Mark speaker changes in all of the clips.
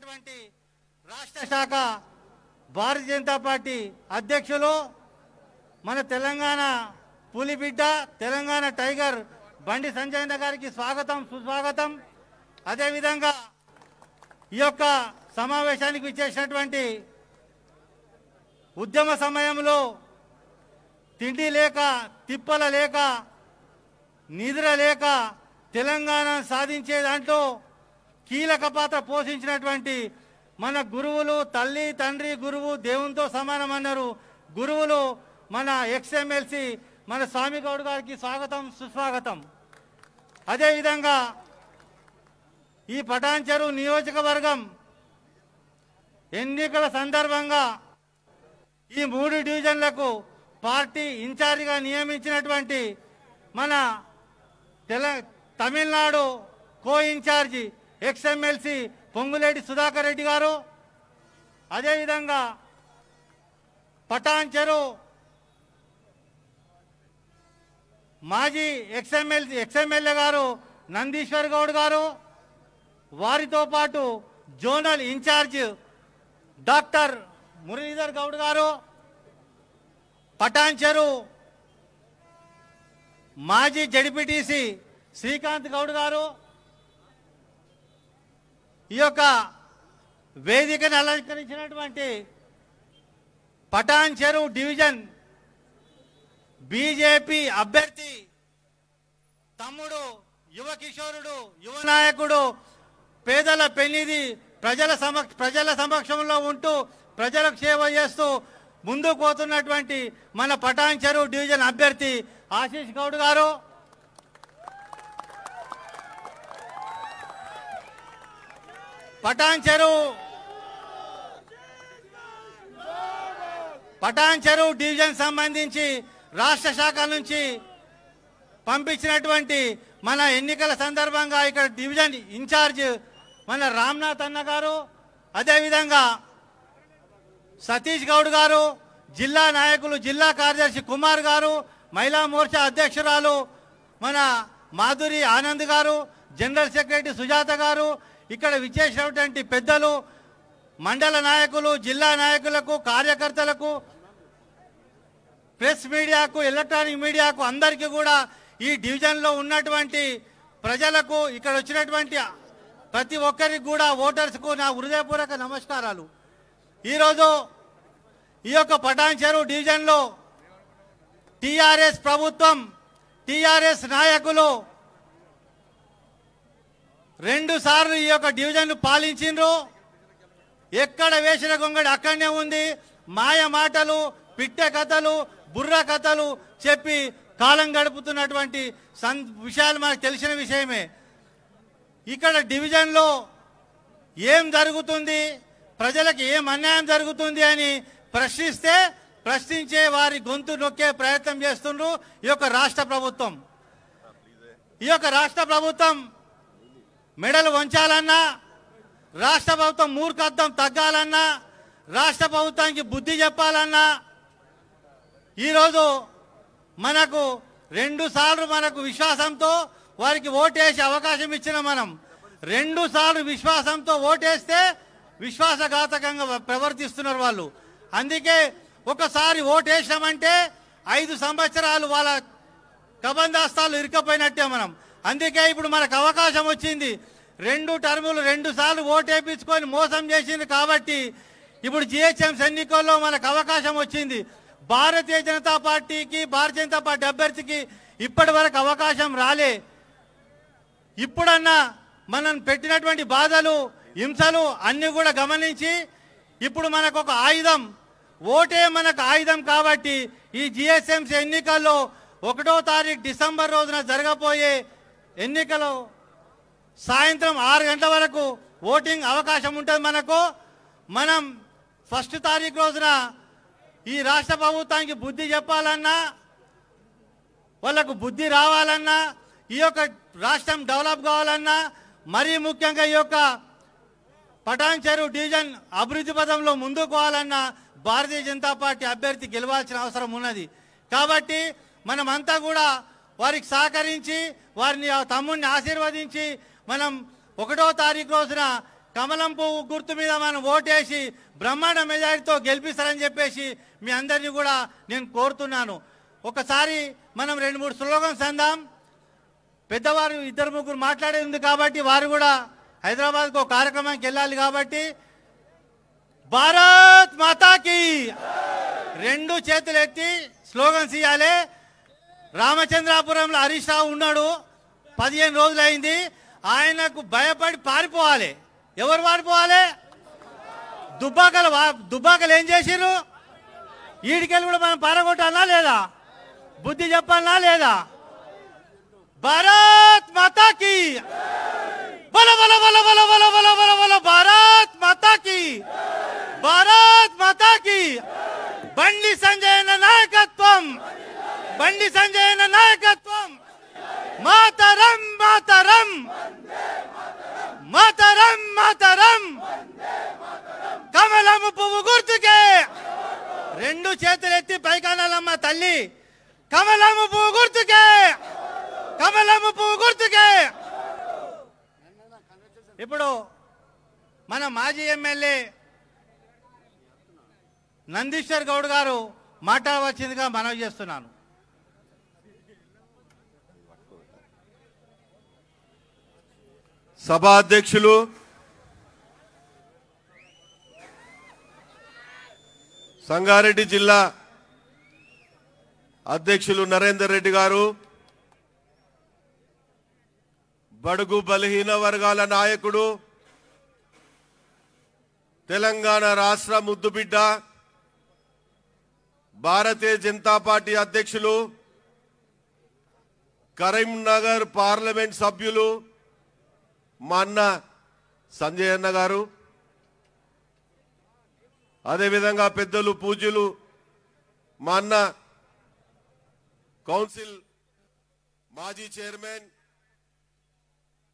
Speaker 1: విచ్చేసినటువంటి రాష్ట్ర శాఖ భారతీయ జనతా పార్టీ అధ్యక్షులు మన తెలంగాణ పులిబిడ్డ తెలంగాణ టైగర్ బండి సంజయ్ గారికి స్వాగతం సుస్వాగతం. అదేవిధంగా ఈ యొక్క సమావేశానికి విచ్చేసినటువంటి ఉద్యమ సమయంలో తిండి లేక తిప్పల లేక నిద్ర లేక తెలంగాణ సాధించే దాంట్లో కీలక పాత్ర పోషించినటువంటి మన గురువులు తల్లి తండ్రి గురువు దేవునితో సమానం అన్నారు గురువులు మన ఎక్స్ఎమ్మెల్సీ మన స్వామి గౌడ్ గారికి స్వాగతం సుస్వాగతం. అదేవిధంగా ఈ పటాన్చెరు నియోజకవర్గం ఎన్నికల సందర్భంగా ఈ 3 డివిజన్లకు పార్టీ ఇన్ఛార్జిగా నియమించినటువంటి మన తమిళనాడు కో ఇన్ఛార్జి ఎక్స్ఎమ్మెల్సీ పొంగులేటి సుధాకర్ రెడ్డి గారు, అదేవిధంగా పటాన్చెరు మాజీ ఎక్స్ఎమ్మెల్యే గారు నందీశ్వర్ గౌడ్ గారు, వారితో పాటు zonal in charge doctor Muralidhar Goud గారు, పటాన్చెరు మాజీ జడ్పీటీసీ శ్రీకాంత్ గౌడ్ గారు, ఈ యొక్క వేదికను అలంకరించినటువంటి పటాన్చెరు డివిజన్ బీజేపీ అభ్యర్థి తమ్ముడు యువ కిషోరుడు యువ నాయకుడు పేదల పెన్నిధి ప్రజల సమక్షంలో ఉంటూ ప్రజలకు సేవ చేస్తూ ముందుకు పోతున్నటువంటి మన పటాన్చెరు డివిజన్ అభ్యర్థి ఆశీష్ గౌడ్ గారు, పటాన్చెరు డివిజన్ సంబంధించి రాష్ట్ర శాఖ నుంచి పంపించినటువంటి మన ఎన్నికల సందర్భంగా ఇక్కడ డివిజన్ ఇన్ఛార్జ్ మన రామ్నాథ్ అన్న గారు, అదేవిధంగా సతీష్ గౌడ్ గారు, జిల్లా నాయకులు జిల్లా కార్యదర్శి కుమార్ గారు, మహిళా మోర్చా అధ్యక్షురాలు మన మాధురి ఆనంద్ గారు, జనరల్ సెక్రటరీ సుజాత గారు, ఇక్కడ విచ్చేసినటువంటి పెద్దలు మండల నాయకులు జిల్లా నాయకులకు కార్యకర్తలకు ప్రెస్ మీడియాకు ఎలక్ట్రానిక్ మీడియాకు అందరికీ కూడా ఈ డివిజన్లో ఉన్నటువంటి ప్రజలకు ఇక్కడ వచ్చినటువంటి ప్రతి ఒక్కరికి కూడా ఓటర్స్కు నా హృదయపూర్వక నమస్కారాలు. ఈరోజు ఈ యొక్క పటాన్చెరు డివిజన్లో టీఆర్ఎస్ ప్రభుత్వం టీఆర్ఎస్ నాయకులు 2 సార్లు ఈ యొక్క డివిజన్ పాలించిండ్రు. ఎక్కడ వేసిన గొంగడి అక్కడనే ఉంది. మాయ మాటలు పిట్టె కథలు బుర్ర కథలు చెప్పి కాలం గడుపుతున్నటువంటి విషయాలు మనకు తెలిసిన విషయమే. ఇక్కడ డివిజన్లో ఏం జరుగుతుంది, ప్రజలకు ఏం అన్యాయం జరుగుతుంది అని ప్రశ్నించే వారి గొంతు నొక్కే ప్రయత్నం చేస్తుండ్రు ఈ యొక్క రాష్ట్ర ప్రభుత్వం. ఈ యొక్క రాష్ట్ర ప్రభుత్వం మెడలు వంచాలన్నా, రాష్ట్ర ప్రభుత్వం మూర్ఖత్వం తగ్గాలన్నా, రాష్ట్ర ప్రభుత్వానికి బుద్ధి చెప్పాలన్నా ఈరోజు మనకు 2 సార్లు మనకు విశ్వాసంతో వారికి ఓటేసి అవకాశం ఇచ్చిన మనం 2 సార్లు విశ్వాసంతో ఓటేస్తే విశ్వాసఘాతకంగా ప్రవర్తిస్తున్నారు వాళ్ళు. అందుకే ఒకసారి ఓటేసామంటే 5 సంవత్సరాలు వాళ్ళ కబందాస్తాలు ఇరుకపోయినట్టే మనం. అందుకే ఇప్పుడు మనకు అవకాశం వచ్చింది. 2 టర్ములు 2 సార్లు ఓటేపించుకొని మోసం చేసింది కాబట్టి ఇప్పుడు జిహెచ్ఎంసీ ఎన్నికల్లో మనకు అవకాశం వచ్చింది. భారతీయ జనతా పార్టీకి భారతీయ జనతా పార్టీ అభ్యర్థికి ఇప్పటి వరకు అవకాశం రాలే. ఇప్పుడన్నా మనం పెట్టినటువంటి బాధలు హింసలు అన్నీ కూడా గమనించి ఇప్పుడు మనకు ఒక ఆయుధం ఓటే మనకు ఆయుధం కాబట్టి ఈ జిహెచ్ఎంసీ ఎన్నికల్లో 1వ తారీఖు డిసెంబర్ రోజున జరగబోయే ఎన్నికలు సాయంత్రం 6 గంటల వరకు ఓటింగ్ అవకాశం ఉంటుంది మనకు. మనం 1వ తారీఖు రోజున ఈ రాష్ట్ర ప్రభుత్వానికి బుద్ధి చెప్పాలన్నా, వాళ్ళకు బుద్ధి రావాలన్నా, ఈ యొక్క రాష్ట్రం డెవలప్ కావాలన్నా, మరీ ముఖ్యంగా ఈ యొక్క పటాన్చెరు డివిజన్ అభివృద్ధి పదంలో ముందుకు పోవాలన్నా భారతీయ జనతా పార్టీ అభ్యర్థి గెలవాల్సిన అవసరం ఉన్నది. కాబట్టి మనమంతా కూడా వారికి సహకరించి వారిని తమ్ముడిని ఆశీర్వదించి మనం 1వ తారీఖు రోజున కమలం పువ్వు గుర్తు మీద మనం ఓటేసి బ్రహ్మాండ మెజారిటీతో గెలిపిస్తారని చెప్పేసి మీ అందరినీ కూడా నేను కోరుతున్నాను. ఒకసారి మనం 2-3 స్లోగన్స్ అందాం. పెద్దవారు 2-3 మాట్లాడేది ఉంది కాబట్టి వారు కూడా హైదరాబాద్కు ఒక కార్యక్రమానికి వెళ్ళాలి కాబట్టి భారత్ మాతాకి 2 చేతులు ఎత్తి స్లోగన్స్ ఇవ్వాలి. రామచంద్రాపురంలో హరీష్ రావు ఉన్నాడు, 15 రోజులు అయింది. ఆయనకు భయపడి పారిపోవాలి. ఎవరు పారిపోవాలి? దుబ్బాకలు ఏం చేసిర్రు? ఈడికెళ్ళి కూడా మనం పారగొట్టాలా లేదా? బుద్ధి చెప్పాలా లేదా? భారత్ మాతాకి బల బల బల బల బల బల బల బల భారత్ మాతాకి, భారత్ మాతాకి. బండి సంజయ్ నాయకత్వం, బండి సంజయ్ నాయకత్వం. మాతరం మాతరం మాతరం మాతరం. కమలము పువ్వు గుర్తుకే 2 చేతులు ఎత్తి పైకానాలమ్మ తల్లి. కమలము పువ్వు గుర్తుకే, కమలము పువ్వు గుర్తుకే. ఇప్పుడు మన మాజీ ఎమ్మెల్యే నందీశ్వర్ గౌడ్ గారు మాట్లాడవచ్చిందిగా మనవి చేస్తున్నాను.
Speaker 2: సభా అధ్యక్షులు, సంగారెడ్డి జిల్లా అధ్యక్షులు నరేందర్ రెడ్డి గారు, బడుగు బలహీన వర్గాల నాయకుడు, తెలంగాణ రాష్ట్ర ముద్దుబిడ్డ, భారతీయ జనతా పార్టీ అధ్యక్షులు, కరీంనగర్ పార్లమెంట్ సభ్యులు మా అన్న సంజయ్ అన్న గారు, అదేవిధంగా పెద్దలు పూజ్యులు మా అన్న కౌన్సిల్ మాజీ చైర్మన్,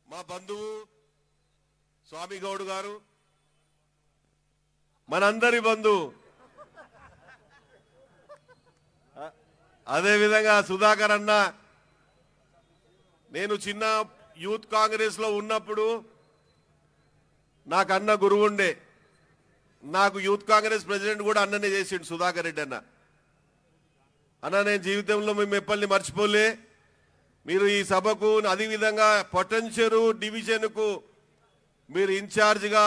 Speaker 2: మా బంధువు స్వామి గౌడ్ గారు, మనందరి బంధువు, అదేవిధంగా సుధాకర్ అన్న. నేను చిన్న యూత్ కాంగ్రెస్ లో ఉన్నప్పుడు నాకు అన్న గురువుండే. నాకు యూత్ కాంగ్రెస్ ప్రెసిడెంట్ కూడా అన్ననే చేసిండు సుధాకర్ రెడ్డి అన్న. అన్న నేను జీవితంలో మేము ఎప్పటిని మర్చిపోలే. మీరు ఈ సభకు అదేవిధంగా పొటెన్షియల్ డివిజన్కు మీరు ఇన్ఛార్జిగా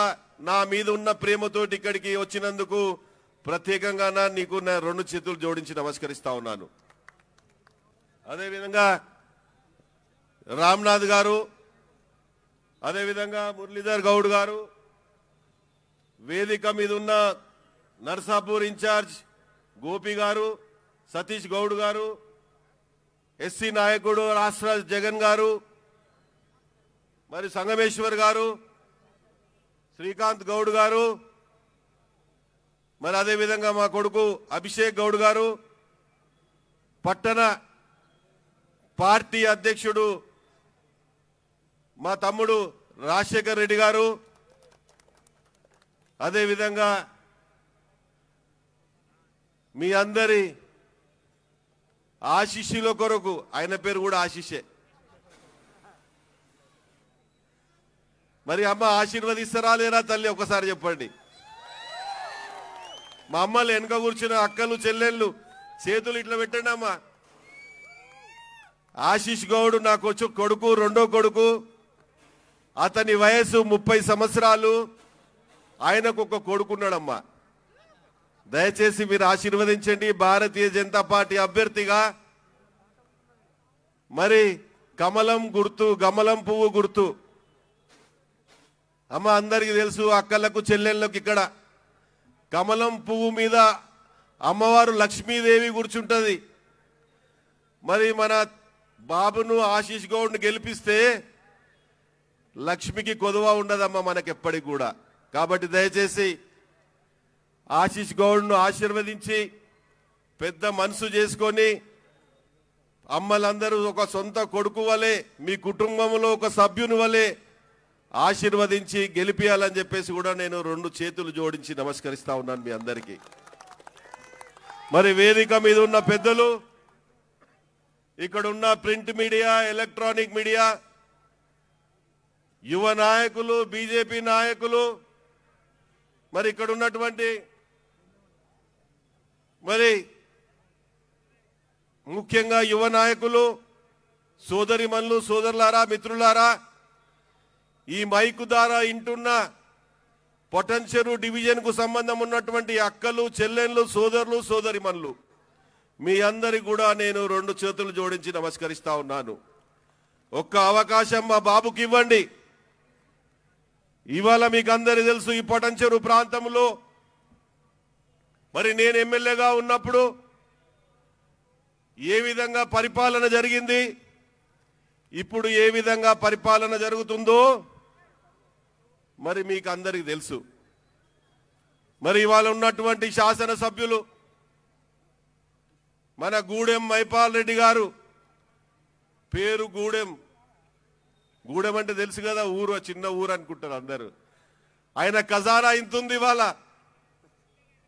Speaker 2: నా మీద ఉన్న ప్రేమతోటి ఇక్కడికి వచ్చినందుకు ప్రత్యేకంగా నీకు నా 2 చేతులు జోడించి నమస్కరిస్తా ఉన్నాను. అదేవిధంగా రామ్నాథ్ గారు, అదేవిధంగా మురళీధర్ గౌడ్ గారు, వేదిక మీద ఉన్న నర్సాపూర్ ఇన్ఛార్జ్ గోపి గారు, సతీష్ గౌడ్ గారు, ఎస్సీ నాయకుడు రాష్ట్ర జగన్ గారు, మరి సంగమేశ్వర్ గారు, శ్రీకాంత్ గౌడ్ గారు, మరి అదేవిధంగా మా కొడుకు అభిషేక్ గౌడ్ గారు, పట్టణ పార్టీ అధ్యక్షుడు మా తమ్ముడు రాజశేఖర్ రెడ్డి గారు, అదేవిధంగా మీ అందరి ఆశీస్సుల కొరకు, ఆయన పేరు కూడా ఆశీషే. మరి అమ్మ ఆశీర్వదిస్తారా లేరా తల్లి ఒకసారి చెప్పండి. మా అమ్మలు వెనక కూర్చున్న అక్కలు చెల్లెళ్ళు చేతులు ఇట్లా పెట్టండి అమ్మ. ఆశీష్ గౌడ్ నాకు వచ్చి కొడుకు, 2వ కొడుకు. అతని వయసు 30 సంవత్సరాలు. ఆయనకు ఒక కొడుకున్నాడమ్మా. దయచేసి మీరు ఆశీర్వదించండి. భారతీయ జనతా పార్టీ అభ్యర్థిగా మరి కమలం గుర్తు, కమలం పువ్వు గుర్తు. అమ్మ అందరికీ తెలుసు, అక్కలకు చెల్లెళ్ళకు ఇక్కడ కమలం పువ్వు మీద అమ్మవారు లక్ష్మీదేవి కూర్చుంటది. మరి మన బాబును ఆశీష్ గౌడ్ను గెలిపిస్తే లక్ష్మికి కొదువ ఉండదమ్మా మనకెప్పటికి కూడా. కాబట్టి దయచేసి ఆశీష్ గౌడ్ను ఆశీర్వదించి పెద్ద మనసు చేసుకొని అమ్మలందరూ ఒక సొంత కొడుకు వలె, మీ కుటుంబంలో ఒక సభ్యుని వలె ఆశీర్వదించి గెలిపియాలని చెప్పేసి కూడా నేను 2 చేతులు జోడించి నమస్కరిస్తా ఉన్నాను మీ అందరికీ. మరి వేదిక మీద ఉన్న పెద్దలు, ఇక్కడ ఉన్న ప్రింట్ మీడియా, ఎలక్ట్రానిక్ మీడియా, యువ నాయకులు, బీజేపీ నాయకులు, మరి ఇక్కడ ఉన్నటువంటి మరి ముఖ్యంగా యువ నాయకులు, సోదరిమణులు, సోదరులారా, మిత్రులారా, ఈ మైకు ద్వారా ఇంటున్న పొటెన్షియల్ డివిజన్కు సంబంధం ఉన్నటువంటి అక్కలు, చెల్లెళ్ళు, సోదరులు, సోదరిమణులు, మీ అందరికి కూడా నేను 2 చేతులు జోడించి నమస్కరిస్తా ఉన్నాను. ఒక్క అవకాశం మా బాబుకి ఇవ్వండి. ఇవాళ మీకు అందరికీ తెలుసు, ఈ పొటెన్షియల్ ప్రాంతంలో మరి నేను ఎమ్మెల్యేగా ఉన్నప్పుడు ఏ విధంగా పరిపాలన జరిగింది, ఇప్పుడు ఏ విధంగా పరిపాలన జరుగుతుందో మరి మీకు అందరికీ తెలుసు. మరి ఇవాళ ఉన్నటువంటి శాసనసభ్యులు మన గూడెం మైపాల్ రెడ్డి గారు, పేరు గూడెం. గూడెం అంటే తెలుసు కదా, ఊరు, చిన్న ఊరు అనుకుంటారు అందరూ. ఆయన ఖజానా ఇంతుంది. ఇవాళ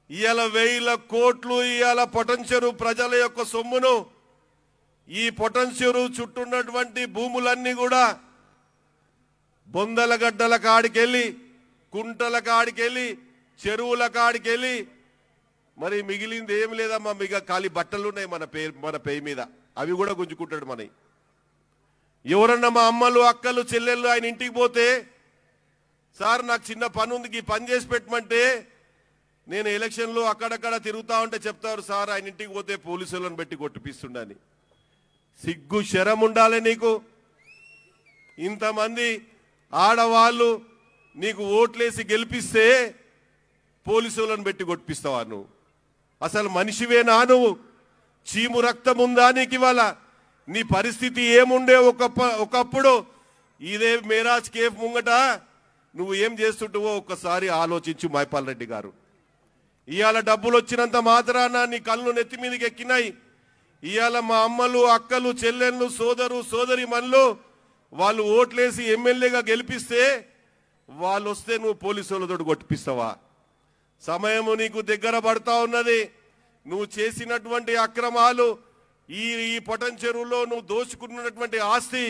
Speaker 2: 1000 కోట్లు ఇవాళ పొటెన్షియల్ ప్రజల యొక్క సొమ్మును, ఈ పొటెన్షియల్ చుట్టూన్నటువంటి భూములన్నీ కూడా బొందల గడ్డల కాడికెళ్ళి, కుంటల కాడికెళ్ళి, చెరువుల కాడికెళ్ళి, మరి మిగిలింది ఏం లేదమ్మా, ఖాళీ బట్టలు ఉన్నాయి మన పేరు మీద, అవి కూడా గుంజుకుంటాడు మన. ఎవరన్నా మా అమ్మలు, అక్కలు, చెల్లెళ్ళు ఆయన ఇంటికి పోతే, సార్ నాకు చిన్న పని ఉంది, ఈ పని చేసి పెట్టమంటే, నేను ఎలక్షన్లో అక్కడక్కడ తిరుగుతా ఉంటే చెప్తారు, సార్ ఆయన ఇంటికి పోతే పోలీసులను పెట్టి కొట్టిపిస్తుండని. సిగ్గు శరం ఉండాలి నీకు. ఇంతమంది ఆడవాళ్ళు నీకు ఓట్లేసి గెలిపిస్తే పోలీసులను పెట్టి కొట్టిపిస్తావా నువ్వు? అసలు మనిషివేనా నువ్వు? చీము రక్తం ఉందా నీకు? ఇవాళ నీ పరిస్థితి ఏముండే ఒకప్పుడు? ఇదే మేరాజ్ కేఫ్ ముంగట నువ్వు ఏం చేస్తుంటావో ఒక్కసారి ఆలోచించు మైపాల్ రెడ్డి గారు. ఇవాళ డబ్బులు వచ్చినంత మాత్రాన నీ కళ్ళు నెత్తి మీదకి ఎక్కినాయి. ఇవాళ మా అమ్మలు, అక్కలు, చెల్లెళ్ళు, సోదరి మనులు వాళ్ళు ఓట్లేసి ఎమ్మెల్యేగా గెలిపిస్తే వాళ్ళు వస్తే నువ్వు పోలీసులతో కొట్టిపిస్తావా? సమయము నీకు దగ్గర పడతా ఉన్నది. నువ్వు చేసినటువంటి అక్రమాలు, ఈ పొటెన్షియల్లో నువ్వు దోచుకున్నటువంటి ఆస్తి,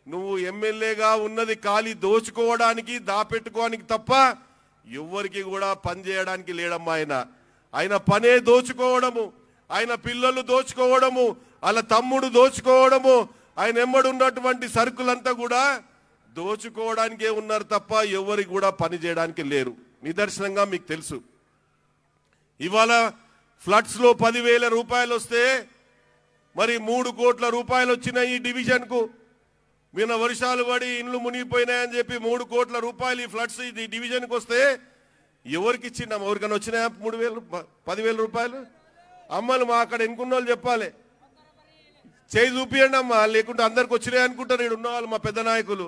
Speaker 2: నువ్వు ఎమ్మెల్యేగా ఉన్నది ఖాళీ దోచుకోవడానికి, దాపెట్టుకోవడానికి తప్ప ఎవ్వరికి కూడా పని చేయడానికి లేడమ్మా. ఆయన పనే దోచుకోవడము, ఆయన పిల్లలు దోచుకోవడము, వాళ్ళ తమ్ముడు దోచుకోవడము, ఆయన ఎమ్మడున్నటువంటి సరుకులంతా కూడా దోచుకోవడానికే ఉన్నారు తప్ప ఎవరికి కూడా పని చేయడానికి లేరు. నిదర్శనంగా మీకు తెలుసు, ఇవాళ ఫ్లడ్స్ లో 10,000 రూపాయలు వస్తే మరి 3 కోట్ల రూపాయలు వచ్చినాయి ఈ డివిజన్ కు. నిన్న వర్షాలు పడి ఇండ్లు మునిగిపోయినాయని చెప్పి 3 కోట్ల రూపాయలు ఈ ఫ్లడ్స్ ఈ డివిజన్ కు వస్తే ఎవరికి ఇచ్చిండమ్మా? ఎవరికైనా వచ్చినాయా 10,000 రూపాయలు? అమ్మలు మా అక్కడ ఎన్నుకున్న వాళ్ళు చెప్పాలి, చేయి చూపియండి అమ్మా, లేకుంటే అందరికి వచ్చినాయి అనుకుంటారు ఇక్కడ ఉన్న వాళ్ళు, మా పెద్ద నాయకులు.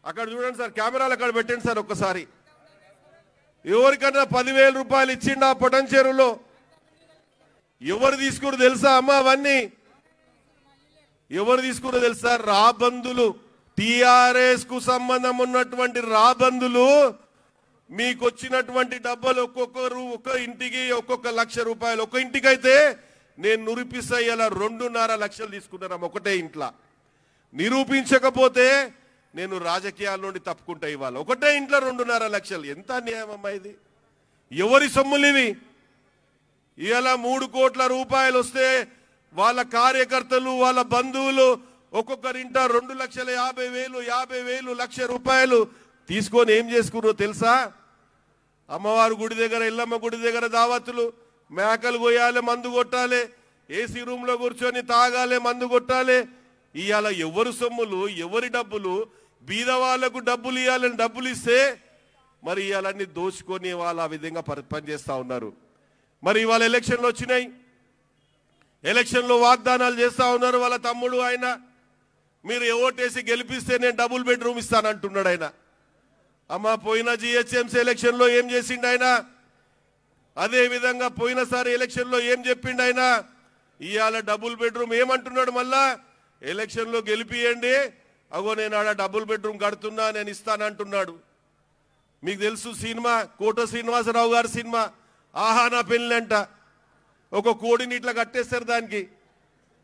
Speaker 2: అక్కడ చూడండి సార్, కెమెరాలు అక్కడ పెట్టండి సార్ ఒక్కసారి. ఎవరికన్నా 10,000 రూపాయలు ఇచ్చిండు ఆ పొటెన్షియల్లో? ఎవరు తీసుకురు తెలుసా అమ్మా? అవన్నీ ఎవరు తీసుకురో తెలుసా? రాబందులు, టిఆర్ఎస్ కు సంబంధం ఉన్నటువంటి రాబందులు మీకు వచ్చినటువంటి డబ్బులు ఒక్కొక్కరు ఒక్క ఇంటికి ఒక్కొక్క 1,00,000 రూపాయలు. ఒక్క ఇంటికైతే నేను నిరూపిస్తా, ఇలా 2.5 లక్షలు తీసుకున్నాను ఒకటే ఇంట్లో. నిరూపించకపోతే నేను రాజకీయాల నుండి తప్పుకుంటా. ఇవాళ ఒకటే ఇంట్లో 2.5 లక్షలు. ఎంత అన్యాయం అమ్మా ఇది! ఎవరి సొమ్ములు ఇవి? ఇవాళ 3 కోట్ల రూపాయలు వస్తే వాళ్ళ కార్యకర్తలు, వాళ్ళ బంధువులు ఒక్కొక్కరింట 2,50,000, 50,000, 1,00,000 రూపాయలు తీసుకొని ఏం చేసుకున్నారో తెలుసా? అమ్మవారు గుడి దగ్గర, ఎల్లమ్మ గుడి దగ్గర దావతులు, మేకలు కొయ్యాలి, మందు కొట్టాలి, ఏసీ రూమ్ లో కూర్చొని తాగాలి, మందు కొట్టాలి. ఇవాళ ఎవరు సొమ్ములు, ఎవరి డబ్బులు? బీద వాళ్లకు డబ్బులు ఇవ్వాలని డబ్బులు ఇస్తే మరి ఇవాళన్ని దోచుకొని వాళ్ళు ఆ విధంగా పనిచేస్తా ఉన్నారు. మరి ఇవాళ ఎలక్షన్లు వచ్చినాయి, ఎలక్షన్లో వాగ్దానాలు చేస్తా ఉన్నారు వాళ్ళ తమ్ముడు. ఆయన మీరు ఓటేసి గెలిపిస్తే నేను డబుల్ బెడ్రూమ్ ఇస్తానంటున్నాడు ఆయన. అమ్మ, పోయిన జిహెచ్ఎంసీ ఎలక్షన్లో ఏం చేసిండు ఆయన? అదే విధంగా పోయినసారి ఎలక్షన్లో ఏం చెప్పిండు ఆయన? ఇవాళ డబుల్ బెడ్రూమ్ ఏమంటున్నాడు? మళ్ళా ఎలక్షన్లో గెలిపియండి, అగో నేను ఆడ డబుల్ బెడ్రూమ్ కడుతున్నా, నేను ఇస్తానంటున్నాడు. మీకు తెలుసు సినిమా, కోట శ్రీనివాసరావు గారి సినిమా ఆహా నా పెళ్ళి అంట. ఒక కోడిని ఇట్లా కట్టేస్తారు, దానికి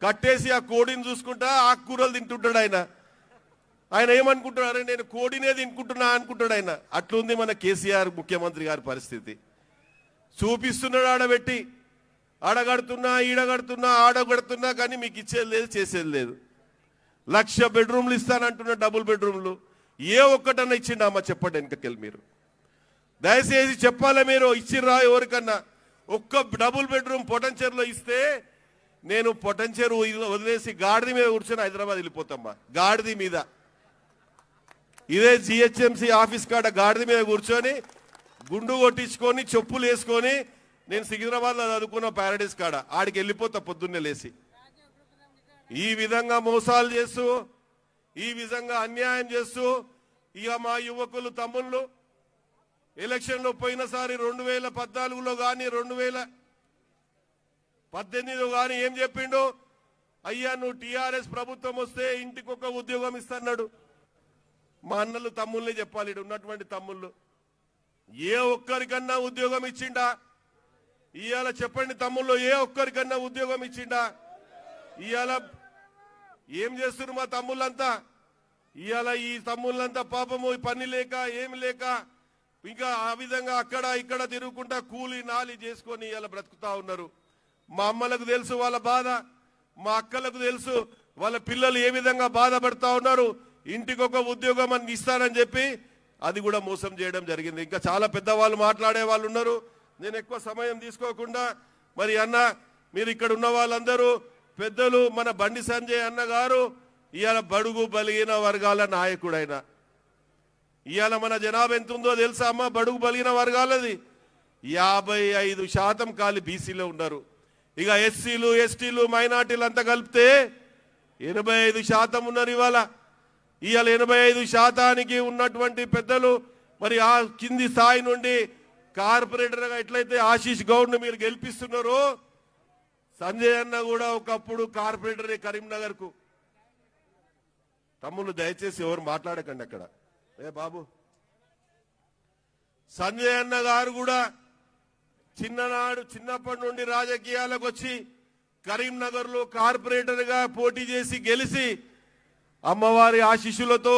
Speaker 2: కట్టేసి ఆ కోడిని చూసుకుంటా ఆకుకూరలు తింటుంటాడు ఆయన. ఆయన ఏమనుకుంటున్నాడు, నేను కోడినే తినుకుంటున్నా అనుకుంటాడు ఆయన. అట్లుంది మన కేసీఆర్ ముఖ్యమంత్రి గారి పరిస్థితి. చూపిస్తున్నాడు ఆడబెట్టి, ఆడగడుతున్నా ఈడగడుతున్నా ఆడగడుతున్నా, కానీ మీకు ఇచ్చేది లేదు చేసేది లేదు. 1,00,000 బెడ్రూమ్లు ఇస్తానంటున్నా, డబుల్ బెడ్రూమ్లు ఏ ఒక్కటన్నా ఇచ్చిండమ్మా చెప్పండి వెనకకెళ్ళి మీరు. దయచేసి చెప్పాలి, మీరు ఇచ్చిర్రా ఎవరికన్నా? ఒక్క డబుల్ బెడ్రూమ్ పొటెన్షియల్లో ఇస్తే నేను పొటెన్షియల్ వదిలేసి గాడిద మీద కూర్చొని హైదరాబాద్ వెళ్ళిపోతామ్మా. గాడిద మీద, ఇదే జిహెచ్ఎంసీ ఆఫీస్ కాడ గాడిద మీద కూర్చొని గుండు కొట్టించుకొని చెప్పులు వేసుకొని నేను సికింద్రాబాద్లో చదువుకున్న ప్యారడైస్ కాడ ఆడికి వెళ్ళిపోతా పొద్దున్నే లేచి. ఈ విధంగా మోసాలు చేస్తూ, ఈ విధంగా అన్యాయం చేస్తూ ఇక మా యువకులు తమ్ముళ్ళు ఎలక్షన్లో పోయినసారి 2014లో కానీ 2018లో కానీ ఏం చెప్పిండు? అయ్యా నువ్వు టీఆర్ఎస్ ప్రభుత్వం వస్తే ఇంటికి ఒక ఉద్యోగం ఇస్తున్నాడు. మా అన్నలు తమ్ముళ్ళే చెప్పాలి, ఉన్నటువంటి తమ్ముళ్ళు ఏ ఒక్కరికన్నా ఉద్యోగం ఇచ్చిండా? ఇవాళ చెప్పండి తమ్ముళ్ళు, ఏ ఒక్కరికన్నా ఉద్యోగం ఇచ్చిండా? ఇవాళ ఏం చేస్తున్నారు మా తమ్ముళ్ళంతా? ఇవాళ ఈ తమ్ముళ్ళంతా పాపము పని లేక ఏమి లేక ఇంకా ఆ విధంగా అక్కడ ఇక్కడ తిరుగుకుంటా కూలి నాలి చేసుకొని ఇవాళ బ్రతుకుతా ఉన్నారు. మా అమ్మలకు తెలుసు వాళ్ళ బాధ, మా అక్కలకు తెలుసు వాళ్ళ పిల్లలు ఏ విధంగా బాధపడతా ఉన్నారు. ఇంటికి ఒక ఉద్యోగం అని ఇస్తానని చెప్పి అది కూడా మోసం చేయడం జరిగింది. ఇంకా చాలా పెద్దవాళ్ళు మాట్లాడే వాళ్ళు ఉన్నారు. నేను ఎక్కువ సమయం తీసుకోకుండా, మరి అన్న మీరు ఇక్కడ ఉన్న వాళ్ళందరూ పెద్దలు, మన బండి సంజయ్ అన్న గారు ఇవాళ బడుగు బలిగిన వర్గాల నాయకుడైన. ఇవాళ మన జనాభా ఎంత ఉందో తెలుసా అమ్మ? బడుగు బలిగిన వర్గాలది 55% ఖాళీ బీసీలో ఉన్నారు. ఇక ఎస్సీలు ఎస్టీలు మైనార్టీలు అంతా కలిపితే 85% ఉన్నారు. ఇవాళ 85% ఉన్నటువంటి పెద్దలు మరి ఆ కింది స్థాయి నుండి కార్పొరేటర్గా ఎట్లయితే ఆశీష్ గౌడ్ను మీరు గెలిపిస్తున్నారో, సంజయ్ అన్న కూడా ఒకప్పుడు కార్పొరేటర్ కరీంనగర్ కు. తమ్ముళ్ళు దయచేసి ఎవరు మాట్లాడకండి అక్కడ. ఏ బాబు, సంజయ్ అన్న గారు కూడా చిన్నప్పటి నుండి రాజకీయాలకు వచ్చి కరీంనగర్ లో కార్పొరేటర్ గా పోటీ చేసి గెలిచి అమ్మవారి ఆశీస్సులతో,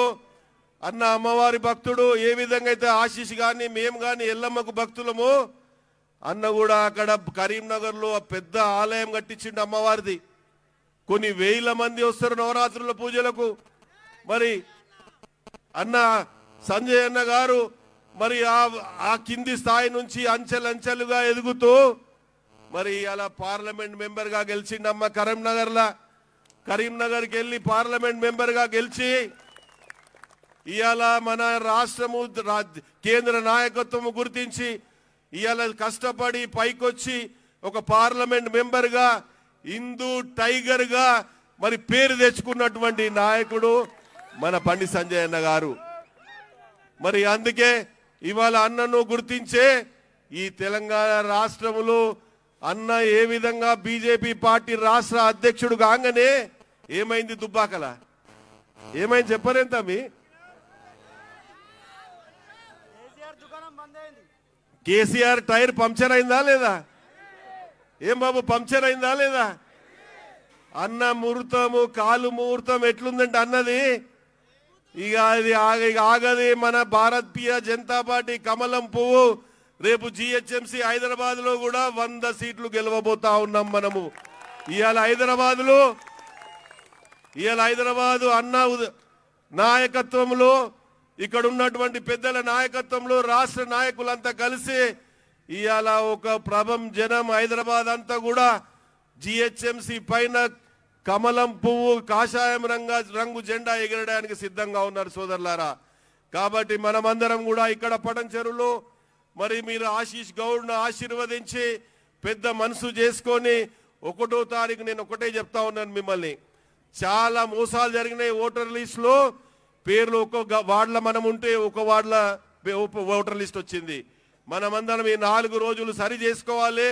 Speaker 2: అన్న అమ్మవారి భక్తుడు ఏ విధంగా అయితే ఆశీష్ గాని మేము గాని ఎల్లమ్మకు భక్తులమో, అన్న కూడా అక్కడ కరీంనగర్ లో పెద్ద ఆలయం కట్టించిండు అమ్మవారిది. కొన్ని వేల మంది వస్తారు నవరాత్రుల పూజలకు. మరి అన్న సంజయ్ అన్న గారు మరి ఆ కింది స్థాయి నుంచి అంచెలంచెలుగా ఎదుగుతూ మరి అలా పార్లమెంట్ మెంబర్ గా గెలిచిండమ్మ కరీంనగర్కి వెళ్ళి పార్లమెంట్ మెంబర్ గా గెలిచి ఇవాళ మన రాష్ట్రము కేంద్ర నాయకత్వం గుర్తించి ఇవాళ కష్టపడి పైకొచ్చి ఒక పార్లమెంట్ మెంబర్ గా హిందూ టైగర్ గా మరి పేరు తెచ్చుకున్నటువంటి నాయకుడు మన బండి సంజయ్ అన్న గారు. మరి అందుకే ఇవాళ అన్నను గుర్తించే ఈ తెలంగాణ రాష్ట్రములో అన్న ఏ విధంగా బీజేపీ పార్టీ రాష్ట్ర అధ్యక్షుడు కాగానే ఏమైంది దుబ్బాకల? ఏమైంది చెప్పరేంత? మీ కేసీఆర్ టైర్ పంక్చర్ అయిందా లేదా? ఏం బాబు పంక్చర్ అయిందా లేదా? అన్న ముహూర్తము కాలు ముహూర్తం ఎట్లుందంటే అన్నది ఇక అది ఆగది. మన భారతీయ జనతా పార్టీ కమలం పువ్వు రేపు జిహెచ్ఎంసీ హైదరాబాద్ లో కూడా 100 సీట్లు గెలవబోతా ఉన్నాం మనము. ఇవాళ హైదరాబాదు అన్న నాయకత్వంలో, ఇక్కడ ఉన్నటువంటి పెద్దల నాయకత్వంలో రాష్ట్ర నాయకులంతా కలిసి ఇవాళ ఒక జనం హైదరాబాద్ అంతా కూడా జిహెచ్ఎంసీ పైన కమలం పువ్వు కాషాయం రంగు జెండా ఎగరడానికి సిద్ధంగా ఉన్నారు సోదరులారా. కాబట్టి మనమందరం కూడా ఇక్కడ పటంచెరులో మరి మీరు ఆశీష్ గౌడ్ను ఆశీర్వదించి పెద్ద మనసు చేసుకొని 1వ తారీఖు నేను ఒకటే చెప్తా ఉన్నాను మిమ్మల్ని, చాలా మోసాలు జరిగినాయి. ఓటర్ లిస్ట్ లో పేర్లు ఒక్కొక్క వార్డుల మనం ఉంటే ఒక వార్డుల ఓటర్ లిస్ట్ వచ్చింది. మనమందరం ఈ 4 రోజులు సరి చేసుకోవాలి.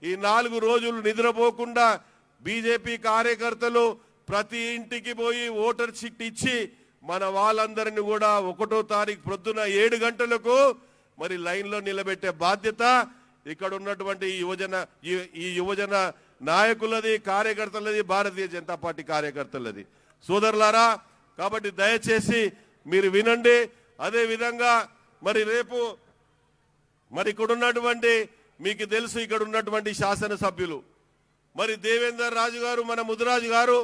Speaker 2: ఈ 4 రోజులు నిద్రపోకుండా బీజేపీ కార్యకర్తలు ప్రతి ఇంటికి పోయి ఓటర్ చిట్ ఇచ్చి మన వాళ్ళందరినీ కూడా 1వ తారీఖు ప్రొద్దున 7 గంటలకు మరి లైన్లో నిలబెట్టే బాధ్యత ఇక్కడ ఉన్నటువంటి ఈ యువజన నాయకులది, కార్యకర్తలది, భారతీయ జనతా పార్టీ కార్యకర్తలది. సోదరులారా, కాబట్టి దయచేసి మీరు వినండి. అదే విధంగా మరి రేపు మరి ఇక్కడ ఉన్నటువంటి మీకు తెలుసు ఇక్కడ ఉన్నటువంటి శాసనసభ్యులు మరి దేవేందర్ రాజు గారు మన ముదిరాజు గారు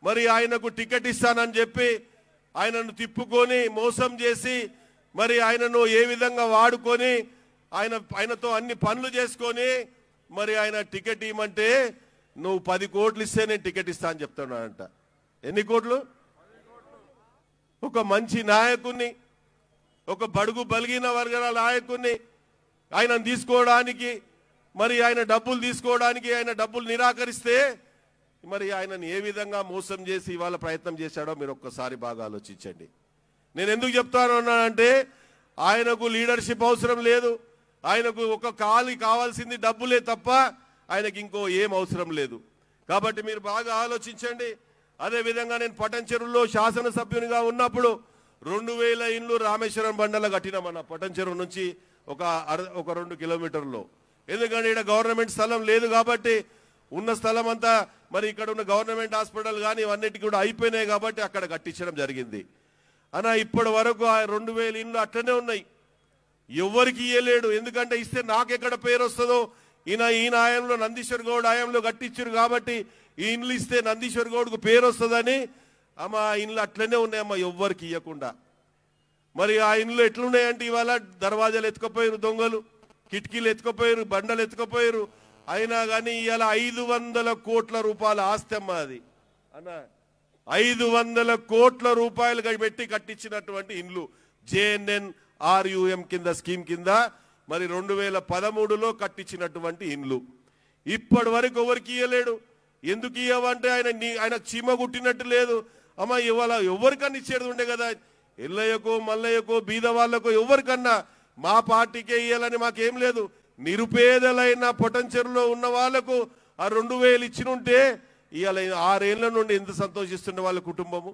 Speaker 2: మరి ఆయనకు టికెట్ ఇస్తానని చెప్పి ఆయనను తిప్పుకొని మోసం చేసి మరి ఆయనను ఏ విధంగా వాడుకొని ఆయనతో అన్ని పనులు చేసుకొని మరి ఆయన టికెట్ ఇవ్వమంటే నువ్వు 10 కోట్లు ఇస్తే నేను టికెట్ ఇస్తా అని చెప్తున్నానంట. ఎన్ని కోట్లు? ఒక మంచి నాయకుడిని, ఒక బడుగు బలిగిన వర్గాల నాయకుడిని ఆయన తీసుకోవడానికి మరి ఆయన డబ్బులు తీసుకోవడానికి ఆయన డబ్బులు నిరాకరిస్తే మరి ఆయనను ఏ విధంగా మోసం చేసి ఇవాళ ప్రయత్నం చేశాడో మీరు ఒక్కసారి బాగా ఆలోచించండి. నేను ఎందుకు చెప్తానంటే ఆయనకు లీడర్షిప్ అవసరం లేదు, ఆయనకు ఒక కాలి కావాల్సింది డబ్బులే తప్ప ఆయనకి ఇంకో ఏం అవసరం లేదు. కాబట్టి మీరు బాగా ఆలోచించండి. అదేవిధంగా నేను పటంచెరువులో శాసనసభ్యునిగా ఉన్నప్పుడు 2000 ఇండ్లు రామేశ్వరం బండలో కట్టినామన్న పటంచెరువు నుంచి ఒక 2 కిలోమీటర్లో. ఎందుకంటే ఇక్కడ గవర్నమెంట్ స్థలం లేదు కాబట్టి ఉన్న స్థలం అంతా మరి ఇక్కడ ఉన్న గవర్నమెంట్ హాస్పిటల్ కానీ ఇవన్నిటికీ కూడా అయిపోయినాయి కాబట్టి అక్కడ కట్టించడం జరిగింది. అన్న ఇప్పటి వరకు 2000 ఇండ్లు అట్లనే ఉన్నాయి, ఎవరికి ఇయ్యలేడు. ఎందుకంటే ఇస్తే నాకెక్కడ పేరు వస్తుందో, ఈయన ఆయంలో నందీశ్వర్ గౌడ్ ఆయంలో కట్టించారు కాబట్టి ఈ ఇండ్లు ఇస్తే నందీశ్వర్ గౌడ్కు పేరు వస్తుందని అమ్మ ఆ ఇండ్లు అట్లనే ఉన్నాయమ్మ ఎవ్వరికి ఇవ్వకుండా. మరి ఆ ఇండ్లు ఎట్లున్నాయంటే ఇవాళ దర్వాజాలు ఎత్తుకపోయారు దొంగలు, కిటికీలు ఎత్తుకపోయారు, బండలు ఎత్తుకపోయారు. అయినా కానీ ఇవాళ 500 కోట్ల రూపాయల ఆస్తి అమ్మ అది అన్న. 500 కోట్ల రూపాయలు పెట్టి కట్టించినటువంటి ఇండ్లు JNNRUM కింద స్కీమ్ కింద మరి 2013లో కట్టించినటువంటి ఇండ్లు ఇప్పటి వరకు ఎవరికి ఇవ్వలేడు. ఎందుకు ఇవ్వమంటే ఆయన చీమ గుట్టినట్టు లేదు అమ్మ. ఇవాళ ఎవరికన్నా ఇచ్చేది ఉండే కదా, ఎల్లయ్యకో మల్లయ్యకో బీద వాళ్ళకో ఎవరికన్నా. మా పార్టీకే ఇవ్వాలని మాకేం లేదు. నిరుపేదలైన పొటంచెరులో ఉన్న వాళ్లకు ఆ 2000 ఇచ్చినుంటే ఇవాళ 6 ఏళ్ల నుండి ఎంత సంతోషిస్తున్న వాళ్ళ కుటుంబము.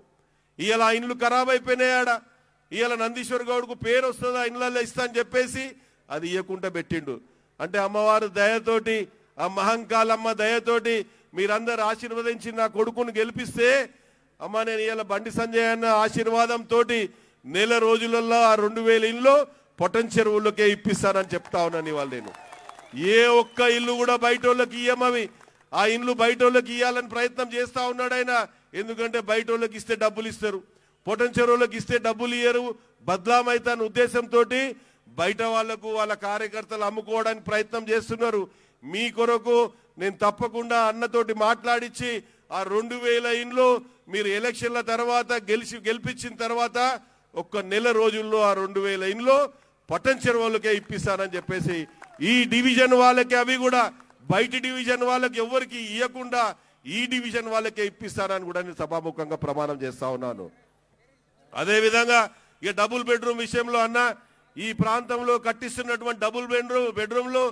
Speaker 2: ఇవాళ ఆ ఇండ్లు ఖరాబ్ అయిపోయినాయాడ. ఇవాళ నందీశ్వర్ గౌడ్కు పేరు వస్తుంది ఆ ఇండ్లలో ఇస్తా అని చెప్పేసి అది ఇవ్వకుండా పెట్టిండు. అంటే అమ్మవారు దయతోటి, ఆ మహంకాలమ్మ దయతోటి మీరందరూ ఆశీర్వదించి నా కొడుకును గెలిపిస్తే అమ్మ నేను ఇవాళ బండి సంజయ్ అన్న ఆశీర్వాదంతో నెల రోజులలో ఆ 2000 ఇండ్లు పొటంచెరువులకే ఇప్పిస్తానని చెప్తా ఉన్నాను. ఇవాళ నేను ఏ ఒక్క ఇల్లు కూడా బయట వాళ్ళకి ఇయ్యమవి. ఆ ఇండ్లు బయట వాళ్ళకి ఇవ్వాలని ప్రయత్నం చేస్తా ఉన్నాడు ఆయన. ఎందుకంటే బయట వాళ్ళకి ఇస్తే డబ్బులు ఇస్తారు, పొటంచెరువులకు ఇస్తే డబ్బులు ఇయ్యరు, బద్లామైతాన ఉద్దేశంతో బయట వాళ్లకు వాళ్ళ కార్యకర్తలు అమ్ముకోవడానికి ప్రయత్నం చేస్తున్నారు. మీ కొరకు నేను తప్పకుండా అన్నతోటి మాట్లాడించి ఆ 2000 ఇండ్లు మీరు ఎలక్షన్ల తర్వాత గెలిపించిన తర్వాత ఒక్క నెల రోజుల్లో ఆ 2000 ఇండ్లు పొటంచెరువులకే ఇప్పిస్తానని చెప్పేసి ఈ డివిజన్ వాళ్ళకి, అవి కూడా బయటి డివిజన్ వాళ్ళకి ఎవరికి ఇవ్వకుండా ఈ డివిజన్ వాళ్ళకే ఇప్పిస్తానని కూడా నేను సభాముఖంగా ప్రమాణం చేస్తా ఉన్నాను. అదేవిధంగా ఇక డబుల్ బెడ్రూమ్ విషయంలో అన్న, ఈ ప్రాంతంలో కట్టిస్తున్నటువంటి డబుల్ బెడ్రూమ్లో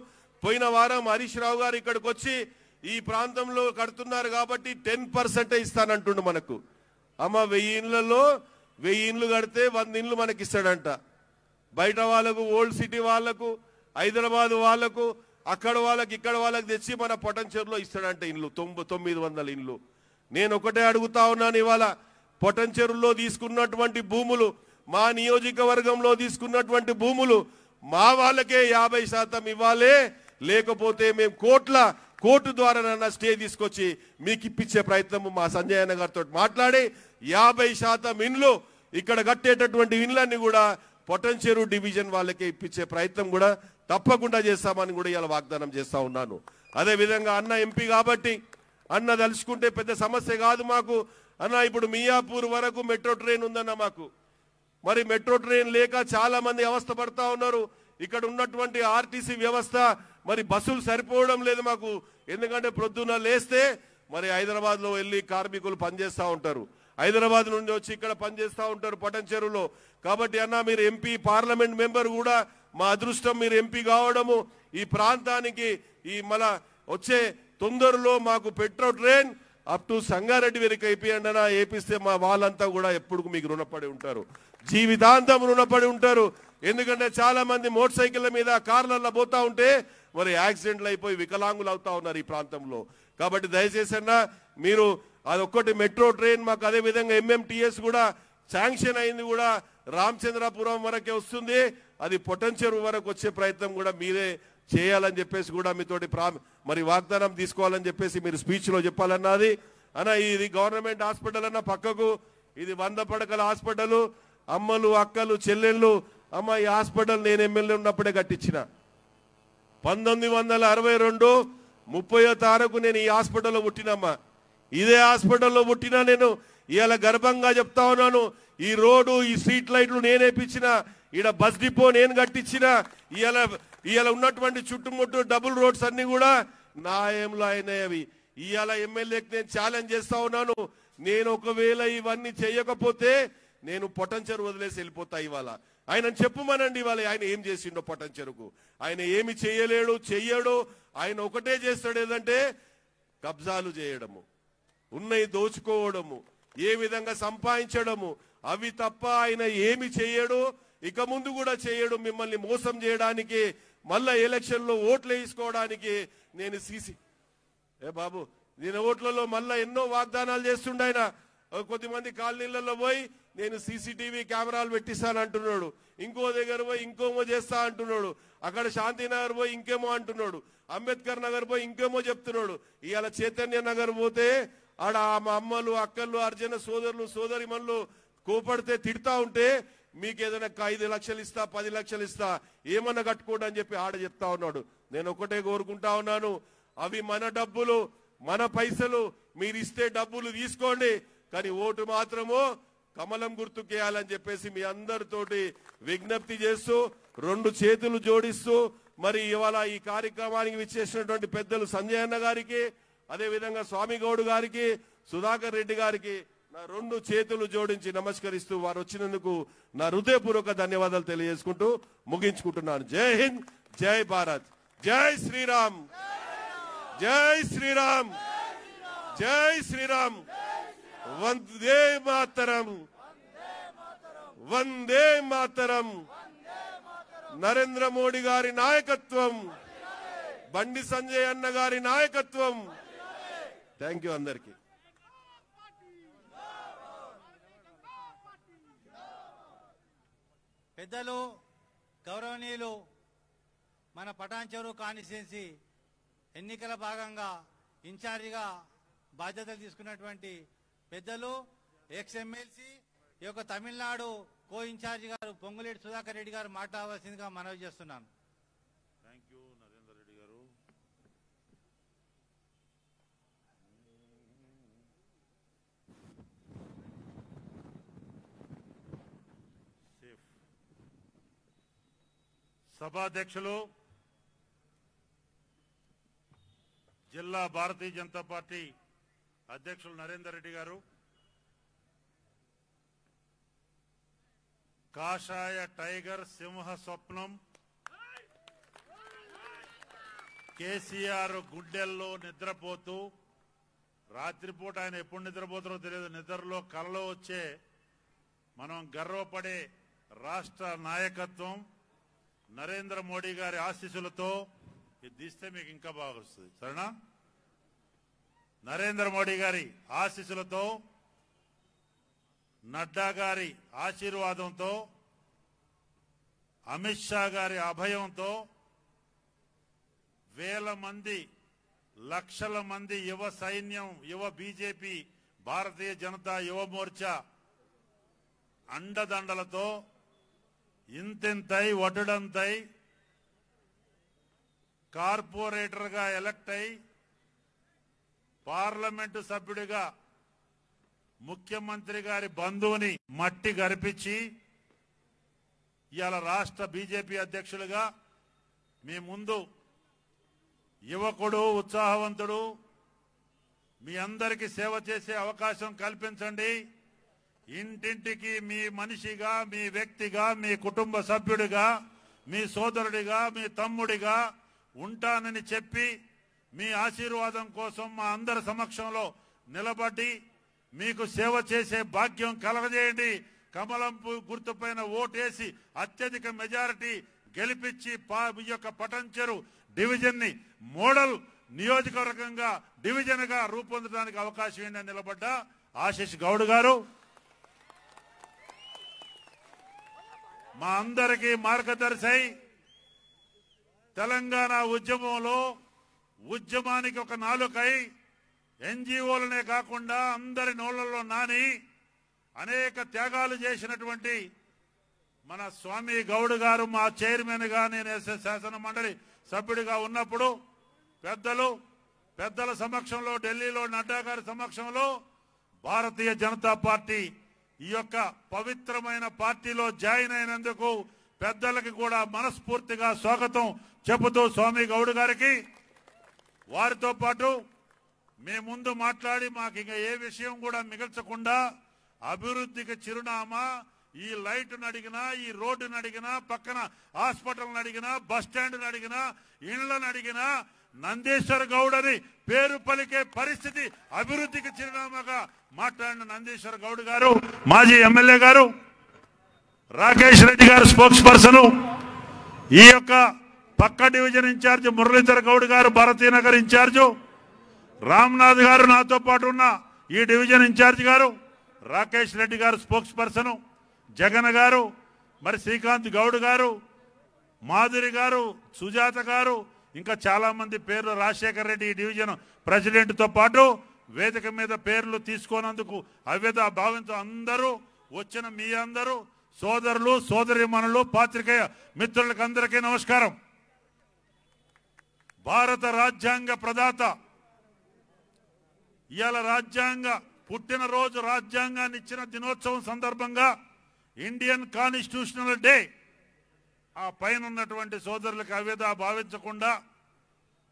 Speaker 2: పోయిన వారం హరీష్ రావు గారు ఇక్కడికి వచ్చి ఈ ప్రాంతంలో కడుతున్నారు కాబట్టి 10% ఇస్తానంటుండు మనకు. అమ్మ 1000 ఇండ్లలో 1000 ఇండ్లు కడితే 100 ఇండ్లు మనకి ఇస్తాడంట. బయట వాళ్ళకు, ఓల్డ్ సిటీ వాళ్ళకు, హైదరాబాద్ వాళ్ళకు, అక్కడ వాళ్ళకి ఇక్కడ వాళ్ళకి తెచ్చి మన పొటంచెరులో ఇస్తాడంట ఇండ్లు 900 ఇండ్లు. నేను ఒకటే అడుగుతా ఉన్నాను, ఇవాళ పొటంచెరులో తీసుకున్నటువంటి భూములు, మా నియోజకవర్గంలో తీసుకున్నటువంటి భూములు మా వాళ్ళకే 50% ఇవ్వాలి. లేకపోతే మేము కోర్టు ద్వారా స్టే తీసుకొచ్చి మీకు ఇప్పించే ప్రయత్నం మా సంజయ్ అన్న గారితో మాట్లాడి 50% ఇండ్లు ఇక్కడ కట్టేటటువంటి ఇండ్లన్నీ కూడా పొటంచెరు డివిజన్ వాళ్ళకే ఇప్పించే ప్రయత్నం కూడా తప్పకుండా చేస్తామని కూడా ఇలా వాగ్దానం చేస్తా ఉన్నాను. అదేవిధంగా అన్న ఎంపీ కాబట్టి అన్న తలుచుకుంటే పెద్ద సమస్య కాదు మాకు. అన్న ఇప్పుడు మియాపూర్ వరకు మెట్రో ట్రైన్ ఉందన్న మాకు. మరి మెట్రో ట్రైన్ లేక చాలా మంది అవస్థ పడతా ఉన్నారు. ఇక్కడ ఉన్నటువంటి ఆర్టీసీ వ్యవస్థ మరి బస్సులు సరిపోవడం లేదు మాకు. ఎందుకంటే ప్రొద్దున లేస్తే మరి హైదరాబాద్లో వెళ్ళి కార్మికులు పనిచేస్తూ ఉంటారు, హైదరాబాద్ నుండి వచ్చి ఇక్కడ పనిచేస్తూ ఉంటారు పొటంచెరులో. కాబట్టి అన్న మీరు ఎంపీ, పార్లమెంట్ మెంబర్ కూడా మా అదృష్టం మీరు ఎంపీ కావడము. ఈ ప్రాంతానికి ఈ మన వచ్చే తొందరలో మాకు metro train up to Sangareddy వరకు అయిపోయండి అన్న. వేపిస్తే మా వాళ్ళంతా కూడా ఎప్పుడు మీకు రుణపడి ఉంటారు, జీవితాంతం రుణపడి ఉంటారు. ఎందుకంటే చాలా మంది మోటార్ సైకిళ్ళ మీద, కార్లలో పోతా ఉంటే మరి యాక్సిడెంట్లు అయిపోయి వికలాంగులు అవుతా ఉన్నారు ఈ ప్రాంతంలో. కాబట్టి దయచేసి అన్న మీరు అదొక్కటి మెట్రో ట్రైన్ మాకు అదే విధంగా ఎంఎంటీఎస్ కూడా శాంక్షన్ అయింది, కూడా రామచంద్రపురం వరకే వస్తుంది. అది పొటెన్షియల్ వరకు వచ్చే ప్రయత్నం కూడా మీరే చేయాలని చెప్పేసి కూడా మీతోటి మరి వాగ్దానం తీసుకోవాలని చెప్పేసి మీరు స్పీచ్లో చెప్పాలన్నది అన్న. ఇది గవర్నమెంట్ హాస్పిటల్ అన్న పక్కకు, ఇది 100 పడకల హాస్పిటల్. అమ్మలు అక్కలు చెల్లెళ్ళు, అమ్మ ఈ హాస్పిటల్ నేను ఎమ్మెల్యే ఉన్నప్పుడే కట్టించిన. 1962 30వ తారీఖు నేను ఈ హాస్పిటల్లో పుట్టినమ్మా. ఇదే హాస్పిటల్లో పుట్టినా నేను. ఇవాళ గర్వంగా చెప్తా ఉన్నాను, ఈ రోడ్డు ఈ స్ట్రీట్ లైట్లు నేను వేయించిన, ఈడ బస్ డిపో నేను కట్టించిన. ఇవాళ ఉన్నటువంటి చుట్టుముట్టు డబుల్ రోడ్స్ అన్ని కూడా నా ఏంలో అయినాయి. ఇవాళ ఎమ్మెల్యేకి నేను ఛాలెంజ్ చేస్తా ఉన్నాను, నేను ఒకవేళ ఇవన్నీ చేయకపోతే నేను పొటెన్షియల్ వదిలేసి వెళ్ళిపోతా. ఇవాళ ఆయన చెప్పుమనండి, ఇవాళ ఆయన ఏం చేసిండో పొటెన్షియల్కు. ఆయన ఏమి చెయ్యడు. ఆయన ఒకటే చేస్తాడు, ఏదంటే కబ్జాలు చేయడము, ఉన్నయి దోచుకోవడము, ఏ విధంగా సంపాదించడము, అవి తప్ప ఆయన ఏమి చేయడు. ఇక ముందు కూడా చేయడు. మిమ్మల్ని మోసం చేయడానికి, మళ్ళా ఎలక్షన్లో ఓట్లు వేసుకోవడానికి నేను బాబు నేను ఓట్లలో మళ్ళా ఎన్నో వాగ్దానాలు చేస్తుండే ఆయన. కొద్దిమంది కాలనీలలో పోయి నేను సీసీటీవీ కెమెరాలు పెట్టిస్తాను అంటున్నాడు, ఇంకో దగ్గర పోయి ఇంకోమో చేస్తా అంటున్నాడు, అక్కడ శాంతినగర్ పోయి ఇంకేమో అంటున్నాడు, అంబేద్కర్ నగర్ పోయి ఇంకేమో చెప్తున్నాడు. ఇవాళ చైతన్య నగర్ పోతే ఆడ మా అమ్మలు అక్కలు అర్జున సోదరులు సోదరిమణులు కోపడితే తిడతా ఉంటే, మీకు ఏదైనా 5 లక్షలు ఇస్తా 10 లక్షలు ఇస్తా ఏమన్నా కట్టుకోండి అని చెప్పి ఆడ చెప్తా ఉన్నాడు. నేను ఒకటే కోరుకుంటా ఉన్నాను, అవి మన డబ్బులు మన పైసలు, మీరు ఇస్తే డబ్బులు తీసుకోండి, కానీ ఓటు మాత్రము కమలం గుర్తుకేయాలని చెప్పేసి మీ అందరితోటి విజ్ఞప్తి చేస్తూ 2 చేతులు జోడిస్తూ మరి ఇవాళ ఈ కార్యక్రమానికి విచ్చేసినటువంటి పెద్దలు సంజయ్ అన్న గారికి, అదే విధంగా స్వామి గౌడ్ గారికి, సుధాకర్ రెడ్డి గారికి నా 2 చేతులు జోడించి నమస్కరిస్తూ వారు వచ్చినందుకు నా హృదయపూర్వక ధన్యవాదాలు తెలియజేసుకుంటూ ముగించుకుంటున్నాను. జై హింద్, జై భారత్, జై శ్రీరామ్, జై శ్రీరామ్, జై శ్రీరామ్, వందే మాతరం, వందే మాతరం. నరేంద్ర మోడీ గారి నాయకత్వం, బండి సంజయ్ అన్న గారి నాయకత్వం. థ్యాంక్ యూ అందరికీ.
Speaker 1: పెద్దలు గౌరవనీయులు మన పటాన్చెరు కాన్స్టిట్యుయెన్సీ ఎన్నికల భాగంగా ఇన్ఛార్జిగా బాధ్యతలు తీసుకున్నటువంటి పెద్దలు ఎక్స్ ఎమ్మెల్సీ ఈ యొక్క తమిళనాడు కో ఇన్ఛార్జి గారు పొంగులేటి సుధాకర్ రెడ్డి గారు మాట్లాడవలసిందిగా మనవి చేస్తున్నాను.
Speaker 3: థ్యాంక్ యూ నరేందర్ రెడ్డి గారు. సభాధ్యక్షులు జిల్లా భారతీయ జనతా పార్టీ అధ్యక్షులు నరేందర్ రెడ్డి గారు, కాషాయ టైగర్ సింహ స్వప్నం కేసీఆర్ గుడ్డెల్లో నిద్రపోతూ, రాత్రిపూట ఆయన ఎప్పుడు నిద్రపోతారో తెలియదు, నిద్రలో కలలో వచ్చే మనం గర్వపడే రాష్ట్ర నాయకత్వం నరేంద్ర మోడీ గారి ఆశీస్సులతో ఇది తీస్తే మీకు ఇంకా బాగా వస్తుంది, సరేనా? నరేంద్ర మోడీ గారి ఆశీస్సులతో, నడ్డా గారి ఆశీర్వాదంతో, అమిత్ షా గారి అభయంతో వేల మంది లక్షల మంది యువ సైన్యం, యువ బీజేపీ, భారతీయ జనతా యువ మోర్చా అండదండలతో ఇంతింతై వడ్డంతై కార్పొరేటర్ గా ఎలక్ట్ అయి పార్లమెంటు సభ్యుడిగా ముఖ్యమంత్రి గారి బంధువుని మట్టి గరిపించి ఇవాళ రాష్ట్ర బీజేపీ అధ్యక్షులుగా మీ ముందు యువకుడు, ఉత్సాహవంతుడు, మీ అందరికీ సేవ చేసే అవకాశం కల్పించండి. ఇంటింటికి మీ మనిషిగా, మీ వ్యక్తిగా, మీ కుటుంబ సభ్యుడిగా, మీ సోదరుడిగా, మీ తమ్ముడిగా ఉంటానని చెప్పి మీ ఆశీర్వాదం కోసం మా అందరి సమక్షంలో నిలబడి మీకు సేవ చేసే భాగ్యం కలగజేయండి. కమలం గుర్తుపైన ఓటేసి అత్యధిక మెజారిటీ గెలిపించి ఈ యొక్క పటాన్చెరు డివిజన్ ని మోడల్ నియోజకవర్గంగా డివిజన్గా రూపొందడానికి అవకాశం ఏంటని నిలబడ్డ ఆశీష్ గౌడ్ గారు మా అందరికీ మార్గదర్శి. తెలంగాణ ఉద్యమంలో ఉద్యమానికి ఒక నాలుకై ఎన్జిఓలనే కాకుండా అందరి నోళ్లలో నాని అనేక త్యాగాలు చేసినటువంటి మన స్వామి గౌడ్ గారు మా చైర్మన్ గా నేను శాసన మండలి సభ్యుడిగా ఉన్నప్పుడు పెద్దల సమక్షంలో ఢిల్లీలో నడ్డా గారి సమక్షంలో భారతీయ జనతా పార్టీ ఈ యొక్క పవిత్రమైన పార్టీలో జాయిన్ అయినందుకు పెద్దలకి కూడా మనస్ఫూర్తిగా స్వాగతం చెబుతూ స్వామి గౌడ్ గారికి వారితో పాటు మీ ముందు మాట్లాడి మాకు ఇంకా ఏ విషయం కూడా మిగల్చకుండా అభివృద్ధికి చిరునామా ఈ లైట్ను అడిగినా ఈ రోడ్డును అడిగినా పక్కన హాస్పిటల్ని అడిగినా బస్ స్టాండ్ని అడిగినా ఇళ్లను అడిగినా నందీశ్వర్ గౌడ్ అని పేరు పలికే పరిస్థితి అభివృద్ధికి చిరునామాగా మాట్లాడిన నందీశ్వర్ గౌడ్ గారు మాజీ ఎమ్మెల్యే గారు, రాకేష్ రెడ్డి గారు స్పోక్స్ పర్సన్, ఈ యొక్క పక్క డివిజన్ ఇన్ఛార్జ్ మురళీధర్ గౌడ్ గారు భారతీనగర్ ఇన్ఛార్జు, రామ్నాథ్ గారు నాతో పాటు ఉన్న ఈ డివిజన్ ఇన్ఛార్జ్ గారు, రాకేష్ రెడ్డి గారు స్పోక్స్ పర్సన్, జగన్ గారు, మరి శ్రీకాంత్ గౌడ్ గారు, మాధురి గారు, సుజాత గారు, ఇంకా చాలా మంది పేర్లు, రాజశేఖర్ రెడ్డి ఈ డివిజన్ ప్రెసిడెంట్తో పాటు వేదిక మీద పేర్లు తీసుకోనందుకు అవ్యత భావించు అందరూ వచ్చిన మీ అందరూ సోదరులు సోదరిమణులు పాత్రికేయ మిత్రులకు అందరికీ నమస్కారం. భారత రాజ్యాంగ ప్రదాత ఇవాళ రాజ్యాంగ పుట్టినరోజు రాజ్యాంగాన్ని ఇచ్చిన దినోత్సవం సందర్భంగా ఇండియన్ కాన్స్టిట్యూషనల్ డే ఆ పైన ఉన్నటువంటి సోదరులకు అవ్యత భావించకుండా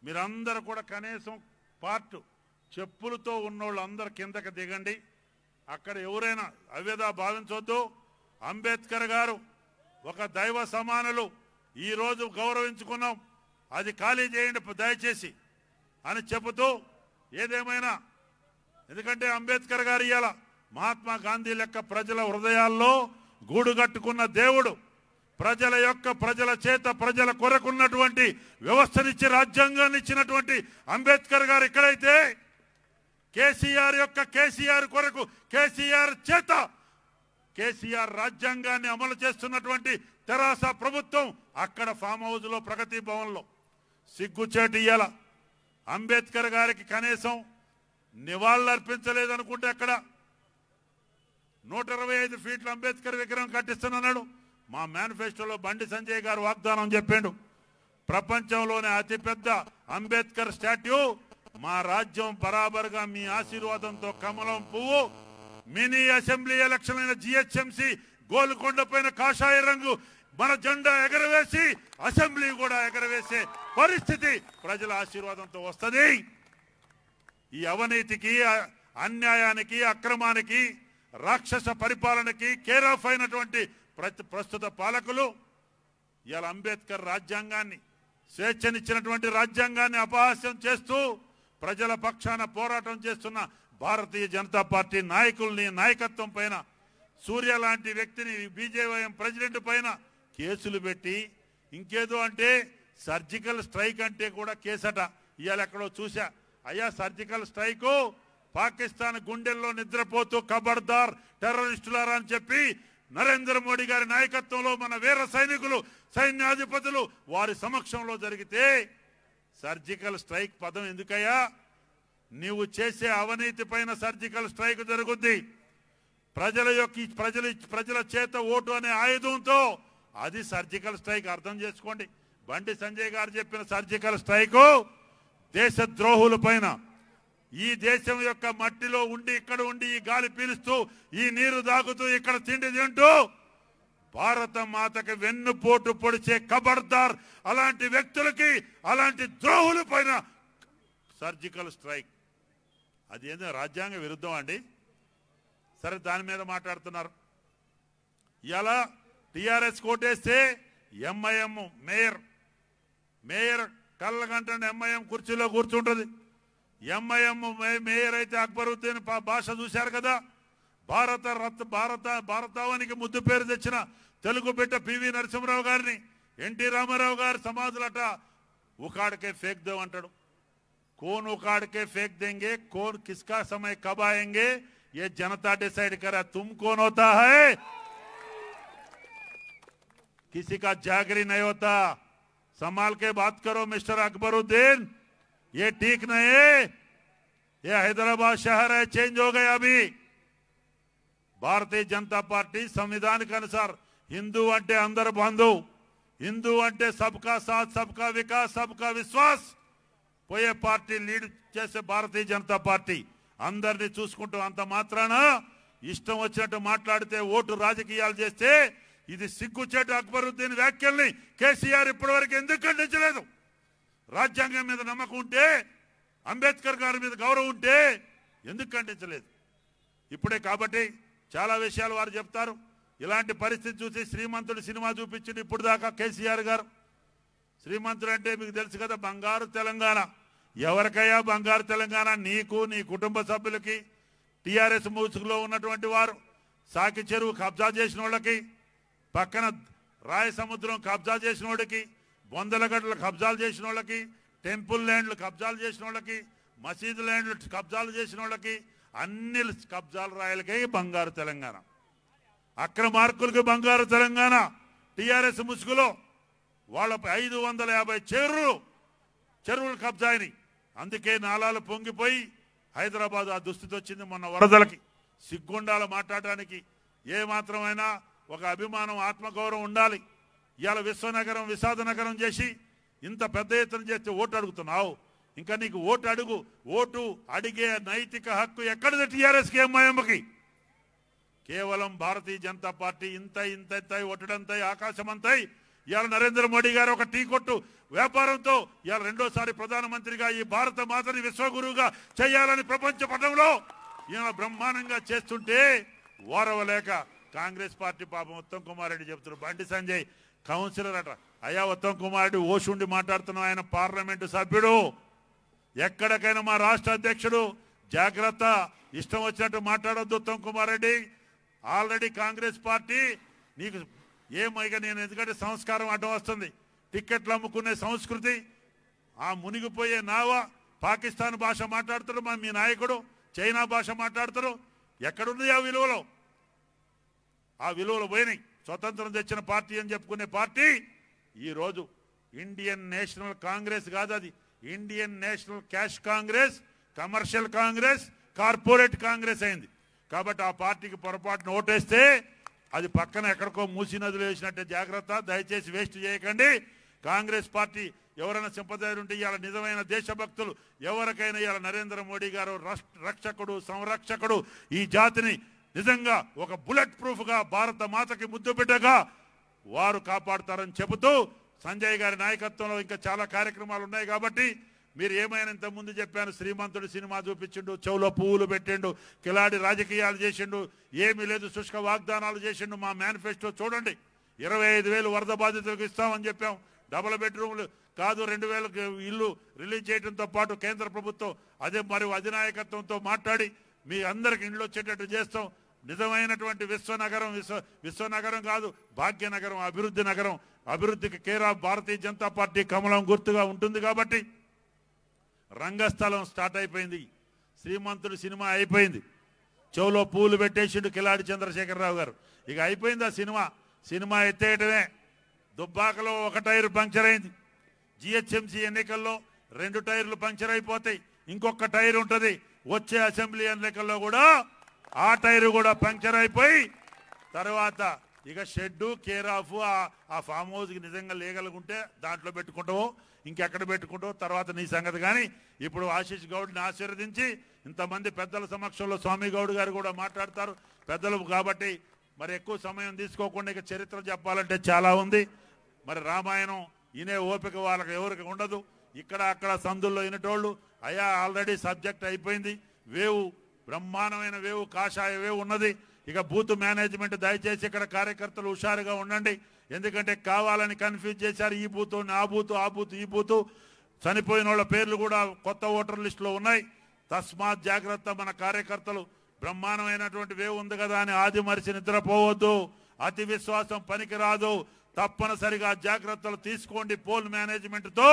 Speaker 3: మీరందరూ కూడా కనీసం పార్ట్ చెప్పులతో ఉన్నోళ్ళు అందరు కిందకి దిగండి. అక్కడ ఎవరైనా అవ్యత భావించవద్దు. అంబేద్కర్ గారు ఒక దైవ సమానులు, ఈరోజు గౌరవించుకున్నాం, అది ఖాళీ చేయండి దయచేసి అని చెబుతూ ఏదేమైనా, ఎందుకంటే అంబేద్కర్ గారు ఇవాళ మహాత్మా గాంధీ లెక్క ప్రజల హృదయాల్లో గూడు కట్టుకున్న దేవుడు, ప్రజల చేత ప్రజల కొరకున్నటువంటి వ్యవస్థనిచ్చి రాజ్యాంగాన్ని ఇచ్చినటువంటి అంబేద్కర్ గారు ఎక్కడైతే కేసీఆర్ కొరకు కేసీఆర్ చేత కేసీఆర్ రాజ్యాంగాన్ని అమలు చేస్తున్నటువంటి తెరాస ప్రభుత్వం అక్కడ ఫామ్ హౌస్ లో ప్రగతి భవన్ లో సిగ్గుచేటు ఇయ్యాల అంబేద్కర్ గారికి కనీసం నివాళులు అర్పించలేదనుకుంటే అక్కడ 125 ఫీట్ల అంబేద్కర్ విగ్రహం కట్టిస్తున్నాడు. మా మేనిఫెస్టోలో బండి సంజయ్ గారు వాగ్దానం చెప్పాడు, ప్రపంచంలోనే అతిపెద్ద అంబేద్కర్ స్టాట్యూ మా రాజ్యం బరాబర్గా మీ ఆశీర్వాదంతో కమలం పువ్వు మినీ అసెంబ్లీ ఎలక్షన్ అయిన జిహెచ్ఎంసీ గోల్కొండ పైన కాషాయ రంగు మన జెండా ఎగరవేసి అసెంబ్లీ కూడా ఎగరవేసే పరిస్థితి ప్రజల ఆశీర్వాదంతో వస్తుంది. ఈ అవినీతికి అన్యాయానికి అక్రమానికి రాక్షస పరిపాలనకి కేర్ ఆఫ్ అయినటువంటి ప్రస్తుత పాలకులు ఇవాళ అంబేద్కర్ రాజ్యాంగాన్ని, స్వేచ్ఛనిచ్చినటువంటి రాజ్యాంగాన్ని అపహాస్యం చేస్తూ ప్రజల పక్షాన పోరాటం చేస్తున్న భారతీయ జనతా పార్టీ నాయకుల్ని, నాయకత్వం పైన, సూర్య లాంటి వ్యక్తిని, బీజేవైఎం ప్రెసిడెంట్ పైన కేసులు పెట్టి ఇంకేదో అంటే సర్జికల్ స్ట్రైక్ అంటే కూడా కేసట. ఇవాళ ఎక్కడో చూసా, అయ్యా సర్జికల్ స్ట్రైకు పాకిస్తాన్ గుండెల్లో నిద్రపోతూ ఖబర్దార్ టెర్రరిస్టులారా అని చెప్పి నరేంద్ర మోడీ గారి నాయకత్వంలో మన వీర సైనికులు, సైన్యాధిపతులు వారి సమక్షంలో జరిగితే సర్జికల్ స్ట్రైక్ పదం ఎందుకయ్యా? నీవు చేసే అవినీతి పైన సర్జికల్ స్ట్రైక్ జరుగుద్ది. ప్రజల చేత ఓటు అనే ఆయుధంతో అది సర్జికల్ స్ట్రైక్. అర్థం చేసుకోండి. బండి సంజయ్ గారు చెప్పిన సర్జికల్ స్ట్రైకు దేశ ద్రోహుల పైన, ఈ దేశం యొక్క మట్టిలో ఉండి ఇక్కడ ఉండి ఈ గాలి పీలుస్తూ ఈ నీరు దాగుతూ ఇక్కడ తిండి తింటూ భారత మాతకి వెన్నుపోటు పొడిచే ఖబర్దార్ అలాంటి వ్యక్తులకి, అలాంటి ద్రోహుల పైన సర్జికల్ స్ట్రైక్. అది ఏందో రాజ్యాంగ విరుద్ధం అండి. సరే, దాని మీద మాట్లాడుతున్నారు. ఇలా టిఆర్ఎస్ కోటేస్తే ఎంఐఎం మేయర్ కళ్ళగంటండి ఎంఐఎం కుర్చీలో కూర్చుంటుంది. ఎంఐఎం మేయర్ అయితే అక్బరుద్దీన్ భాష చూశారు కదా. భారతావనికి ముద్దు పేరు తెచ్చిన తెలుగు బిడ్డ పివి నరసింహరావు గారిని ఎన్టీ రామారావు గారి సమాధులట ఉకాడకే ఫేక్ దేవ్ అంటాడు. कौन उखाड़ के फेंक देंगे, कौन किसका समय कब आएंगे, ये जनता डिसाइड करे। तुम कौन होता है? किसी का जागरी नहीं होता। संभाल के बात करो मिस्टर अकबरुद्दीन, ये ठीक नहीं है। ये हैदराबाद शहर है, चेंज हो गया अभी। भारतीय जनता पार्टी संविधान के अनुसार हिंदू अंटे अंदर बंधु, हिंदू अंटे सबका साथ, सबका विकास, सबका विश्वास పోయే పార్టీ లీడ్ చేసే భారతీయ జనతా పార్టీ అందరినీ చూసుకుంటూ అంత మాత్రాన ఇష్టం వచ్చినట్టు మాట్లాడితే ఓటు రాజకీయాలు చేస్తే ఇది సిగ్గుచేటు అక్బరుద్దీన్ వ్యాఖ్యల్ని కేసీఆర్ ఇప్పటివరకు ఎందుకు ఖండించలేదు? రాజ్యాంగం మీద నమ్మకం ఉంటే, అంబేద్కర్ గారి మీద గౌరవం ఉంటే ఎందుకు ఖండించలేదు? ఇప్పుడే కాబట్టి చాలా విషయాలు వారు చెప్తారు. ఇలాంటి పరిస్థితి చూసి శ్రీమంతుడు సినిమా చూపించింది ఇప్పుడు దాకా కేసీఆర్ గారు. శ్రీమంతుడు అంటే మీకు తెలుసు కదా, బంగారు తెలంగాణ. ఎవరికయ్యా బంగారు తెలంగాణ? నీకు, నీ కుటుంబ సభ్యులకి, టీఆర్ఎస్ మూసుకులో ఉన్నటువంటి వారు, సాకి చెరువు కబ్జా చేసిన వాళ్ళకి, పక్కన రాయ సముద్రం కబ్జా చేసిన వాళ్ళకి, బొందలగడ్డలు కబ్జాలు చేసిన వాళ్ళకి, టెంపుల్ ల్యాండ్లు కబ్జాలు చేసిన వాళ్ళకి, మసీదు ల్యాండ్లు కబ్జాలు చేసిన వాళ్ళకి, అన్ని కబ్జాలు రాయలకే బంగారు తెలంగాణ. అక్రమార్కులకి బంగారు తెలంగాణ. టీఆర్ఎస్ ముసుగులో వాళ్ళపై 550 చెరువులు కబ్జా అయినాయి. అందుకే నాలాలు పొంగిపోయి హైదరాబాద్ ఆ దుస్థితి వచ్చింది. మొన్న వరదలకి సిగ్గుండాల మాట్లాడడానికి ఏమాత్రమైనా ఒక అభిమానం, ఆత్మగౌరవం ఉండాలి. ఇవాళ విశ్వనగరం, విషాద నగరం చేసి ఇంత పెద్ద ఎత్తున చేస్తే ఓటు అడుగుతున్నావు. ఇంకా నీకు ఓటు అడిగే నైతిక హక్కు ఎక్కడిది టీఆర్ఎస్కి, ఎంఐఎంకి? కేవలం భారతీయ జనతా పార్టీ ఇంత ఒట్టడంతాయి, ఆకాశమంతాయి. ఇవాళ నరేంద్ర మోడీ గారు ఒక టీ కొట్టు వ్యాపారంతో ఇవాళ రెండోసారి ప్రధానమంత్రిగా ఈ భారత మాతని విశ్వగురువుగా చేయాలని ప్రపంచ పటంలో ఈయన బ్రహ్మాండంగా చేస్తుంటే ఓరవలేక కాంగ్రెస్ పార్టీ పాపం ఉత్తమ్ కుమార్ రెడ్డి చెప్తున్నారు. బండి సంజయ్ కౌన్సిలర్ అట. అయ్యా ఉత్తమ్ కుమార్ రెడ్డి ఓషుండి మాట్లాడుతున్నాం, ఆయన పార్లమెంటు సభ్యుడు. ఎక్కడికైనా మా రాష్ట్ర అధ్యక్షుడు జాగ్రత్త, ఇష్టం వచ్చినట్టు మాట్లాడొద్దు ఉత్తమ్ కుమార్ రెడ్డి. ఆల్రెడీ కాంగ్రెస్ పార్టీ నీకు ఏమైగా, నేను ఎందుకంటే సంస్కారం అడ్డం వస్తుంది. టిక్కెట్లు అమ్ముకునే సంస్కృతి, ఆ మునిగిపోయే నావ, పాకిస్తాన్ భాష మాట్లాడుతారు మీ నాయకుడు, చైనా భాష మాట్లాడతారు. ఎక్కడుంది ఆ విలువలు? ఆ విలువలు పోయినాయి. స్వతంత్రం తెచ్చిన పార్టీ అని చెప్పుకునే పార్టీ ఈరోజు ఇండియన్ నేషనల్ కాంగ్రెస్ కాదు, అది Indian national cash Congress, commercial Congress, corporate Congress అయింది. కాబట్టి ఆ పార్టీకి పొరపాటున ఓటేస్తే అది పక్కన ఎక్కడికో మూసి నదులు వేసినట్టే. జాగ్రత్త, దయచేసి వేస్ట్ చేయకండి. కాంగ్రెస్ పార్టీ ఎవరైనా సింపదైర్ ఉంటే ఇవాళ నిజమైన దేశభక్తులు ఎవరికైనా ఇవాళ నరేంద్ర మోడీ గారు రక్షకుడు, సంరక్షకుడు, ఈ జాతిని నిజంగా ఒక బుల్లెట్ ప్రూఫ్గా భారత మాతకి ముద్దు బిడ్డగా వారు కాపాడుతారని చెబుతూ, సంజయ్ గారి నాయకత్వంలో ఇంకా చాలా కార్యక్రమాలు ఉన్నాయి. కాబట్టి మీరు ఏమైనా ఇంత ముందు చెప్పాను, శ్రీమంతుడు సినిమా చూపించిండు, చెవులో పువ్వులు పెట్టిండు, కిలాడి రాజకీయాలు చేసిండు, ఏమీ లేదు, శుష్క వాగ్దానాలు చేసిండు. మా మేనిఫెస్టో చూడండి. 25,000 వరద బాధితులకు ఇస్తామని చెప్పాం. డబుల్ బెడ్రూమ్లు కాదు, 2,000 ఇల్లు రిలీజ్ చేయడంతో పాటు కేంద్ర ప్రభుత్వం అదే మరియు అధినాయకత్వంతో మాట్లాడి మీ అందరికి ఇండ్లు వచ్చేటట్టు చేస్తాం. నిజమైనటువంటి విశ్వనగరం కాదు, భాగ్యనగరం, అభివృద్ధి నగరం, అభివృద్ధికి care of Bharatiya Janata party కమలం గుర్తుగా ఉంటుంది. కాబట్టి రంగస్థలం స్టార్ట్ అయిపోయింది. శ్రీమంతుడు సినిమా అయిపోయింది. చెవులో పూలు పెట్టేసిండు కిలాడి చంద్రశేఖరరావు గారు. ఇక అయిపోయింది ఆ సినిమా ఎత్తేయటమే. దుబ్బాకలో ఒక టైరు పంక్చర్ అయింది. జిహెచ్ఎంసీ ఎన్నికల్లో 2 టైర్లు పంక్చర్ అయిపోతాయి, ఇంకొక టైర్ ఉంటుంది. వచ్చే అసెంబ్లీ ఎన్నికల్లో కూడా ఆ టైరు కూడా పంక్చర్ అయిపోయి తర్వాత ఇక షెడ్డు, కేర్ ఆఫ్, ఆ ఫామ్ హౌస్కి నిజంగా లేగలుగుంటే దాంట్లో పెట్టుకుంటావో, ఇంకెక్కడ పెట్టుకుంటావో తర్వాత నీ సంగతి. కానీ ఇప్పుడు ఆశీష్ గౌడ్ని ఆశీర్వదించి ఇంతమంది పెద్దల సమక్షంలో స్వామి గౌడ్ గారు కూడా మాట్లాడతారు. పెద్దలు కాబట్టి మరి ఎక్కువ సమయం తీసుకోకుండా ఇక చరిత్ర చెప్పాలంటే చాలా ఉంది. మరి రామాయణం ఇనే ఓపిక వాళ్ళకి ఎవరికి ఉండదు. ఇక్కడ అక్కడ సందుల్లో వినేటోళ్ళు అయ్యా ఆల్రెడీ సబ్జెక్ట్ అయిపోయింది. వేవు, బ్రహ్మాండమైన వేవు, కాషాయ వేవు ఉన్నది. ఇక బూత్ మేనేజ్మెంట్ దయచేసి ఇక్కడ కార్యకర్తలు హుషారుగా ఉండండి. ఎందుకంటే కావాలని కన్ఫ్యూజ్ చేశారు. ఈ బూత్, ఆ బూత్, ఆ బూత్, ఈ బూత్. చనిపోయిన వాళ్ళ పేర్లు కూడా కొత్త ఓటర్ లిస్టులో ఉన్నాయి. తస్మాత్ జాగ్రత్త. మన కార్యకర్తలు బ్రహ్మాండమైనటువంటి వేవ్ ఉంది కదా అని ఆది మరిచి నిద్రపోవద్దు. అతి విశ్వాసం పనికిరాదు. తప్పనిసరిగా జాగ్రత్తలు తీసుకోండి. పోల్ మేనేజ్మెంట్తో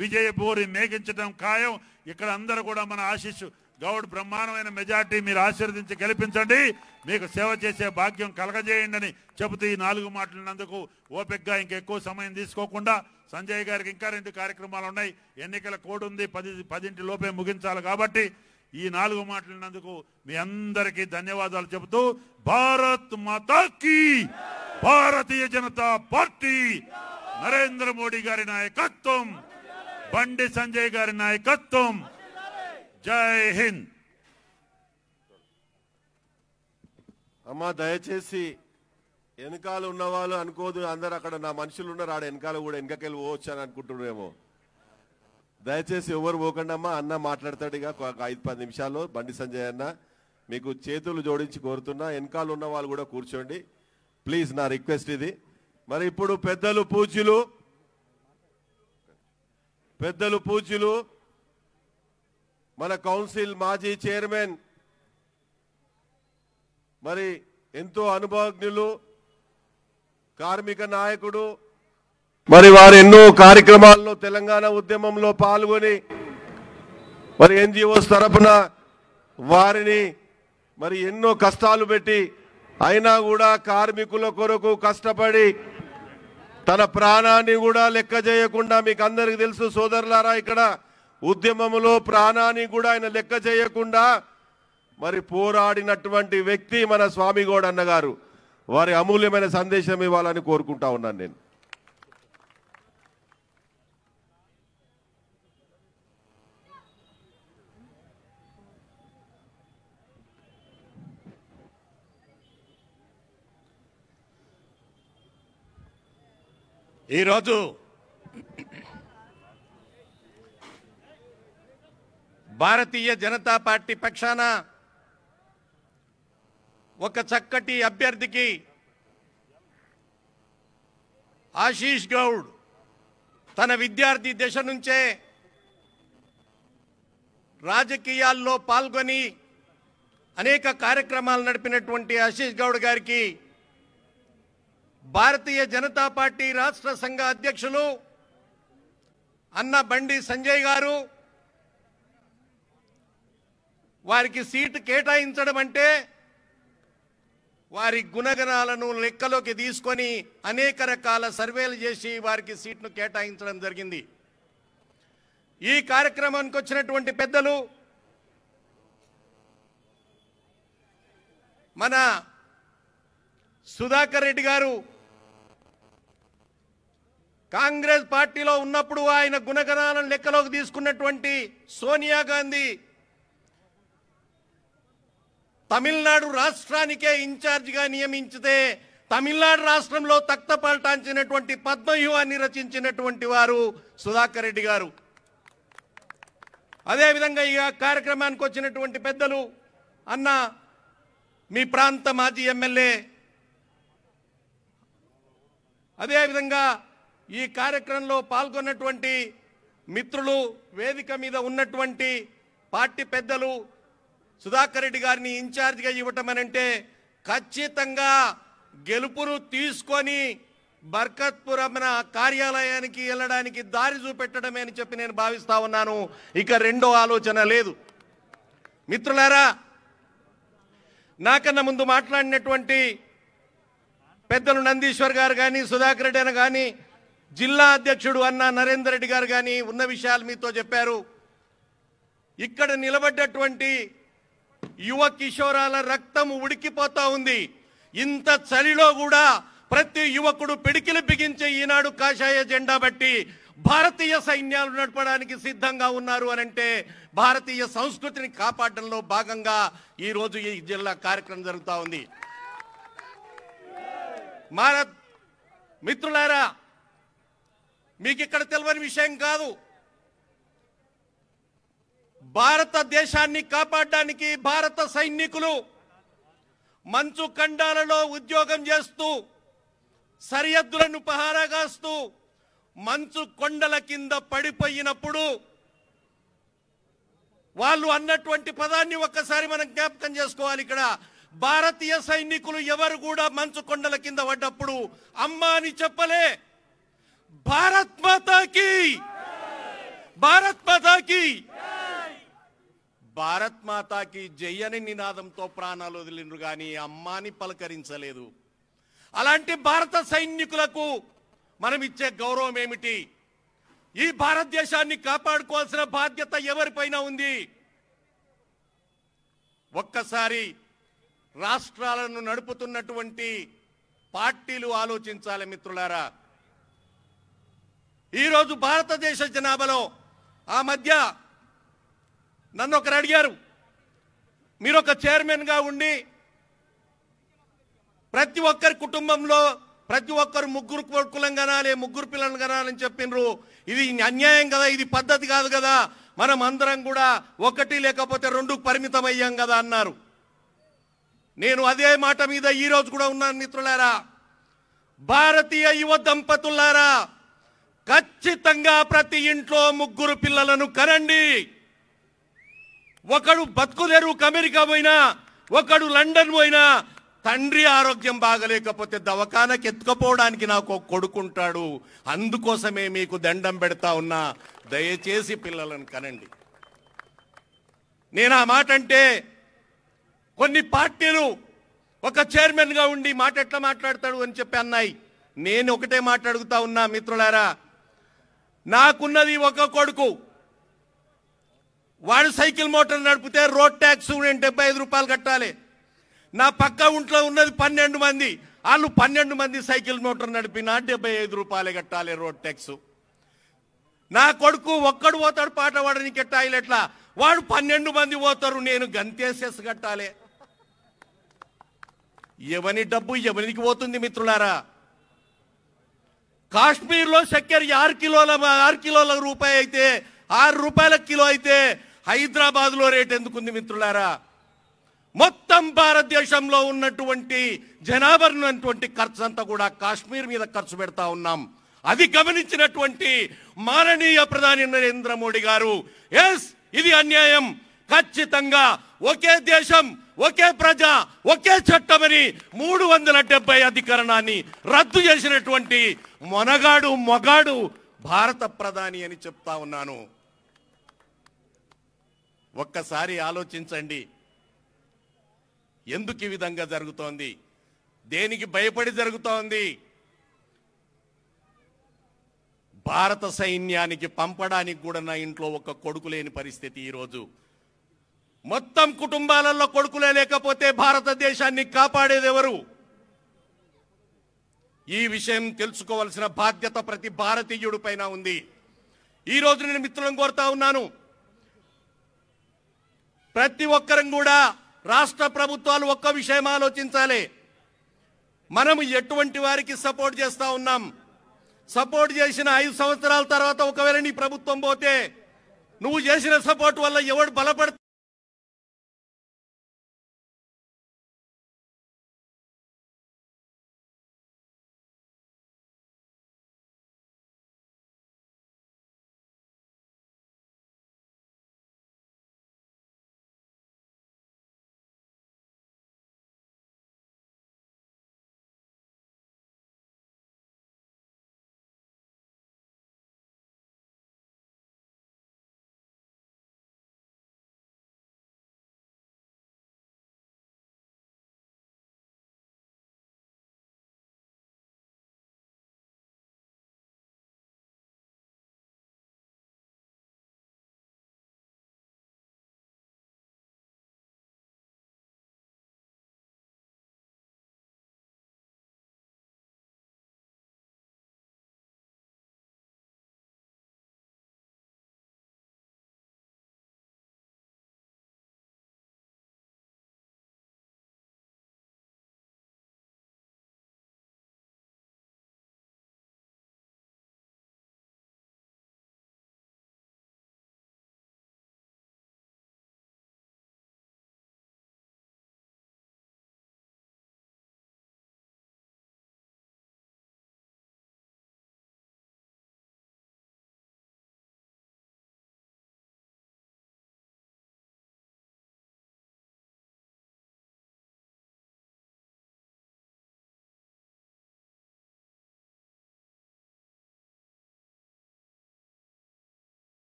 Speaker 3: విజయభూరి మేఘించడం ఖాయం. ఇక్కడ అందరూ కూడా మన ఆశీష్ గౌడ్ బ్రహ్మాండమైన మెజార్టీ మీరు ఆశీర్వదించి గెలిపించండి, మీకు సేవ చేసే భాగ్యం కలగజేయండి అని చెబుతూ ఈ 4 మాటలన్నందుకు ఓపికగా ఇంకెక్కువ సమయం తీసుకోకుండా సంజయ్ గారికి ఇంకా 2 కార్యక్రమాలు ఉన్నాయి. ఎన్నికల కోడ్ ఉంది, 10 లోపే ముగించాలి. కాబట్టి ఈ 4 మాటలన్నందుకు మీ అందరికీ ధన్యవాదాలు చెబుతూ భారత్ మాతాకి, భారతీయ జనతా పార్టీ, నరేంద్ర మోడీ గారి నాయకత్వం, బండి సంజయ్ గారి నాయకత్వం. జై హింద్.
Speaker 2: అమ్మా దయచేసి వెనకాల ఉన్నవాళ్ళు అనుకోదు, అందరు అక్కడ నా మనుషులు ఉన్నారు, ఆడ వెనకాల కూడా వెనకకెళ్ళి పోవచ్చు అని అనుకుంటున్నారేమో. దయచేసి ఎవరు పోకండి అమ్మా. అన్న మాట్లాడతాడు ఇక 5-10 నిమిషాల్లో. బండి సంజయ్ అన్న మీకు చేతులు జోడించి కోరుతున్నా, వెనకాల ఉన్న వాళ్ళు కూడా కూర్చోండి ప్లీజ్, నా రిక్వెస్ట్ ఇది. మరి ఇప్పుడు పెద్దలు పూజ్యులు మన కౌన్సిల్ మాజీ చైర్మన్, మరి ఎంతో అనుభవజ్ఞులు, కార్మిక నాయకుడు, మరి వారు ఎన్నో కార్యక్రమాల్లో తెలంగాణ ఉద్యమంలో పాల్గొని మరి ఎన్జిఓస్ తరఫున వారిని మరి ఎన్నో కష్టాలు పెట్టి అయినా కూడా కార్మికుల కొరకు కష్టపడి తన ప్రాణాన్ని కూడా లెక్క చేయకుండా, మీకు అందరికి తెలుసు సోదరులారా, ఇక్కడ ఉద్యమంలో ప్రాణాన్ని కూడా ఆయన లెక్క చేయకుండా మరి పోరాడినటువంటి వ్యక్తి మన స్వామిగౌడ్ అన్నగారు. వారి అమూల్యమైన సందేశం ఇవ్వాలని కోరుకుంటా ఉన్నాను నేను.
Speaker 4: ఈరోజు భారతీయ జనతా పార్టీ పక్షాన ఒక చక్కటి అభ్యర్థికి ఆశీష్ గౌడ్ తన విద్యార్థి దశ నుంచే రాజకీయాల్లో పాల్గొని అనేక కార్యక్రమాలు నడిపినటువంటి ఆశీష్ గౌడ్ గారికి భారతీయ జనతా పార్టీ రాష్ట్ర సంఘ అధ్యక్షులు అన్న బండి సంజయ్ గారు వారికి సీటు కేటాయించడం అంటే వారి గుణగణాలను లెక్కలోకి తీసుకొని అనేక రకాల సర్వేలు చేసి వారికి సీట్ను కేటాయించడం జరిగింది. ఈ కార్యక్రమానికి వచ్చినటువంటి పెద్దలు మన సుధాకర్ రెడ్డి గారు కాంగ్రెస్ పార్టీలో ఉన్నప్పుడు ఆయన గుణగణాలను లెక్కలోకి తీసుకున్నటువంటి సోనియా గాంధీ తమిళనాడు రాష్ట్రానికే ఇన్ఛార్జిగా నియమించితే తమిళనాడు రాష్ట్రంలో తక్తపల్టాంచినటువంటి పద్మవ్యూహాన్ని రచించినటువంటి వారు సుధాకర్ రెడ్డి గారు. అదేవిధంగా ఈ కార్యక్రమానికి వచ్చినటువంటి పెద్దలు అన్న మీ ప్రాంత మాజీ ఎమ్మెల్యే, అదేవిధంగా ఈ కార్యక్రమంలో పాల్గొన్నటువంటి మిత్రులు, వేదిక మీద ఉన్నటువంటి పార్టీ పెద్దలు, సుధాకర్ రెడ్డి గారిని ఇన్ఛార్జిగా ఇవ్వటం అనంటే ఖచ్చితంగా గెలుపును తీసుకొని బర్కత్పురం కార్యాలయానికి వెళ్ళడానికి దారి చూపెట్టడమే అని చెప్పి నేను భావిస్తా ఉన్నాను. ఇక రెండో ఆలోచన లేదు. మిత్రులారా, నాకన్నా ముందు మాట్లాడినటువంటి పెద్దలు నందీశ్వర్ గారు కానీ, సుధాకర్ రెడ్డి అని కానీ, జిల్లా అధ్యక్షుడు అన్న నరేందర్ రెడ్డి గారు కానీ ఉన్న విషయాలు మీతో చెప్పారు. ఇక్కడ నిలబడ్డటువంటి యువ కిషోరాల రక్తం ఉడికిపోతా ఉంది. ఇంత చలిలో కూడా ప్రతి యువకుడు పిడికిలు బిగించే ఈనాడు కాషాయ జెండా బట్టి భారతీయ సైన్యాలు నడపడానికి సిద్ధంగా ఉన్నారు అనంటే భారతీయ సంస్కృతిని కాపాడడంలో భాగంగా ఈరోజు ఈ జిల్లా కార్యక్రమం జరుగుతూ ఉంది. మిత్రులారా, మీకు ఇక్కడ తెలియని విషయం కాదు, భారతదేశాన్ని కాపాడడానికి భారత సైనికులు మంచు ఖండాలలో ఉద్యోగం చేస్తూ, సరిహద్దులను పహారాగాస్తూ, మంచు కొండల కింద పడిపోయినప్పుడు వాళ్ళు అన్నటువంటి పదాన్ని ఒక్కసారి మనం జ్ఞాపకం చేసుకోవాలి. ఇక్కడ భారతీయ సైనికులు ఎవరు కూడా మంచు కొండల కింద పడ్డప్పుడు అమ్మా అని చెప్పలే, భారత్ మాతాకి, భారత్ మాతాకి భారత్ మాతాకి జై అని నినాదంతో ప్రాణాలు వదిలిండ్రు కానీ అమ్మాని పలకరించలేదు. అలాంటి భారత సైనికులకు మనం ఇచ్చే గౌరవం ఏమిటి? ఈ భారతదేశాన్ని కాపాడుకోవాల్సిన బాధ్యత ఎవరిపైన ఉంది? ఒక్కసారి రాష్ట్రాలను నడుపుతున్నటువంటి పార్టీలు ఆలోచించాలి మిత్రులారా. ఈరోజు భారతదేశ జనాభాలో ఆ మధ్య నన్ను ఒకరు అడిగారు, మీరు ఒక చైర్మన్గా ఉండి ప్రతి ఒక్కరి కుటుంబంలో ప్రతి ఒక్కరు ముగ్గురు కొడుకులను కనాలి, ముగ్గురు పిల్లలను కనాలని చెప్పినరు. ఇది అన్యాయం కదా, ఇది పద్ధతి కాదు కదా, మనం అందరం కూడా ఒకటి లేకపోతే రెండు పరిమితం అయ్యాం కదా అన్నారు. నేను అదే మాట మీద ఈరోజు కూడా ఉన్నాను మిత్రులారా. భారతీయ యువ దంపతులారా, ఖచ్చితంగా ప్రతి ఇంట్లో ముగ్గురు పిల్లలను కనండి. ఒకడు బతుకుదెరువుకు అమెరికా పోయినా, ఒకడు లండన్ పోయినా, తండ్రి ఆరోగ్యం బాగలేకపోతే దవాఖానకి ఎత్తుకపోవడానికి నాకు ఒక కొడుకుంటాడు. అందుకోసమే మీకు దండం పెడతా ఉన్నా, దయచేసి పిల్లలను కనండి. నేను ఆ మాట అంటే కొన్ని పార్టీలు ఒక చైర్మన్గా ఉండి మాట ఎట్లా మాట్లాడతాడు అని చెప్పి అన్నాయి. నేను ఒకటే మాట అడుగుతా ఉన్నా మిత్రులారా, నాకున్నది ఒక కొడుకు, వాడు సైకిల్ మోటార్ నడిపితే రోడ్ ట్యాక్స్ నేను 75 రూపాయలు కట్టాలి. నా పక్క ఇంట్లో ఉన్నది 12 మంది, వాళ్ళు 12 మంది సైకిల్ మోటార్ నడిపినా 75 రూపాయలే కట్టాలి రోడ్ ట్యాక్స్. నా కొడుకు ఒక్కడు పోతాడు పాట వాడనికి టాయిలెట్లా, వాడు 12 మంది పోతారు, నేను గంతేసేసి కట్టాలి. ఎవని డబ్బు ఎవరికి పోతుంది మిత్రులారా? కాశ్మీర్లో చక్కెర 6 కిలోల రూపాయి అయితే 6 రూపాయల కిలో అయితే హైదరాబాద్లో రేట్ ఎందుకుంది మిత్రులారా? మొత్తం భారతదేశంలో ఉన్నటువంటి జనాభా ఉన్నటువంటి ఖర్చు అంతా కూడా కాశ్మీర్ మీద ఖర్చు పెడతా ఉన్నాం. అది గమనించినటువంటి మాననీయ ప్రధాని నరేంద్ర మోడీ గారు, ఎస్ ఇది అన్యాయం, ఖచ్చితంగా ఒకే దేశం ఒకే ప్రజ ఒకే చట్టమని 370 అధికరణాన్ని రద్దు చేసినటువంటి మొగాడు భారత ప్రధాని అని చెప్తా ఉన్నాను. ఒక్కసారి ఆలోచించండి, ఎందుకు ఈ విధంగా జరుగుతోంది? దేనికి భయపడి జరుగుతోంది? భారత సైన్యానికి పంపడానికి కూడా నా ఇంట్లో ఒక కొడుకు లేని పరిస్థితి. ఈరోజు మొత్తం కుటుంబాలలో కొడుకులే లేకపోతే భారతదేశాన్ని కాపాడేది ఎవరు? ఈ విషయం తెలుసుకోవాల్సిన బాధ్యత ప్రతి భారతీయుడి పైన ఉంది. ఈరోజు నేను మిత్రులను కోరుతా ఉన్నాను, ప్రతి ఒక్కరం కూడా రాష్ట్ర ప్రభుత్వాలు ఒక్క విషయం ఆలోచించాలి. మనం ఎటువంటి వారికి సపోర్ట్ చేస్తా ఉన్నాం? సపోర్ట్ చేసిన 5 సంవత్సరాల తర్వాత ఒకవేళ నీ ప్రభుత్వం పోతే నువ్వు చేసిన సపోర్ట్ వల్ల ఎవడు బలపడతాడు?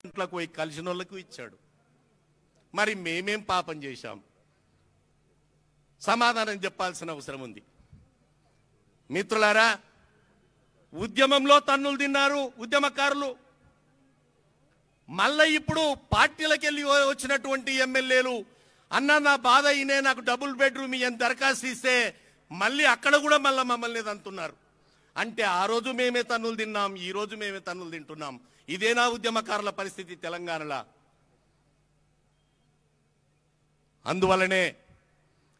Speaker 4: ఇంట్లోకి పోయి కలిసిన వాళ్ళకు ఇచ్చాడు. మరి మేమేం పాపం చేశాం? సమాధానం చెప్పాల్సిన అవసరం ఉంది. మిత్రులారా, ఉద్యమంలో తన్నులు తిన్నారు ఉద్యమకారులు. మళ్ళీ ఇప్పుడు పార్టీలకు వెళ్ళి వచ్చినటువంటి ఎమ్మెల్యేలు అన్న నా బాధ ఇనే, నాకు డబుల్ బెడ్రూమ్ అని దరఖాస్తు ఇస్తే మళ్ళీ అక్కడ కూడా మళ్ళీ మమ్మల్ని అంటున్నారు. అంటే ఆ రోజు మేమే తన్నులు తిన్నాం, ఈ రోజు మేమే తన్నులు తింటున్నాం. ఇదేనా ఉద్యమకారుల పరిస్థితి తెలంగాణలో? అందువలనే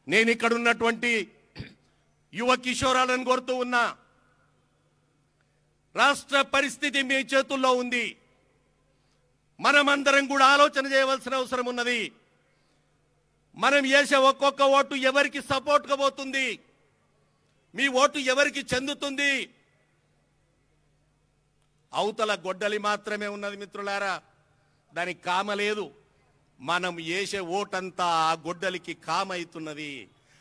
Speaker 4: నేను ఇక్కడ ఉన్నటువంటి యువ కిషోరాలను కోరుతూ ఉన్నా, రాష్ట్ర పరిస్థితి మీ చేతుల్లో ఉంది. మనమందరం కూడా ఆలోచన చేయవలసిన అవసరం ఉన్నది. మనం చేసే ఒక్కొక్క ఓటు ఎవరికి సపోర్ట్గా పోతుంది, మీ ఓటు ఎవరికి చెందుతుంది? అవతల గొడ్డలి మాత్రమే ఉన్నది మిత్రులారా, దానికి కామ లేదు. మనం వేసే ఓటంతా ఆ గొడ్డలికి కామ అవుతున్నది.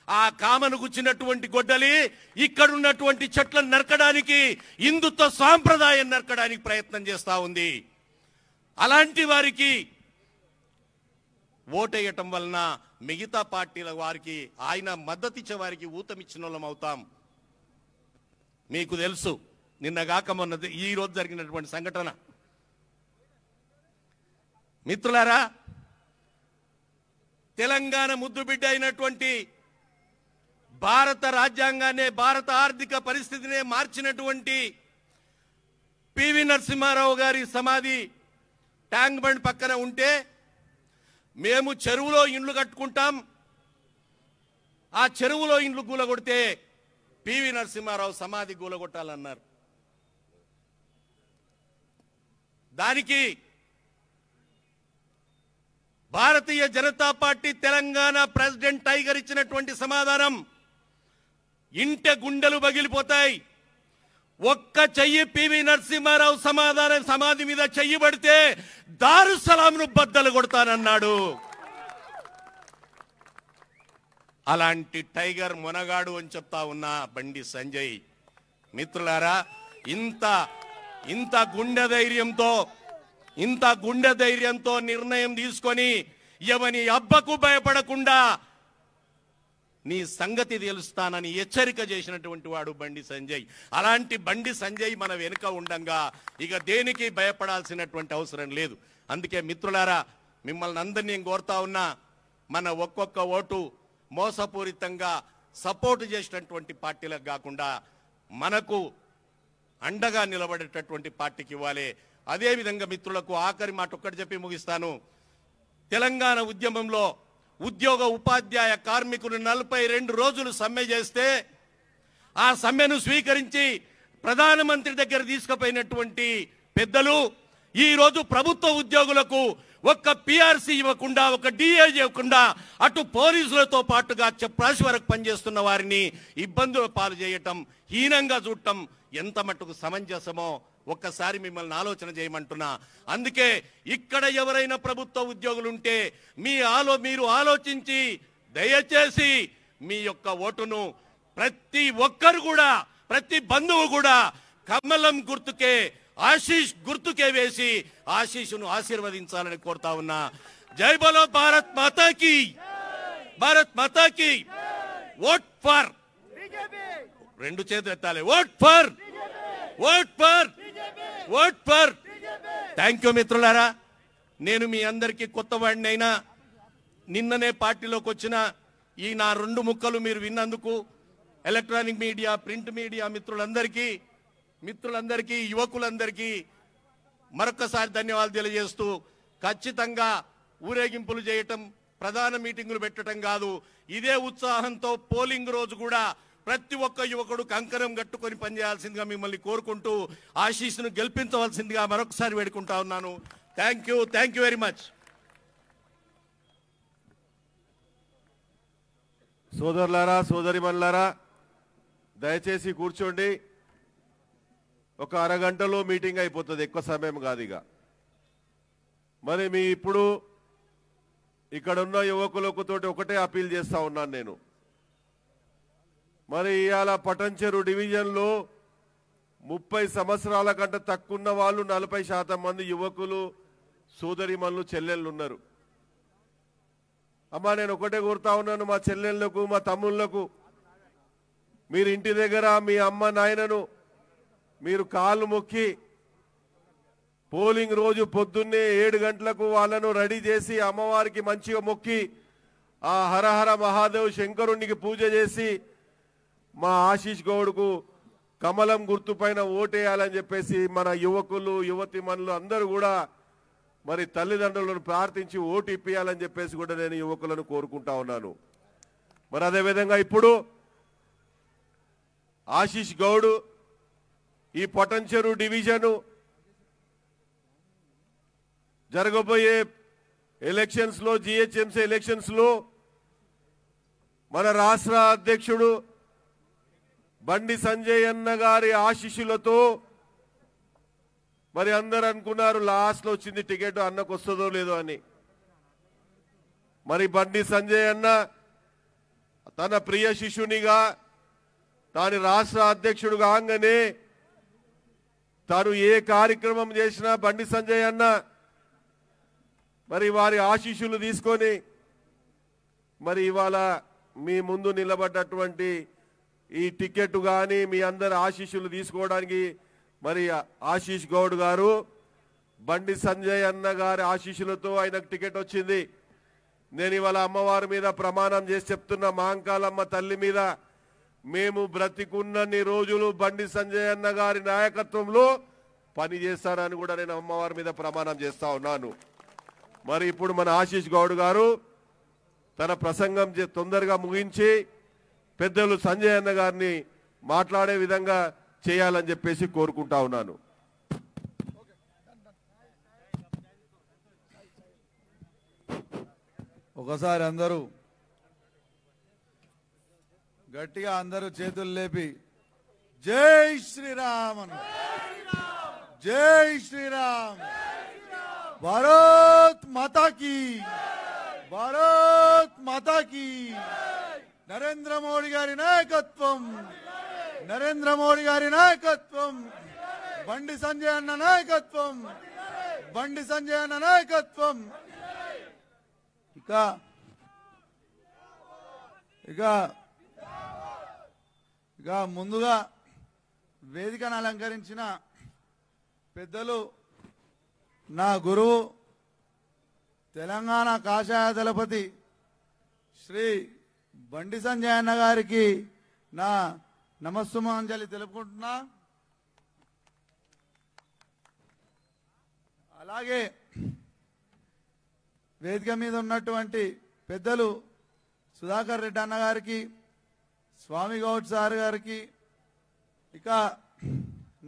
Speaker 4: ఆ కామను గుచ్చినటువంటి గొడ్డలి ఇక్కడున్నటువంటి చెట్లను నరకడానికి, హిందుత్వ సాంప్రదాయం నరకడానికి ప్రయత్నం చేస్తూ ఉంది. అలాంటి వారికి ఓటేయటం వలన మిగతా పార్టీల వారికి, ఆయన మద్దతిచ్చే వారికి ఊతమిచ్చిన వాళ్ళం అవుతాం. మీకు తెలుసు, నిన్నగాక మొన్న ఈ రోజు జరిగినటువంటి సంఘటన. మిత్రులారా, తెలంగాణ ముద్దుబిడ్డ అయినటువంటి భారత రాజ్యాంగాన్ని, భారత ఆర్థిక పరిస్థితినే మార్చినటువంటి పివి నరసింహారావు గారి సమాధి ట్యాంక్ బండ్ పక్కన ఉంటే మేము చెరువులో ఇండ్లు కట్టుకుంటాం, ఆ చెరువులో ఇండ్లు కూలగొడితే పివి నరసింహారావు సమాధి కూలగొట్టాలన్నారు. దానికి Bharatiya Janata party Telangana president tiger ఇచ్చినటువంటి సమాధానం, ఇంట గుండెలు పగిలిపోతాయి. ఒక్క చెయ్యి పివి నరసింహారావు సమాధి మీద చెయ్యి పడితే దారుసలాంను బద్దలు కొడతానన్నాడు. అలాంటి టైగర్ మొనగాడు అని చెప్తా ఉన్నా బండి సంజయ్. మిత్రులారా, ఇంత గుండె ధైర్యంతో నిర్ణయం తీసుకొని ఎవని అబ్బకు భయపడకుండా నీ సంగతి తెలుస్తానని హెచ్చరిక చేసినటువంటి వాడు బండి సంజయ్. అలాంటి బండి సంజయ్ మన వెనుక ఉండంగా ఇక దేనికి భయపడాల్సినటువంటి అవసరం లేదు. అందుకే మిత్రులారా, మిమ్మల్ని అందరినీ నేను కోరుతా ఉన్నా, మన ఒక్కొక్క ఓటు మోసపూరితంగా సపోర్టు చేసినటువంటి పార్టీలకు కాకుండా మనకు అండగా నిలబడేటటువంటి పార్టీకి ఇవ్వాలి. అదేవిధంగా మిత్రులకు ఆఖరి మాట ఒక్కటి చెప్పి ముగిస్తాను. తెలంగాణ ఉద్యమంలో ఉద్యోగ ఉపాధ్యాయ కార్మికులు 42 రోజులు సమ్మె చేస్తే ఆ సమ్మెను స్వీకరించి ప్రధానమంత్రి దగ్గర తీసుకుపోయినటువంటి పెద్దలు ఈరోజు ప్రభుత్వ ఉద్యోగులకు ఒక్క పిఆర్సీ ఇవ్వకుండా, ఒక డిఏ ఇవ్వకుండా, అటు పోలీసులతో పాటుగా చెప్రాసి వరకు పనిచేస్తున్న వారిని ఇబ్బందుల పాలు చేయటం, హీనంగా చూడటం ఎంత మట్టుకు సమంజసమో ఒక్కసారి మిమ్మల్ని ఆలోచన చేయమంటున్నా. అందుకే ఇక్కడ ఎవరైనా ప్రభుత్వ ఉద్యోగులు ఉంటే మీరు ఆలోచించి దయచేసి మీ యొక్క ఓటును ప్రతి ఒక్కరు కూడా, ప్రతి బంధువు కూడా కమలం గుర్తుకే, ఆశీష్ గుర్తుకే వేసి ఆశీషును ఆశీర్వదించాలని కోరుతా ఉన్నా. జై బలో భారత్ మాతాకి, భారత్ మాతాకి. ఓట్ ఫర్, రెండు చేతులు ఎత్తాలి. Vote for, vote for, vote for. Thank you మిత్రులారా. నేను మీ అందరికీ కొత్త వాడిని అయినా, నిన్ననే పార్టీలోకి వచ్చిన ఈ నా 2 ముక్కలు మీరు విన్నందుకు ఎలక్ట్రానిక్ మీడియా, ప్రింట్ మీడియా మిత్రులందరికీ, యువకులందరికీ మరొకసారి ధన్యవాదాలు తెలియజేస్తూ, ఖచ్చితంగా ఊరేగింపులు చేయటం, ప్రధాన మీటింగులు పెట్టడం కాదు, ఇదే ఉత్సాహంతో పోలింగ్ రోజు కూడా ప్రతి ఒక్క యువకుడు కంకణం కట్టుకొని పనిచేయాల్సిందిగా మిమ్మల్ని కోరుకుంటూ ఆశీస్సును గెలిపించవలసిందిగా మరొకసారి వేడుకుంటా ఉన్నాను. Thank you very much.
Speaker 2: సోదరులారా, సోదరిమణులారా, దయచేసి కూర్చోండి. ఒక అరగంటలో మీటింగ్ అయిపోతుంది, ఎక్కువ సమయం కాదు ఇక. మరి ఇప్పుడు ఇక్కడ ఉన్న యువకులకు తోటి ఒకటే అపీల్ చేస్తా ఉన్నాను నేను. మరి ఇవాళ పటంచెరు డివిజన్లో 30 సంవత్సరాల కంటే తక్కువ ఉన్న వాళ్ళు 40% మంది యువకులు సోదరిమణులు చెల్లెళ్ళు ఉన్నారు. అమ్మా నేను ఒకటే కోరుతా ఉన్నాను, మా చెల్లెళ్లకు మా తమ్ముళ్లకు, మీరు ఇంటి దగ్గర మీ అమ్మ నాయనను మీరు కాళ్ళు మొక్కి పోలింగ్ రోజు పొద్దున్నే 7 గంటలకు వాళ్ళను రెడీ చేసి అమ్మవారికి మంచిగా మొక్కి ఆ హరహర మహాదేవ్ శంకరునికి పూజ చేసి మా ఆశీష్ గౌడ్కు కమలం గుర్తుపైన ఓటేయాలని చెప్పేసి మన యువకులు యువతిమణులు అందరూ కూడా మరి తల్లిదండ్రులను ప్రార్థించి ఓటు ఇప్పియాలని చెప్పేసి కూడా నేను యువకులను కోరుకుంటా ఉన్నాను. మరి అదేవిధంగా ఇప్పుడు ఆశీష్ గౌడ్ ఈ పొటంచెరు డివిజను జరగబోయే ఎలక్షన్స్ లో జిహెచ్ఎంసీ ఎలక్షన్స్ లో మన రాష్ట్ర అధ్యక్షుడు బండి సంజయ్ అన్న గారి ఆశీస్సులతో మరి అందరు అనుకున్నారు లాస్ట్ లో వచ్చింది టికెట్ అన్నకు వస్తుందో లేదో అని. మరి బండి సంజయ్ అన్న తన ప్రియ శిష్యునిగా తాను రాష్ట్ర అధ్యక్షుడు కాగానే తాను ఏ కార్యక్రమం చేసినా బండి సంజయ్ అన్న మరి వారి ఆశీస్సులు తీసుకొని మరి ఇవాళ మీ ముందు నిలబడ్డటువంటి ఈ టికెట్ కానీ మీ అందరి ఆశీస్సులు తీసుకోవడానికి మరి ఆశీష్ గౌడ్ గారు బండి సంజయ్ అన్న గారి ఆశీస్సులతో ఆయనకు టికెట్ వచ్చింది. నేను ఇవాళ అమ్మవారి మీద ప్రమాణం చేసి చెప్తున్నా, మాంకాలమ్మ తల్లి మీద, మేము బ్రతికున్నన్ని రోజులు బండి సంజయ్ అన్న గారి నాయకత్వంలో పని చేస్తారని కూడా నేను అమ్మవారి మీద ప్రమాణం చేస్తా ఉన్నాను. మరి ఇప్పుడు మన ఆశీష్ గౌడ్ గారు తన ప్రసంగం తొందరగా ముగించి పెద్దలు సంజయ్ అన్న గారిని మాట్లాడే విధంగా చేయాలని చెప్పేసి కోరుకుంటా ఉన్నాను.
Speaker 5: ఒకసారి అందరూ గట్టిగా అందరూ చేతులు లేపి జై శ్రీరామ్ అను. జై శ్రీరామ్. భారత్ మాతా కీ, భారత్ మాతా కీ. నరేంద్ర మోడీ గారి నాయకత్వం, నరేంద్ర మోడీ గారి నాయకత్వం, బండి సంజయ్ అన్న నాయకత్వం, బండి సంజయ్ అన్న నాయకత్వం. ఇక ముందుగా వేదికను అలంకరించిన పెద్దలు నా గురువు తెలంగాణ కాషాయ దళపతి శ్రీ బండి సంజయ్ అన్న గారికి నా నమస్సుమాంజలి తెలుపుకుంటున్నా. అలాగే వేదిక మీద ఉన్నటువంటి పెద్దలు సుధాకర్ రెడ్డి అన్న గారికి, స్వామి గౌడ్ సార్ గారికి, ఇక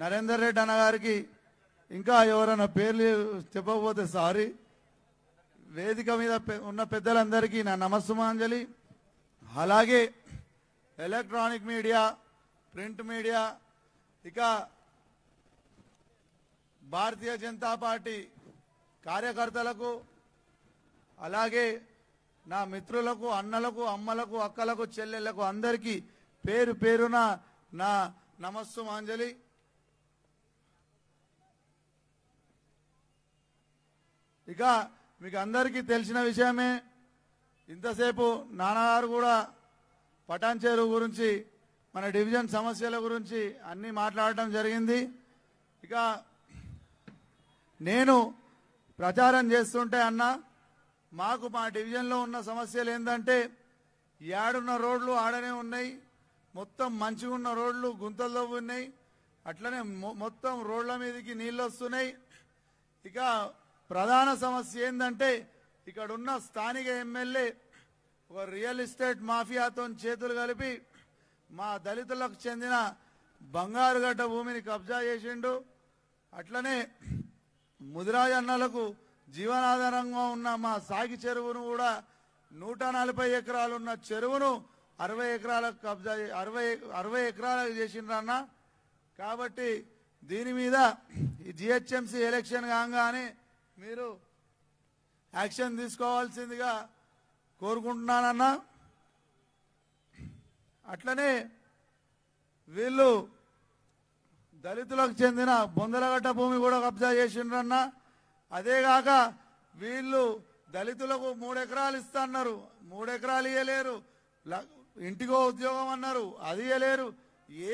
Speaker 5: నరేందర్ రెడ్డి అన్న గారికి, ఇంకా ఎవరైనా పేర్లు చెప్పకపోతే సారీ. వేదిక మీద ఉన్న పెద్దలందరికీ నా నమస్సుమాంజలి. అలాగే ఎలక్ట్రానిక్ మీడియా, ప్రింట్ మీడియా, ఇక భారతీయ జనతా పార్టీ కార్యకర్తలకు, అలాగే నా మిత్రులకు, అన్నలకు, అమ్మలకు, అక్కలకు, చెల్లెళ్లకు అందరికీ పేరు పేరున నా నమస్సుమాంజలి. ఇక మీకు అందరికీ తెలిసిన విషయమే, ఇంతసేపు నాన్నగారు కూడా పటాన్చేరు గురించి, మన డివిజన్ సమస్యల గురించి అన్నీ మాట్లాడటం జరిగింది. ఇక నేను ప్రచారం చేస్తుంటే అన్న, మాకు మా డివిజన్లో ఉన్న సమస్యలు ఏంటంటే, ఏడున్న రోడ్లు ఆడనే ఉన్నాయి, మొత్తం మంచిగా ఉన్న రోడ్లు గుంతల్లో ఉన్నాయి, అట్లనే మొత్తం రోడ్ల మీదకి నీళ్ళు వస్తున్నాయి. ఇక ప్రధాన సమస్య ఏంటంటే, ఇక్కడ ఉన్న స్థానిక ఎమ్మెల్యే ఒక రియల్ ఎస్టేట్ మాఫియాతో చేతులు కలిపి మా దళితులకు చెందిన బంగారుగడ్డ భూమిని కబ్జా చేసిండు. అట్లనే ముదిరాజ్ అన్నలకు జీవనాధారంగా ఉన్న మా సాగి చెరువును కూడా 140 ఎకరాలు ఉన్న చెరువును 60 ఎకరాలకు కబ్జా 60 ఎకరాలకు చేసిండ్రన్న. కాబట్టి దీని మీద ఈ జిహెచ్ఎంసీ ఎలక్షన్ కాగానే మీరు యాక్షన్ తీసుకోవాల్సిందిగా కోరుకుంటున్నానన్నా. అట్లనే వీళ్ళు దళితులకు చెందిన బొందలగడ్డ భూమి కూడా కబ్జా చేసిండ్రన్న. అదేగాక వీళ్ళు దళితులకు 3 ఎకరాలు ఇస్తా అన్నారు, 3 ఎకరాలు ఇవ్వలేరు. ఇంటికో ఉద్యోగం అన్నారు, అది ఇవ్వలేరు.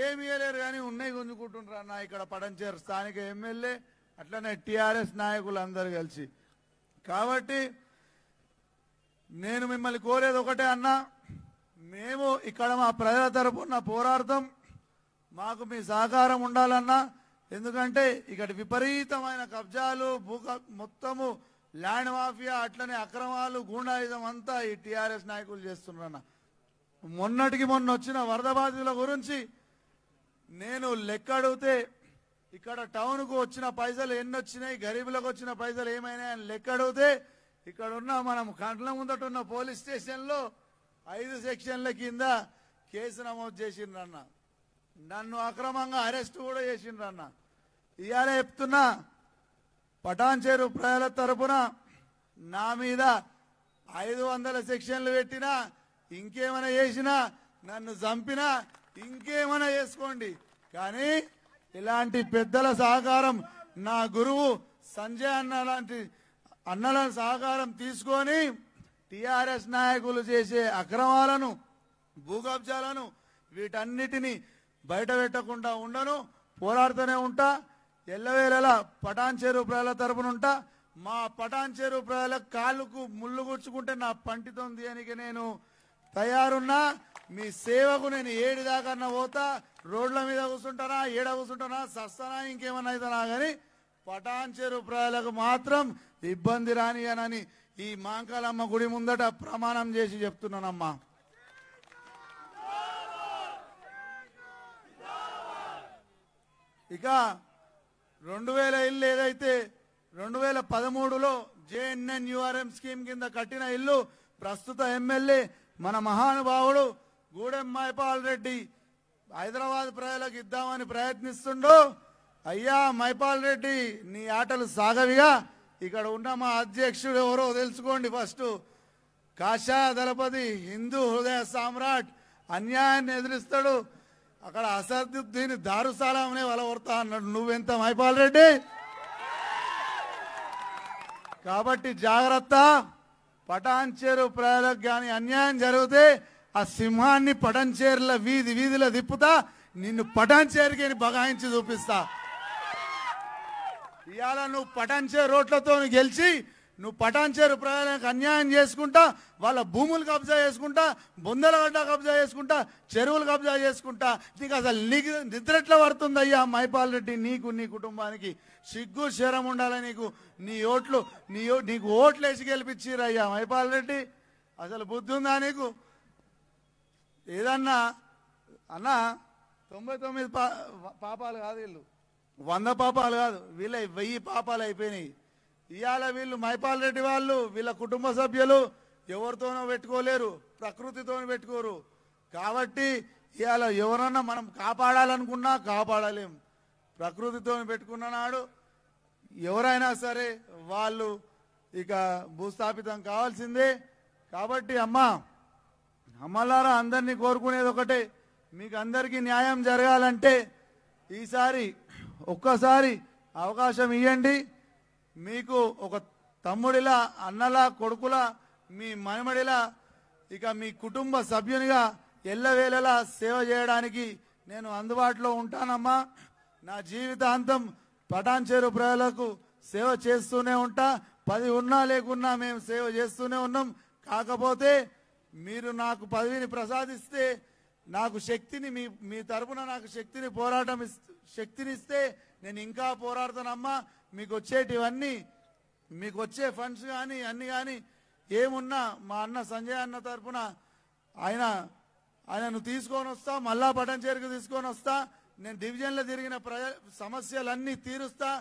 Speaker 5: ఏమి ఇవ్వలేరు కానీ ఉన్నాయి గుంజుకుంటుంటారు అన్న ఇక్కడ పటంచేరు స్థానిక ఎమ్మెల్యే అట్లనే టిఆర్ఎస్ నాయకులు అందరు కలిసి. కాబట్టి నేను మిమ్మల్ని కోరేది ఒకటే అన్న, మేము ఇక్కడ మా ప్రజల తరపున పోరాడతాం, మాకు మీ సహకారం ఉండాలన్నా. ఎందుకంటే ఇక్కడ విపరీతమైన కబ్జాలు మొత్తము ల్యాండ్ మాఫియా అట్లనే అక్రమాలు గూండాయిజం అంతా ఈ టిఆర్ఎస్ నాయకులు చేస్తున్నారన్న. మొన్నటికి మొన్న వచ్చిన వరద బాధితుల గురించి నేను లెక్క అడిగితే ఇక్కడ టౌన్కు వచ్చిన పైసలు ఎన్ని వచ్చినాయి, గరీబులకు వచ్చిన పైసలు ఏమైనాయి అని లెక్క అడిగితే ఇక్కడ ఉన్న మనం కండ్ల ముందట ఉన్న పోలీస్ స్టేషన్లో 5 సెక్షన్ల కింద కేసు నమోదు చేసిండ్రన్న. నన్ను అక్రమంగా అరెస్ట్ కూడా చేసిండ్రన్న. ఇవాళ చెప్తున్నా, పటాన్చేరు ప్రజల తరపున నా మీద 500 సెక్షన్లు పెట్టినా, ఇంకేమైనా చేసినా, నన్ను చంపినా, ఇంకేమైనా చేసుకోండి, కానీ ఇలాంటి పెద్దల సహకారం, నా గురువు సంజయ్ అన్న లాంటి అన్నల సహకారం తీసుకొని టిఆర్ఎస్ నాయకులు చేసే అక్రమాలను, భూకబ్జాలను వీటన్నిటినీ బయట పెట్టకుండా ఉండను, పోరాడుతూనే ఉంటా. ఎల్లవేళలా పటాన్చేరు ప్రజల తరపున ఉంటా. మా పటాన్చేరు ప్రజల కాళ్ళకు ముళ్ళు గుచ్చుకుంటే నా పంటితో తీయనికి నేను తయారున్నా. మీ సేవకు నేను 7 దాకా పోతా, రోడ్ల మీద కూర్చుంటానా, ఏడ కూర్చుంటానా, సస్తానా, ఇంకేమన్నా అవుతానా, కానీ పటాన్చేరు ప్రజలకు మాత్రం ఇబ్బంది రానియనని ఈ మాంకాలమ్మ గుడి ముందట ప్రమాణం చేసి చెప్తున్నానమ్మా. ఇక 2000 ఇల్లు ఏదైతే 2013లో JNNURM స్కీమ్ కింద కట్టిన ఇల్లు ప్రస్తుత ఎమ్మెల్యే మన మహానుభావుడు గూడెం మైపాల్ రెడ్డి హైదరాబాద్ ప్రజలకు ఇద్దామని ప్రయత్నిస్తుండో. అయ్యా మైపాల్ రెడ్డి, నీ ఆటలు సాగవిగా. ఇక్కడ ఉన్న మా అధ్యక్షుడు ఎవరో తెలుసుకోండి. ఫస్ట్ కాషాయ దళపతి, హిందూ హృదయ సామ్రాట్, అన్యాయాన్ని ఎదిరిస్తాడు. అక్కడ అసదుద్దీన్ దారుసాలాంనే వలవడతా అన్నాడు. నువ్వెంత మైపాల్ రెడ్డి? కాబట్టి జాగ్రత్త. పటాన్చేరు ప్రజలకు కానీ అన్యాయం జరిగితే ఆ సింహాన్ని పటాన్చేరుల వీధిలో తిప్పుతా, నిన్ను పటాన్చేరుకి బగాయించి చూపిస్తా. ఇవాళ నువ్వు పటాన్చేరు రోడ్లతో గెలిచి నువ్వు పటాన్చేరు ప్రజలకు అన్యాయం చేసుకుంటా, వాళ్ళ భూములు కబ్జా చేసుకుంటా, బొందలగడ్డ కబ్జా చేసుకుంటా, చెరువులు కబ్జా చేసుకుంటా. నీకు అసలు నీకు నిద్రట్లా పడుతుంది అయ్యా మైపాల్ రెడ్డి? నీకు, నీ కుటుంబానికి సిగ్గు శరం ఉండాలి. నీకు నీకు ఓట్లు వేసి గెలిపించిర్రు అయ్యా మైపాల్ రెడ్డి. అసలు బుద్ధి ఉందా నీకు? ఏదన్నా అన్నా 99 పాపాలు కాదు వీళ్ళు, 100 పాపాలు కాదు, వీళ్ళ 1000 పాపాలు అయిపోయినాయి. ఇవాళ వీళ్ళు మైపాల్ రెడ్డి వాళ్ళు, వీళ్ళ కుటుంబ సభ్యులు ఎవరితోనో పెట్టుకోలేరు, ప్రకృతితో పెట్టుకోరు. కాబట్టి ఇవాళ ఎవరన్నా మనం కాపాడాలనుకున్నా కాపాడలేం. ప్రకృతితో పెట్టుకున్న నాడు ఎవరైనా సరే వాళ్ళు ఇక భూస్థాపితం కావాల్సిందే. కాబట్టి అమ్మలారా అందరినీ కోరుకునేది ఒకటే, మీకు అందరికీ న్యాయం జరగాలంటే ఈసారి ఒక్కసారి అవకాశం ఇవ్వండి. మీకు ఒక తమ్ముడిలా, అన్నలా, కొడుకులా, మీ మనమడిలా, ఇక మీ కుటుంబ సభ్యునిగా ఎల్లవేళలా సేవ చేయడానికి నేను అందుబాటులో ఉంటానమ్మా. నా జీవితాంతం పటాన్చేరు ప్రజలకు సేవ చేస్తూనే ఉంటా. 10 ఉన్నా లేకున్నా మేము సేవ చేస్తూనే ఉన్నాం. కాకపోతే మీరు నాకు పదవిని ప్రసాదిస్తే, నాకు శక్తిని, మీ తరపున నాకు శక్తిని, పోరాటం శక్తినిస్తే నేను ఇంకా పోరాడుతానమ్మా. మీకు వచ్చేటివన్నీ, మీకు వచ్చే ఫండ్స్ కానీ అన్ని కానీ ఏమున్నా మా అన్న సంజయ్ అన్న తరపున ఆయనను తీసుకొని వస్తా, మళ్ళా పటాన్చేరుకు తీసుకొని వస్తా. నేను డివిజన్లో తిరిగిన సమస్యలన్నీ తీరుస్తా.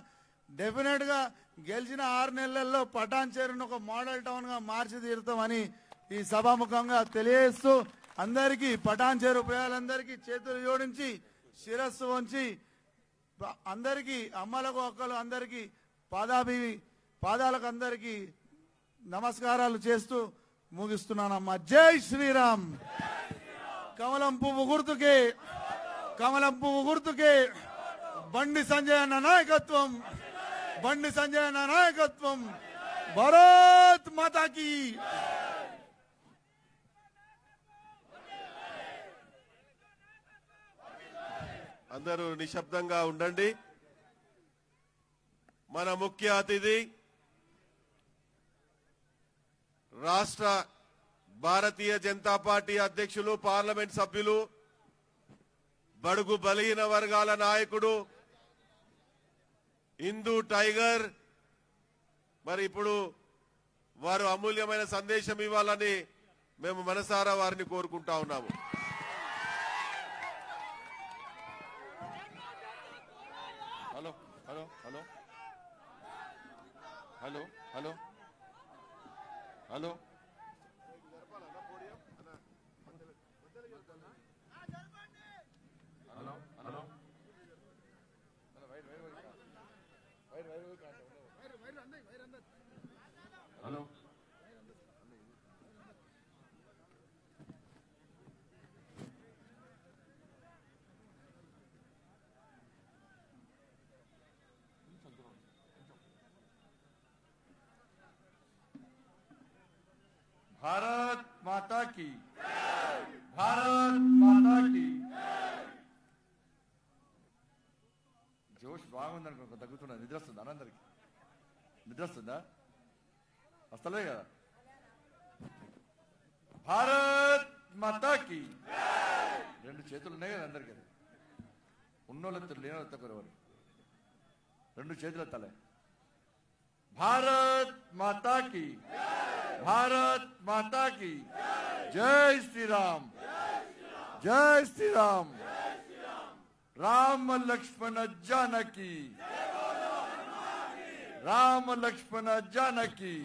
Speaker 5: డెఫినెట్గా గెలిచిన 6 నెలల్లో పటాన్చేరును ఒక మోడల్ టౌన్గా మార్చి తీరుతామని ఈ సభాముఖంగా తెలియజేస్తూ అందరికీ, పటాన్చేరు ప్రజలందరికీ చేతులు జోడించి శిరస్సు వంచి అందరికీ, అమ్మలకు అక్కలు అందరికీ పాదాలకు అందరికీ నమస్కారాలు చేస్తూ ముగిస్తున్నానమ్మా. జై శ్రీరామ్. కమలం పువ్వు గుర్తుకే, కమలం పువ్వు గుర్తుకే బండి సంజయ్ అన్న నాయకత్వం, బండి సంజయ్ అన్న నాయకత్వం. భారత్ మాతాకి.
Speaker 2: అందరూ నిశ్శబ్దంగా ఉండండి. మన ముఖ్య అతిథి రాష్ట్ర భారతీయ జనతా పార్టీ అధ్యక్షులు, పార్లమెంట్ సభ్యులు, బడుగు బలహీన వర్గాల నాయకుడు, హిందూ టైగర్. మరి ఇప్పుడు వారు అమూల్యమైన సందేశం ఇవ్వాలని మేము మనసారా వారిని కోరుకుంటా ఉన్నాము. Hello hello hello hello hello hello hello
Speaker 5: Bharat माता की. भारत माता की. జోష్ బాగుందనుకో. తగ్గుతున్నా. నిద్ర వస్తుందా అందరికి? నిద్ర వస్తుందా? వస్తలే కదా. భారత్ మాతాకి. రెండు చేతులు ఉన్నాయి కదా అందరికి. ఉన్నోళ్ళెత్తులు లేనోళ్ళెత్తకూడదు. రెండు చేతులు ఎత్తాలి. భారత్ మాతాకి. भारत माता की. जय श्री राम. जय श्री राम. राम लक्ष्मण जानकी. राम लक्ष्मण जानकी.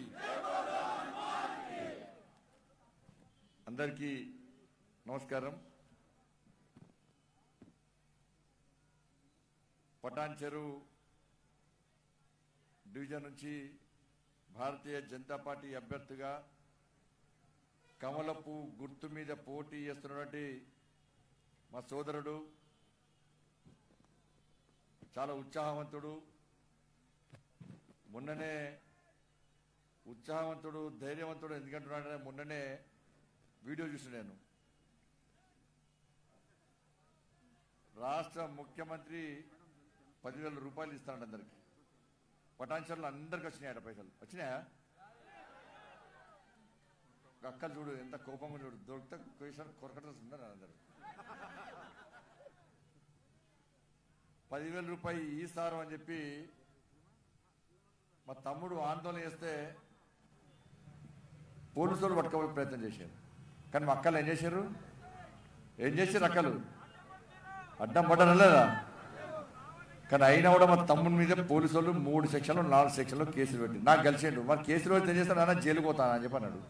Speaker 5: అందరికీ నమస్కారం. పటాన్చెరు డివిజన్ నుంచి భారతీయ జనతా పార్టీ అభ్యర్థిగా కమలపు గుర్తు మీద పోటీ చేస్తున్నటువంటి మా సోదరుడు, చాలా ఉత్సాహవంతుడు, మొన్ననే ఉత్సాహవంతుడు, ధైర్యవంతుడు. ఎందుకంటున్నాడంటే మొన్ననే వీడియో చూసి నేను రాష్ట్ర ముఖ్యమంత్రి 10,000 రూపాయలు ఇస్తాడు అందరికి. పటాన్చెరులో అందరికి వచ్చినాయట పైసలు. వచ్చినాయా? అక్కలు చూడు ఎంత కోపంగా చూడు. దొరికితే క్వశ్చన్ కొరకటలు ఉన్నారు అందరు. 10,000 రూపాయలు ఈసారు అని చెప్పి మా తమ్ముడు ఆందోళన చేస్తే పోలీసులు పట్టుకోవే ప్రయత్నం చేశారు. కానీ మా అక్కలు ఏం చేశారు? అక్కలు అడ్డం పడ్డారా లేదా? కానీ అయినా కూడా మా తమ్ముడి మీద పోలీసు వాళ్ళు 3 సెక్షన్లు 4 సెక్షన్లు కేసులు పెట్టి నాకు కలిసిండు. మరి కేసులు పెడితే ఏం చేస్తాను? నాన్న జైలుకు పోతానని చెప్పి అన్నాడు.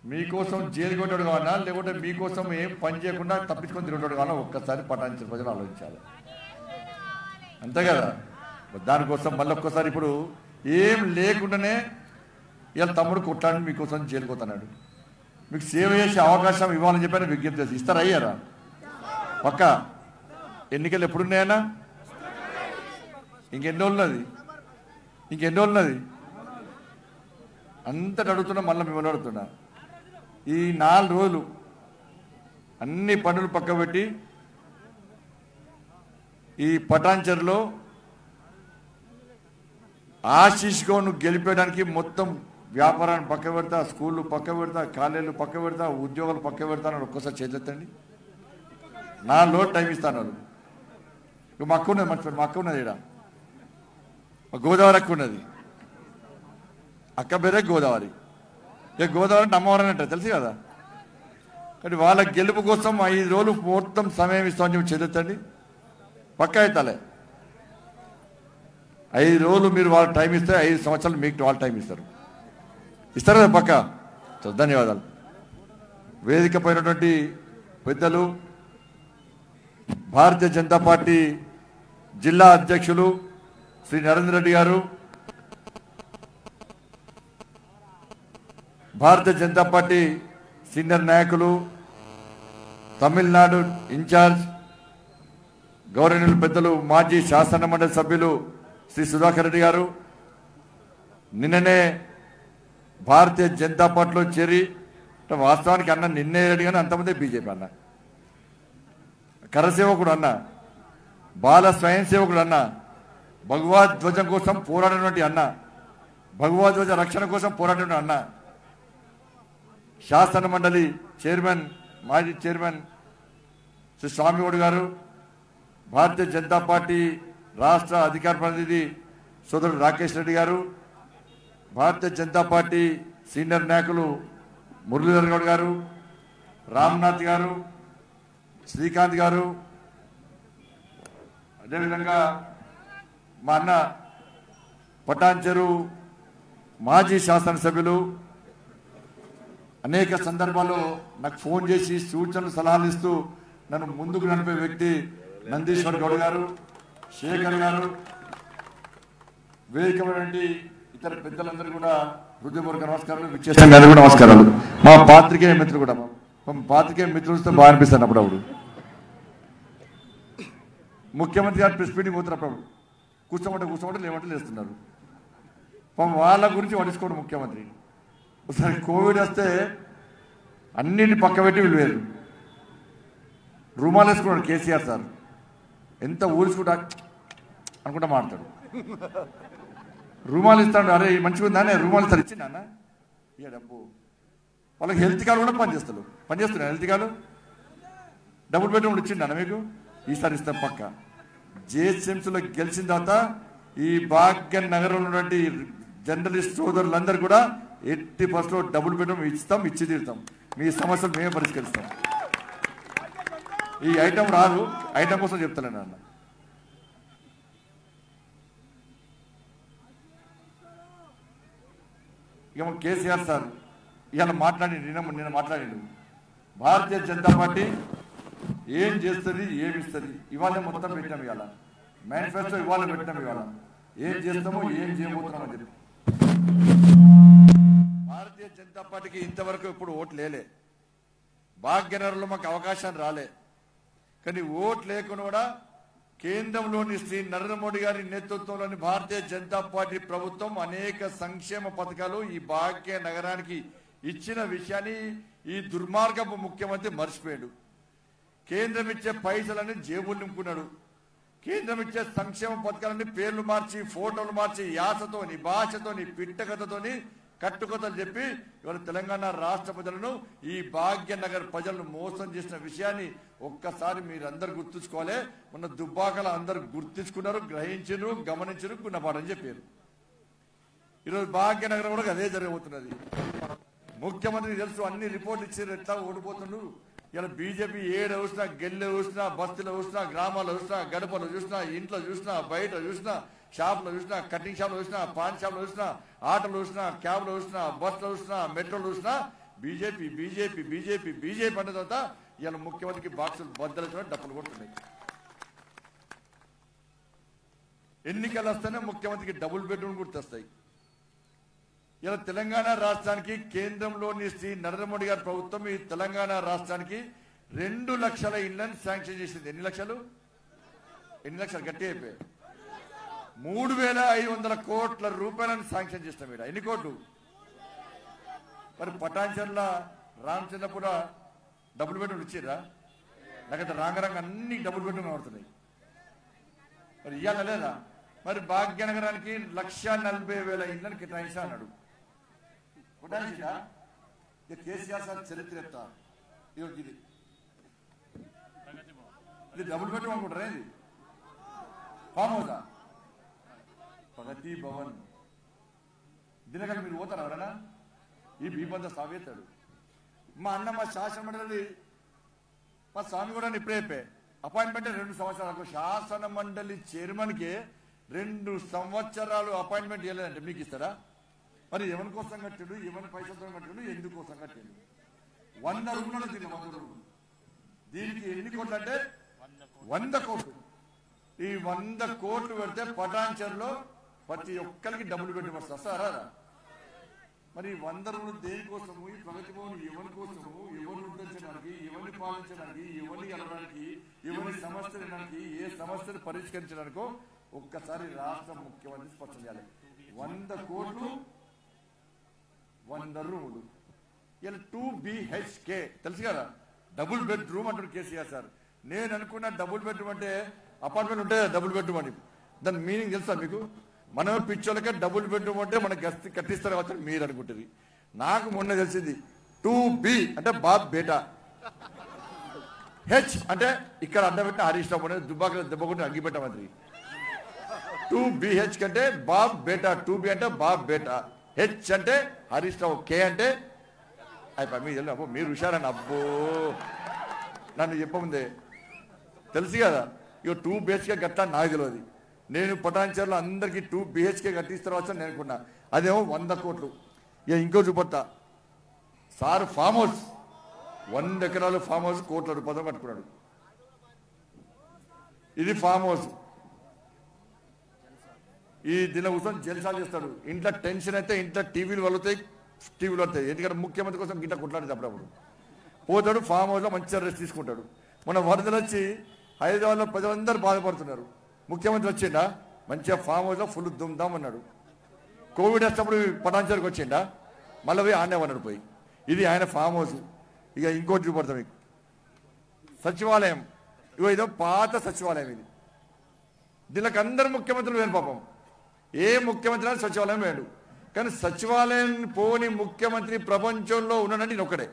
Speaker 5: మీకోసం జైలు కొట్టాడు కావాలా, లేకుంటే మీకోసం ఏం పని చేయకుండా తప్పించుకొని తిరుగుతాడు కావాలా? ఒక్కసారి పటాన్చెరు ప్రజలు ఆలోచించాలి. అంతే కదా. దానికోసం మళ్ళీ ఒక్కసారి ఇప్పుడు ఏం లేకుండానే ఇవాళ తమ్ముడు కొట్టాడు, మీకోసం జైలుకు పోతున్నాడు. మీకు సేవ చేసే అవకాశం ఇవ్వాలని చెప్పి విజ్ఞప్తి చేసి ఇస్తారా? అయ్యారా? పక్క ఎన్నికలు ఎప్పుడున్నాయన్నా? ఇంకెన్ని రోజులు ఉన్నది? అంతటి అడుగుతున్నా. మళ్ళీ మిమ్మల్ని అడుగుతున్నా. ఈ 4 రోజులు అన్ని పనులు పక్క పెట్టి ఈ పటాన్చెరులో ఆశీష్ గౌడ్ను గెలిపేయడానికి మొత్తం వ్యాపారాన్ని పక్క పెడతా, స్కూళ్ళు పక్క పెడతా, కాలేజీలు పక్క పెడతా, ఉద్యోగాలు పక్క పెడతా అని ఒక్కసారి చేతెత్తండి. 4 రోజులు టైం ఇస్తాను. మా అక్క ఉన్నది, మర్చిపోయి మా అక్క ఉన్నది. ఇక్కడ మా గోదావరి అక్క ఉన్నది. అక్క పేరే గోదావరి. గోదావరి అమ్మవారు అని అంటారు, తెలుసు కదా. కానీ వాళ్ళ గెలుపు కోసం 5 రోజులు మొత్తం సమయం ఇస్తామని చెప్పి చేతెత్తండి. పక్కా అవుతాలే. 5 రోజులు మీరు వాళ్ళ టైం ఇస్తే 5 సంవత్సరాలు మీకు వాళ్ళ టైం ఇస్తారు కదా పక్కా. ధన్యవాదాలు. వేదిక పైనటువంటి పెద్దలు, భారతీయ జనతా పార్టీ జిల్లా అధ్యక్షులు శ్రీ నరేందర్ రెడ్డి గారు, భారతీయ జనతా పార్టీ సీనియర్ నాయకులు, తమిళనాడు ఇన్ఛార్జ్ గౌరవనీయులు పెద్దలు, మాజీ శాసన మండలి సభ్యులు
Speaker 6: శ్రీ సుధాకర్ రెడ్డి గారు నిన్ననే భారతీయ జనతా పార్టీలో చేరి, వాస్తవానికి అన్న నిన్నే రెడ్డి కానీ అంతమంది బీజేపీ అన్న, కరసేవకుడు అన్న, బాల స్వయం సేవకుడు అన్న, భగవద్ ధ్వజం కోసం పోరాడినటువంటి అన్న, భగవద్ ధ్వజ రక్షణ కోసం పోరాడిన అన్న, శాసన మండలి చైర్మన్, మాజీ చైర్మన్ శ్రీ స్వామిగౌడ్ గారు, భారతీయ జనతా పార్టీ రాష్ట్ర అధికార ప్రతినిధి సోదరుడు రాకేష్ రెడ్డి గారు, భారతీయ జనతా పార్టీ సీనియర్ నాయకులు మురళీధర్ గౌడ్ గారు, రామ్నాథ్ గారు, శ్రీకాంత్ గారు, అదేవిధంగా మా అన్న పటాన్చెరు మాజీ శాసనసభ్యులు అనేక సందర్భాల్లో నాకు ఫోన్ చేసి సూచనలు సలహాలు ఇస్తూ నన్ను ముందుకు నడిపే వ్యక్తి నందీశ్వర్ గౌడ్ గారు, శేఖర్ గారు, వేదికమైనటువంటి ఇతర పెద్దలందరూ కూడా హృదయపూర్వక నమస్కారాలు, విచ్చేసిన గారు కూడా నమస్కారాలు. మా పాత్రికేయ మిత్రులు కూడా, పాత్రికేయ మిత్రులతో బాగా అనిపిస్తాను అప్పుడప్పుడు. ముఖ్యమంత్రి గారు ప్రెస్ మీటింగ్ పోతున్నప్పుడు కూర్చోమంటే లేవంటే లేస్తున్నారు. వాళ్ళ గురించి పట్టించుకోండి ముఖ్యమంత్రి. ఒకసారి కోవిడ్ వస్తే అన్నింటిని పక్క పెట్టి విలువేరు రుమాలు వేసుకున్నాడు కేసీఆర్ సార్. ఎంత ఊరుచుకుంటా అనుకుంటా మాడతాడు. రుమాలు ఇస్తాడు, అరే మంచిగా ఉందానే రుమాలు ఇస్తారు, ఇచ్చిందా ఇక డబ్బు. వాళ్ళకి హెల్త్ కార్డు కూడా పనిచేస్తున్నాయి హెల్త్ కార్డు డబుల్ బెడ్రూమ్ ఇచ్చిండా మీకు? ఈసారి ఇస్తాం పక్క. జిహెచ్ఎంసీలో గెలిచిన తర్వాత ఈ భాగ్య నగరంలో ఉన్నటువంటి జర్నలిస్ట్ సోదరులందరూ కూడా 80% డబుల్ బెడ్రూమ్ ఇస్తాం, ఇచ్చి తీరుతాం. మీ సమస్యలు మేమే పరిష్కరిస్తాం. ఈ ఐటమ్ రాదు, ఐటమ్ కోసం చెప్తాను అన్న. ఇక కేసీఆర్ సార్ ఇవాళ నిన్న మాట్లాడిండు. భారతీయ జనతా పార్టీ ఏం చేస్తుంది, ఏమి ఇస్తుంది, ఇవాళ మొత్తం పెట్టాం. ఇవాళ మేనిఫెస్టో ఇవాళ పెట్టాం. ఇవాళ ఏం చేస్తామో ఏం చేయబోతున్నామని చెప్పి. భారతీయ జనతా పార్టీకి ఇంతవరకు ఇప్పుడు ఓట్లు లేలే. భాగ్యనగరంలో మాకు అవకాశాలు రాలే. కానీ ఓట్లు లేకుండా కూడా కేంద్రంలోని శ్రీ నరేంద్ర మోడీ గారి నేతృత్వంలోని భారతీయ జనతా పార్టీ ప్రభుత్వం అనేక సంక్షేమ పథకాలు ఈ భాగ్య నగరానికి ఇచ్చిన విషయాన్ని ఈ దుర్మార్గపు ముఖ్యమంత్రి మర్చిపోయాడు. కేంద్రం ఇచ్చే పైసలని జేబులు నింపుకున్నాడు. కేంద్రం ఇచ్చే సంక్షేమ పథకాలని పేర్లు మార్చి, ఫోటోలు మార్చి, యాసతోని, భాషతోని, పిట్టకథతోని కట్టుకథలు చెప్పి ఇవాళ తెలంగాణ రాష్ట్ర ప్రజలను, ఈ భాగ్యనగర్ ప్రజలను మోసం చేసిన విషయాన్ని ఒక్కసారి మీరందరూ గుర్తుంచుకోవాలి. మొన్న దుబ్బాకల అందరూ గుర్తించుకున్నారు, గ్రహించారు, గమనించారు, గుణపాఠం చెప్పారు. ఈరోజు భాగ్యనగరం కూడా అదే జరగబోతున్నది. ముఖ్యమంత్రి తెలుసు, అన్ని రిపోర్ట్లు ఇచ్చారు, ఎట్లా ఓడిపోతుండ్రు. ఇలా బీజేపీ ఏడు చూసినా, గెల్లె చూసినా, బస్తీలో చూసినా, గ్రామాల్లో చూసినా, గడపలో చూసినా, ఇంట్లో చూసినా, బయట చూసినా, షాప్లో చూసినా, కటింగ్ షాప్లో చూసినా, పాన్ షాప్లో చూసినా, ఆటోలో చూసినా, క్యాబ్లో చూసినా, బస్సులో చూసినా, మెట్రోలో చూసినా బీజేపీ బీజేపీ బీజేపీ బీజేపీ అన్న తర్వాత ఇలా ముఖ్యమంత్రికి బాక్సులు బద్దలు డబ్బులు కొడుతున్నాయి. ఎన్నికలు వస్తేనే ముఖ్యమంత్రికి డబుల్ బెడ్రూమ్ గుర్తొస్తాయి. ఇలా తెలంగాణ రాష్ట్రానికి కేంద్రంలోని శ్రీ నరేంద్ర మోడీ గారి ప్రభుత్వం ఈ తెలంగాణ రాష్ట్రానికి 2 లక్షల ఇళ్లను శాంక్షన్ చేసింది. ఎన్ని లక్షలు గట్టి అయిపోయాయి. 3,500 కోట్ల రూపాయలను శాంక్షన్ చేస్తాం. ఇక్కడ ఎన్ని కోట్లు? మరి పటాన్చెర్ల రామచంద్రపుర డబుల్ బెడ్రూమ్ ఇచ్చిర్రా? లేకపోతే రాంగరంగ అన్ని డబుల్ బెడ్రూమ్ పడుతున్నాయి. మరి ఇవ్వాల లేదా? మరి భాగ్యనగరానికి 1,40,000 ఇళ్లను కేటాయించా అన్నాడు. కేటాయించా? కేసీఆర్ సార్ చరిత్ర చెప్తా. ఇది డబుల్ బెడ్రూమ్ అనుకుంటారా? ఇది ఫామ్ హౌసా? ప్రగతి భవన్ దీనికన్నా మీరు పోతారా ఎవరైనా? ఈ బీబంద సావేతాడు. మా అన్న మా శాసన మండలి మా స్వామి కూడా ఇప్పుడే చెప్పే అపాయింట్మెంట్ 2 సంవత్సరాలకు. శాసన మండలి చైర్మన్కి 2 సంవత్సరాలు అపాయింట్మెంట్ ఇవ్వలేదంటే మీకు ఇస్తారా? మరి ఎవరి కోసం కట్టాడు, ఎవరి పైసలతో కట్టాడు, ఎందుకోసం కట్టాడు? 100 రూపాయలు దీన్ని 100 రూపాయలు. దీనికి ఎన్ని కోట్లు అంటే 100 కోట్లు. ఈ 100 కోట్లు పెడితే పటాన్చెర్లో ప్రతి ఒక్కరికి డబ్బులు పెట్టి వస్తారా? మరి 100 రూపాయలు దేనికోసము? ఈ ప్రగతి భవన్ ఎవరి కోసము? ఎవరిని ఉద్ధరించడానికి, ఎవరిని పాలించడానికి, ఎవరిని వెళ్ళడానికి, ఎవరి సమస్యలు వినడానికి, ఏ సమస్యలు పరిష్కరించడానికో ఒక్కసారి రాష్ట్ర ముఖ్యమంత్రి స్పష్టం చేయాలి. 100 కోట్లు 100 రూములు. ఇలా 2 BHK తెలుసు కదా, డబుల్ బెడ్రూమ్ అంటారు కేసీఆర్ సార్. నేను అనుకున్న డబుల్ బెడ్రూమ్ అంటే అపార్ట్మెంట్ ఉంటే డబుల్ బెడ్రూమ్ అని. దాని మీనింగ్ తెలుసా మీకు? మనమే పిచ్చోళ్ళకే డబుల్ బెడ్రూమ్ అంటే మనకి కట్టిస్తారు కావచ్చు మీరు అనుకుంటుంది. నాకు మొన్న తెలిసింది 2B అంటే బాబ్ బేటా, H అంటే ఇక్కడ అడ్డబెట్టిన హరీష్ రావు అనేది దుబ్బాక దెబ్బకుండా అగ్గిపెట్ట మంత్రి. 2BH అంటే బాబ్ బేటా, 2B అంటే బాబ్ బేటా, H అంటే హరీష్ రావు, K అంటే అయిపోయి మీరు అబ్బో మీరు హుషారని అబ్బో నన్ను చెప్పముందే తెలుసు కదా. ఇక 2 BHK గట్టా నాకు తెలియదు. నేను పటాన్చర్లో అందరికీ 2 BHK కట్టిస్తారు నేను అనుకున్నా. అదేమో 100 కోట్లు. ఇక ఇంకో చూపొత్తా సార్ ఫామ్ హౌస్ 100 ఎకరాలు ఫామ్ హౌస్ కోట్ల రూపాయలు కట్టుకున్నాడు. ఇది ఫామ్ హౌస్. ఈ దిన కూర్చొని జల్సాలు చేస్తాడు. ఇంట్లో టెన్షన్ అయితే ఇంట్లో టీవీలు వలుతాయి, టీవీలు వస్తాయి. ఎందుకంటే ముఖ్యమంత్రి కోసం గిట్ట కొట్లాడి అప్పుడప్పుడు పోతాడు. ఫామ్ హౌస్లో మంచిగా రెస్ట్ తీసుకుంటాడు. మన వరదలు వచ్చి హైదరాబాద్లో ప్రజలందరూ బాధపడుతున్నారు. ముఖ్యమంత్రి వచ్చిండా మంచిగా ఫామ్ హౌస్లో ఫుల్ దుమ్దాం అన్నాడు. కోవిడ్ వచ్చినప్పుడు పటాన్చర్కి వచ్చిండా మళ్ళీ పోయి ఆనే అన్నాడు పోయి. ఇది ఆయన ఫామ్ హౌస్. ఇక ఇంకోటి చూపడతాం మీకు సచివాలయం. ఇదో పాత సచివాలయం ఇది. దీనికి అందరు ముఖ్యమంత్రులు వేరు పాపం. ఏ ముఖ్యమంత్రి అయినా సచివాలయం వేడు. కానీ సచివాలయం పోని ముఖ్యమంత్రి ప్రపంచంలో ఉన్నాడంటే నేను ఒక్కడే.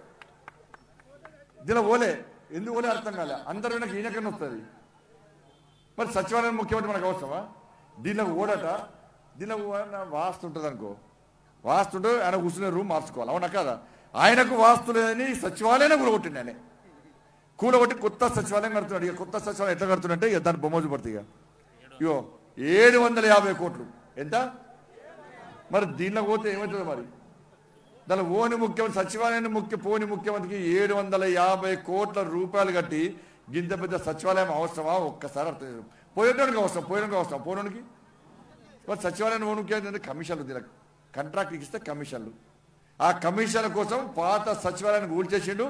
Speaker 6: దీనిలో ఓలే ఎందుకు ఓలే అర్థం కాలే. అందరూ నాకు ఈయనకన్నా వస్తుంది. మరి సచివాలయం ముఖ్యమంత్రి మనకు అవసరమా? దీనిలో ఓడట, దీనిలో వాస్తు ఉంటుంది అనుకో, వాస్తుంటే ఆయన కూర్చునే రూమ్ మార్చుకోవాలి. అవునా కాదా? ఆయనకు వాస్తు లేదని సచివాలయం కూలగొట్టిండి. ఆయన కూలగొట్టి కొత్త సచివాలయం కడుతున్నాడు. ఇక కొత్త సచివాలయం ఎట్లా కడుతున్నట్టే ఇక దాని బొమ్మ చూపడుతుంది. ఇక ఇగో 750 కోట్లు ఎంత? మరి దీనిలో పోతే ఏమవుతుంది? మరి దాని ఓని ముఖ్యమంత్రి సచివాలయాన్ని పోని ముఖ్యమంత్రికి 750 కోట్ల రూపాయలు కట్టి గింత పెద్ద సచివాలయం అవసరమా? ఒక్కసారి అర్థం చేసుకో. పోయేటోనికి అవసరం, పోయేటోనికి అవసరం, పోనోనికి. మరి సచివాలయం ఓని ముఖ్యమంత్రి కమిషన్లు, దీనికి కాంట్రాక్ట్ ఇస్తే కమిషన్లు. ఆ కమిషన్ల కోసం పాత సచివాలయాన్ని కూల్చేసిండు.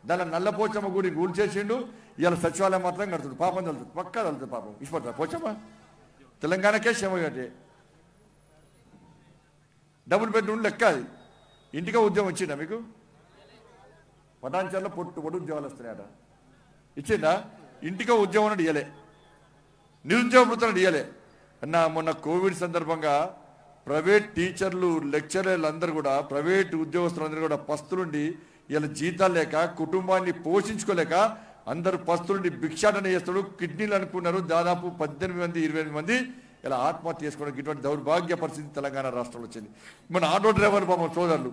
Speaker 6: దాని నల్లపోచమ్మ గుడి కూల్చేసిండు. ఇవాళ సచివాలయం మాత్రం కడుతుంది. పాపం తలుతుంది, పక్కా తలుతుంది పాపం. ఇష్టపడతా పోచమ్మ తెలంగాణకే క్షేమ కట్టే డబుల్ బెడ్రూమ్ లెక్క. అది ఇంటికే ఉద్యోగం ఇచ్చిండా మీకు? పటాన్చర్లో పొట్టు ఉద్యోగాలు వస్తున్నాయట. ఇచ్చిండా? ఇంటికే ఉద్యోగం ఇయ్యలే, నిరుద్యోగ వృత్తులను ఇయ్యలే అన్న. మొన్న కోవిడ్ సందర్భంగా ప్రైవేట్ టీచర్లు, లెక్చరర్లు అందరూ కూడా, ప్రైవేట్ ఉద్యోగస్తులందరూ కూడా పస్తులుండి ఇలా జీతాలు లేక కుటుంబాన్ని పోషించుకోలేక అందరూ పస్తులుండి భిక్షాటన చేస్తాడు. కిడ్నీలు అనుకున్నారు. దాదాపు 18 మంది 28 మంది ఇలా ఆత్మహత్య చేసుకోవడానికి ఇటువంటి దౌర్భాగ్య పరిస్థితి తెలంగాణ రాష్ట్రంలో వచ్చింది. మన ఆటో డ్రైవర్లు పాపం సోదరులు,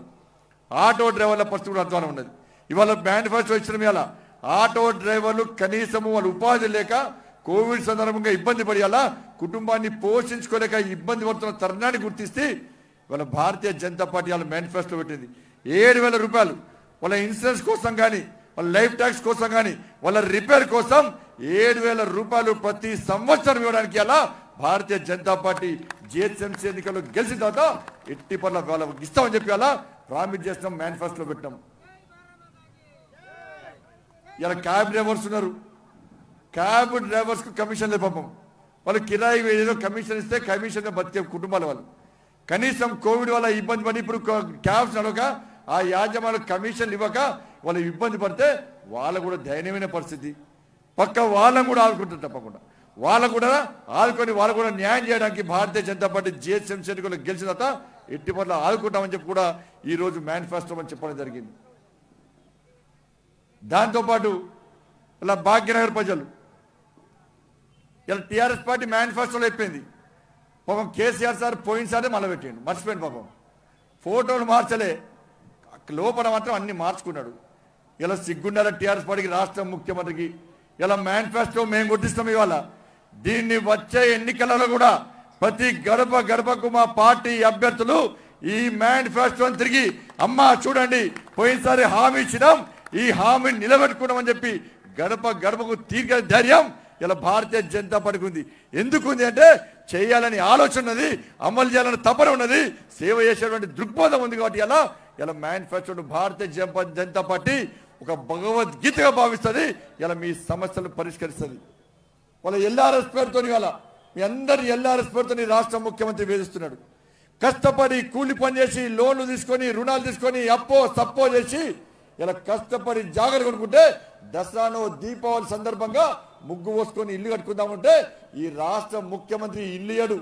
Speaker 6: ఆటో డ్రైవర్ల పరిస్థితి కూడా అధ్వానం ఉన్నది. ఇవాళ మేనిఫెస్టో ఇచ్చిన ఇవాళ ఆటో డ్రైవర్లు కనీసము వాళ్ళు ఉపాధి లేక కోవిడ్ సందర్భంగా ఇబ్బంది పడేయాలా, కుటుంబాన్ని పోషించుకోలేక ఇబ్బంది పడుతున్న తరుణాన్ని గుర్తిస్తే వాళ్ళ భారతీయ జనతా పార్టీ వాళ్ళ మేనిఫెస్టో పెట్టింది. 7,000 రూపాయలు వాళ్ళ ఇన్సూరెన్స్ కోసం కానీ, వాళ్ళ లైఫ్ ట్యాక్స్ కోసం కానీ, వాళ్ళ రిపేర్ కోసం 7,000 రూపాయలు ప్రతి సంవత్సరం ఇవ్వడానికి అలా భారతీయ జనతా పార్టీ జిహెచ్ఎంసీ ఎన్నికల్లో గెలిచిన తర్వాత ఎట్టి పనుల వాళ్ళకి ఇస్తామని చెప్పి అలా ప్రామిస్ చేసినాం, మేనిఫెస్టోలో పెట్టాం. ఇలా క్యాబ్ డ్రైవర్స్ ఉన్నారు. క్యాబ్ డ్రైవర్స్ కు కమిషన్ లేదు పాపం. వాళ్ళు కిరాయి ఏదో కమిషన్ ఇస్తే కమిషన్ బతికే కుటుంబాల వాళ్ళు. కనీసం కోవిడ్ వల్ల ఇబ్బంది పడి ఇప్పుడు క్యాబ్స్ నడవక ఆ యాజమాన్య కమిషన్లు ఇవ్వక వాళ్ళు ఇబ్బంది పడితే వాళ్ళకు కూడా దయనీయమైన పరిస్థితి. పక్క వాళ్ళని కూడా ఆదుకుంటారు. తప్పకుండా వాళ్ళకు కూడా ఆదుకొని వాళ్ళు కూడా న్యాయం చేయడానికి భారతీయ జనతా పార్టీ జిహెచ్ఎంసీ ఎన్నికల్లో గెలిచిన తర్వాత ఎట్టి పట్ల ఆదుకుంటామని చెప్పి కూడా ఈరోజు మేనిఫెస్టో అని చెప్పడం జరిగింది. దాంతోపాటు ఇలా భాగ్యనగర్ ప్రజలు ఇలా టీఆర్ఎస్ పార్టీ మేనిఫెస్టోలో అయిపోయింది. పాపం కేసీఆర్ సార్ పోయినసారి మళ్ళీ పెట్టిండు, మర్చిపోయింది పాపం. ఫోటోలు మార్చలే, లోపల మాత్రం అన్ని మార్చుకున్నాడు. ఇలా సిగ్గుండాల టీఆర్ఎస్ పార్టీకి, రాష్ట్ర ముఖ్యమంత్రికి. ఇలా మేనిఫెస్టో మేము గుర్తిస్తాం. ఇవాళ దీన్ని వచ్చే ఎన్నికలలో కూడా ప్రతి గడప గడపకు మా పార్టీ అభ్యర్థులు ఈ మేనిఫెస్టోని తిరిగి అమ్మా చూడండి పోయినసారి హామీ ఇచ్చినాం, ఈ హామీని నిలబెట్టుకున్నామని చెప్పి గడప గడపకు తీర్చే ధైర్యం ఇలా భారతీయ జనతా పార్టీకి ఉంది. ఎందుకు ఉంది అంటే చేయాలని ఆలోచన ఉన్నది, అమలు చేయాలని తపన ఉన్నది, సేవ చేసేటువంటి దృక్పథం ఉంది. కాబట్టి ఇలా మేనిఫెస్టోను భారతీయ జనతా పార్టీ ఒక భగవద్గీతగా భావిస్తుంది. ఇలా మీ సమస్యలు పరిష్కరిస్తుంది. వాళ్ళ ఎల్ఆర్ఎస్ పేరుతో ఇవాళ మీ అందరి ఎల్ఆర్ఎస్ పేరుతో రాష్ట్ర ముఖ్యమంత్రి వేధిస్తున్నాడు. కష్టపడి కూలి పని చేసి లోన్లు తీసుకొని రుణాలు తీసుకొని అప్పో సప్పో చేసి ఇలా కష్టపడి జాగ్రత్త కొనుక్కుంటే దసరాను దీపావళి సందర్భంగా ముగ్గు పోసుకొని ఇల్లు కట్టుకుందామంటే ఈ రాష్ట్ర ముఖ్యమంత్రి ఇల్లు ఇయ్యడు,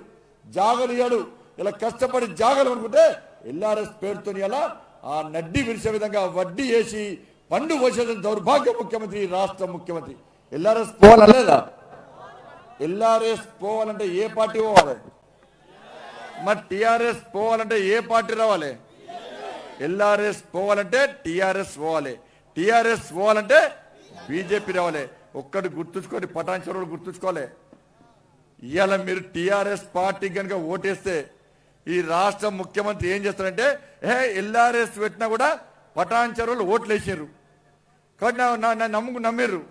Speaker 6: జాగలు ఇయ్యడు. ఇలా కష్టపడి జాగలు కొనుక్కుంటే ఎల్ఆర్ఎస్ పేరుతో ఇలా ఆ నడ్డి విరిసే విధంగా వడ్డీ వేసి పండు పోసే దౌర్భాగ్య ముఖ్యమంత్రి రాష్ట్ర ముఖ్యమంత్రి. ఎల్ఆర్ఎస్ పోవాలలేదా? ఎల్ఆర్ఎస్ పోవాలంటే ఏ పార్టీ పోవాలి? మరి టిఆర్ఎస్ పోవాలంటే ఏ పార్టీ రావాలి? ఎల్ఆర్ఎస్ పోవాలంటే టిఆర్ఎస్ పోవాలి, టిఆర్ఎస్ పోవాలంటే బీజేపీ రావాలి. ఒక్కటి గుర్తుంచుకోండి, పటాన్చెరువులు గుర్తుంచుకోవాలి. ఇవాళ మీరు టిఆర్ఎస్ పార్టీ కనుక ఓటేస్తే ఈ రాష్ట్ర ముఖ్యమంత్రి ఏం చేస్తారంటే ఎల్ఆర్ఎస్ పెట్టినా కూడా పటాన్చెరువులు ఓట్లు వేసారు కాబట్టి నమ్మిర్రు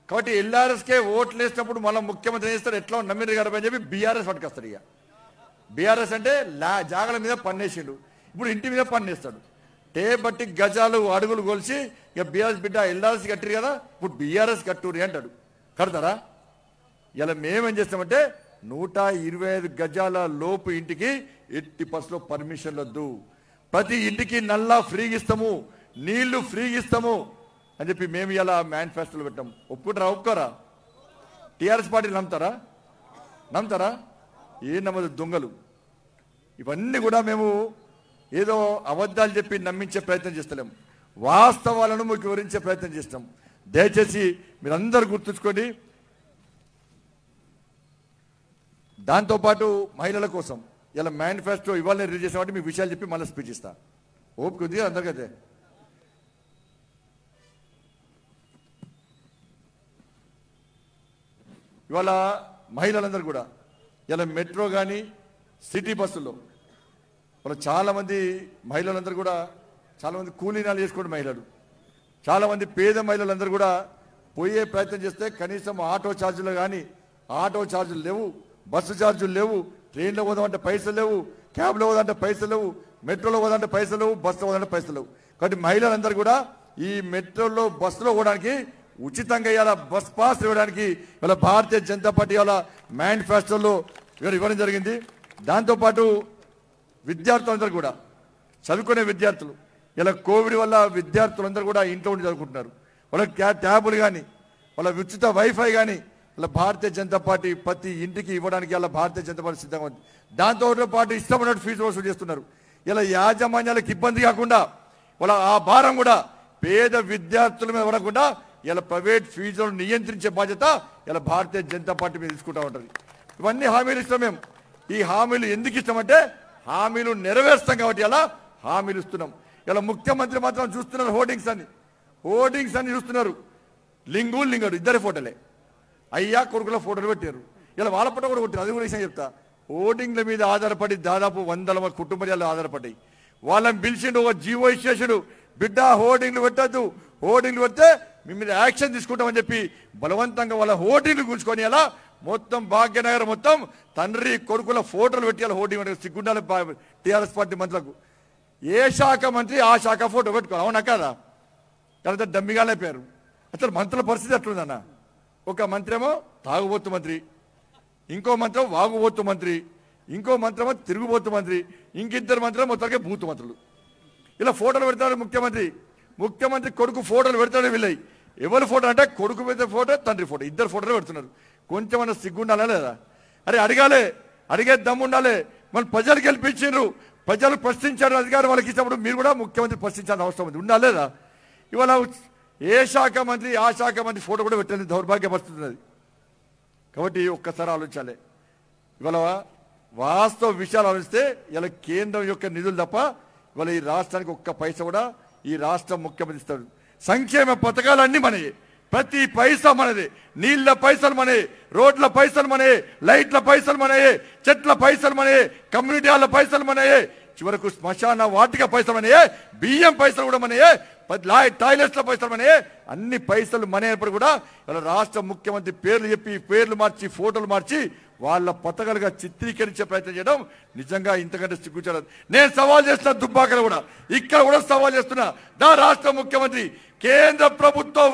Speaker 6: కాబట్టి ఎల్ఆర్ఎస్కే ఓట్లు వేసినప్పుడు మళ్ళీ ముఖ్యమంత్రి ఏం చేస్తారు, ఎట్లా నమ్మిర్రు గారు అని చెప్పి బీఆర్ఎస్ పట్టుకొస్తారు. ఇక బీఆర్ఎస్ అంటే జాగల మీద పన్నేసిండు, ఇప్పుడు ఇంటి మీద పన్నేస్తాడు. బట్టి గజాలు అడుగులు కొలిసి ఇక బీఆర్ఎస్ బిడ్డ ఎల్ఆర్ఎస్ కట్టిరు కదా, ఇప్పుడు బీఆర్ఎస్ కట్టుర్రి అంటాడు. కడతారా? ఇలా మేమేం చేస్తామంటే 125 గజాల లోపు ఇంటికి ఎట్టి బస్సులో పర్మిషన్ వద్దు, ప్రతి ఇంటికి నల్లా ఫ్రీగా ఇస్తాము, నీళ్లు ఫ్రీగా ఇస్తాము అని చెప్పి మేము ఇలా మేనిఫెస్టోలో పెట్టాం. ఒప్పుకుంటారా? ఒప్పుకోరా? టీఆర్ఎస్ పార్టీలు నమ్ముతారా? ఏ నమ్మదు దొంగలు. ఇవన్నీ కూడా మేము ఏదో అబద్ధాలు చెప్పి నమ్మించే ప్రయత్నం చేస్తలేము, వాస్తవాలను మీకు వివరించే ప్రయత్నం చేస్తాం. దయచేసి మీరందరూ గుర్తుంచుకోండి. దాంతోపాటు మహిళల కోసం ఇలా మేనిఫెస్టో ఇవాళ రిలీజ్ చేసిన వాటి మీ విషయాలు చెప్పి మళ్ళీ స్పీచ్ ఇస్తా. ఓపిక ఉంది అందరికైతే. ఇవాళ మహిళలందరూ కూడా ఇలా మెట్రో కానీ సిటీ బస్సుల్లో వాళ్ళ చాలామంది మహిళలందరూ కూడా చాలామంది కూలీనాలు చేసుకోండి మహిళలు, చాలామంది పేద మహిళలందరూ కూడా పోయే ప్రయత్నం చేస్తే కనీసం ఆటో ఛార్జీలు కానీ ఆటో ఛార్జీలు లేవు, బస్సు ఛార్జీలు లేవు, ట్రైన్లో పోదామంటే పైసలు లేవు, క్యాబ్లో పోదామంటే పైసలు లేవు, మెట్రోలో పోదామంటే పైసలు లేవు, బస్సులో పోదామంటే పైసలు లేవు. కాబట్టి మహిళలందరూ కూడా ఈ మెట్రోలో బస్సులో పోవడానికి ఉచితంగా ఇలా బస్ పాస్ ఇవ్వడానికి ఇలా భారతీయ జనతా పార్టీ వాళ్ళ మేనిఫెస్టోలో ఇవ్వడం జరిగింది. దాంతోపాటు విద్యార్థులందరూ కూడా చదువుకునే విద్యార్థులు ఇలా కోవిడ్ వల్ల విద్యార్థులందరూ కూడా ఇంట్లో ఉండి చదువుకుంటున్నారు. వాళ్ళకి ట్యాబులు కానీ వాళ్ళ ఉచిత వైఫై కానీ ఇలా భారతీయ జనతా పార్టీ ప్రతి ఇంటికి ఇవ్వడానికి ఇలా భారతీయ జనతా పార్టీ సిద్ధంగా ఉంది. దాంతో పాటు ఇష్టమైనట్టు ఫీజు వసూలు చేస్తున్నారు. ఇలా యాజమాన్యాలకు ఇబ్బంది కాకుండా వాళ్ళ ఆ భారం కూడా పేద విద్యార్థుల మీద పడకుండా ఇలా ప్రైవేట్ ఫీజులను నియంత్రించే బాధ్యత ఇలా భారతీయ జనతా పార్టీ మీద తీసుకుంటూ ఉంటుంది. ఇవన్నీ హామీలు ఇస్తాం మేము. ఈ హామీలు ఎందుకు ఇస్తామంటే హామీలు నెరవేరుస్తాం కాబట్టి ఇలా హామీలు ఇస్తున్నాం. ఇలా ముఖ్యమంత్రి మాత్రం చూస్తున్నారు హోర్డింగ్స్ అన్ని చూస్తున్నారు. లింగడు ఇద్దరి ఫోటోలే, అయ్యా కొడుకుల ఫోటోలు పెట్టారు. ఇలా వాళ్ళ ఫోటో కూడా కొట్టారు. అది కూడా విషయం చెప్తా. హోర్డింగ్ల మీద ఆధారపడి దాదాపు 100 కుటుంబాలు ఆధారపడ్డాయి. వాళ్ళని పిలిచిండు, ఒక జీవో ఇచ్చేసాడు, బిడ్డ హోర్డింగ్లు పెట్టద్దు, హోర్డింగ్లు పెడితే మీ మీద యాక్షన్ తీసుకుంటామని చెప్పి బలవంతంగా వాళ్ళ హోర్డింగ్లు కూర్చుకొని అలా మొత్తం భాగ్యనగర్ మొత్తం తండ్రి కొడుకుల ఫోటోలు పెట్టి అలా హోర్డింగ్ సిగ్గుండాలి టీఆర్ఎస్ పార్టీ మంత్రులకు. ఏ శాఖ మంత్రి ఆ శాఖ ఫోటో పెట్టుకోవాలి, అవునా కాదా? లేకపోతే డమ్మిగానే పేరు. అసలు మంత్రుల పరిస్థితి ఎట్లుందన్న? ఒక మంత్రి ఏమో తాగుబోతు మంత్రి, ఇంకో మంత్రం వాగుబోతు మంత్రి, ఇంకో మంత్రమో తిరుగుబోతు మంత్రి, ఇంకిద్దరు మంత్రులు మొత్తానికి బూతు మంత్రులు. ఇలా ఫోటోలు పెడతాడు ముఖ్యమంత్రి కొడుకు ఫోటోలు పెడతాడు. వీళ్ళవి ఎవరి ఫోటో అంటే కొడుకు మీద ఫోటో, తండ్రి ఫోటో, ఇద్దరు ఫోటోలు పెడుతున్నారు. కొంచెమన్నా సిగ్గుండాలా లేదా? అరే అడిగే దమ్ము ఉండాలి. మన ప్రజలు గెలిపించారు, ప్రజలు ప్రశ్నించారు, అధికారం వాళ్ళకి ఇచ్చినప్పుడు మీరు కూడా ముఖ్యమంత్రి ప్రశ్నించాల్సిన అవసరం ఉంది, ఉండాలి లేదా? ఇవాళ ఏ శాఖ మంత్రి ఆ శాఖ మంత్రి ఫోటో కూడా పెట్టండి, దౌర్భాగ్య పరిస్థితి అది. కాబట్టి ఒక్కసారి ఆలోచించాలి. ఇవాళ వాస్తవ విషయాలు ఆలోచిస్తే ఇలా కేంద్రం యొక్క నిధులు తప్ప ఇవాళ ఈ రాష్ట్రానికి ఒక్క పైసా కూడా ఈ రాష్ట్రం ముఖ్యమంత్రి ఇస్తాడు. సంక్షేమ పథకాలన్నీ మనయే, ప్రతి పైసా మనదే. నీళ్ల పైసలు మనయే, రోడ్ల పైసలు మనయే, లైట్ల పైసలు మనయే, చెట్ల పైసలు మనయే, కమ్యూనిటీ హాల్ల పైసలు మనయే, చివరకు శ్మశాన వాటిక పైసలు మనయే, బియ్యం పైసలు కూడా మనయే, టాయిలెట్ల పైసలు మనయే. అన్ని పైసలు మనైనప్పుడు కూడా ఇలా రాష్ట్ర ముఖ్యమంత్రి పేర్లు చెప్పి పేర్లు మార్చి ఫోటోలు మార్చి వాళ్ళ పథకాలుగా చిత్రీకరించే ప్రయత్నం చేయడం నిజంగా ఇంతకంటే సిగ్గుచేయడం. నేను సవాల్ చేస్తున్నా, దుబ్బాకలు కూడా ఇక్కడ కూడా సవాల్ చేస్తున్నా. రాష్ట్ర ముఖ్యమంత్రి కేంద్ర ప్రభుత్వం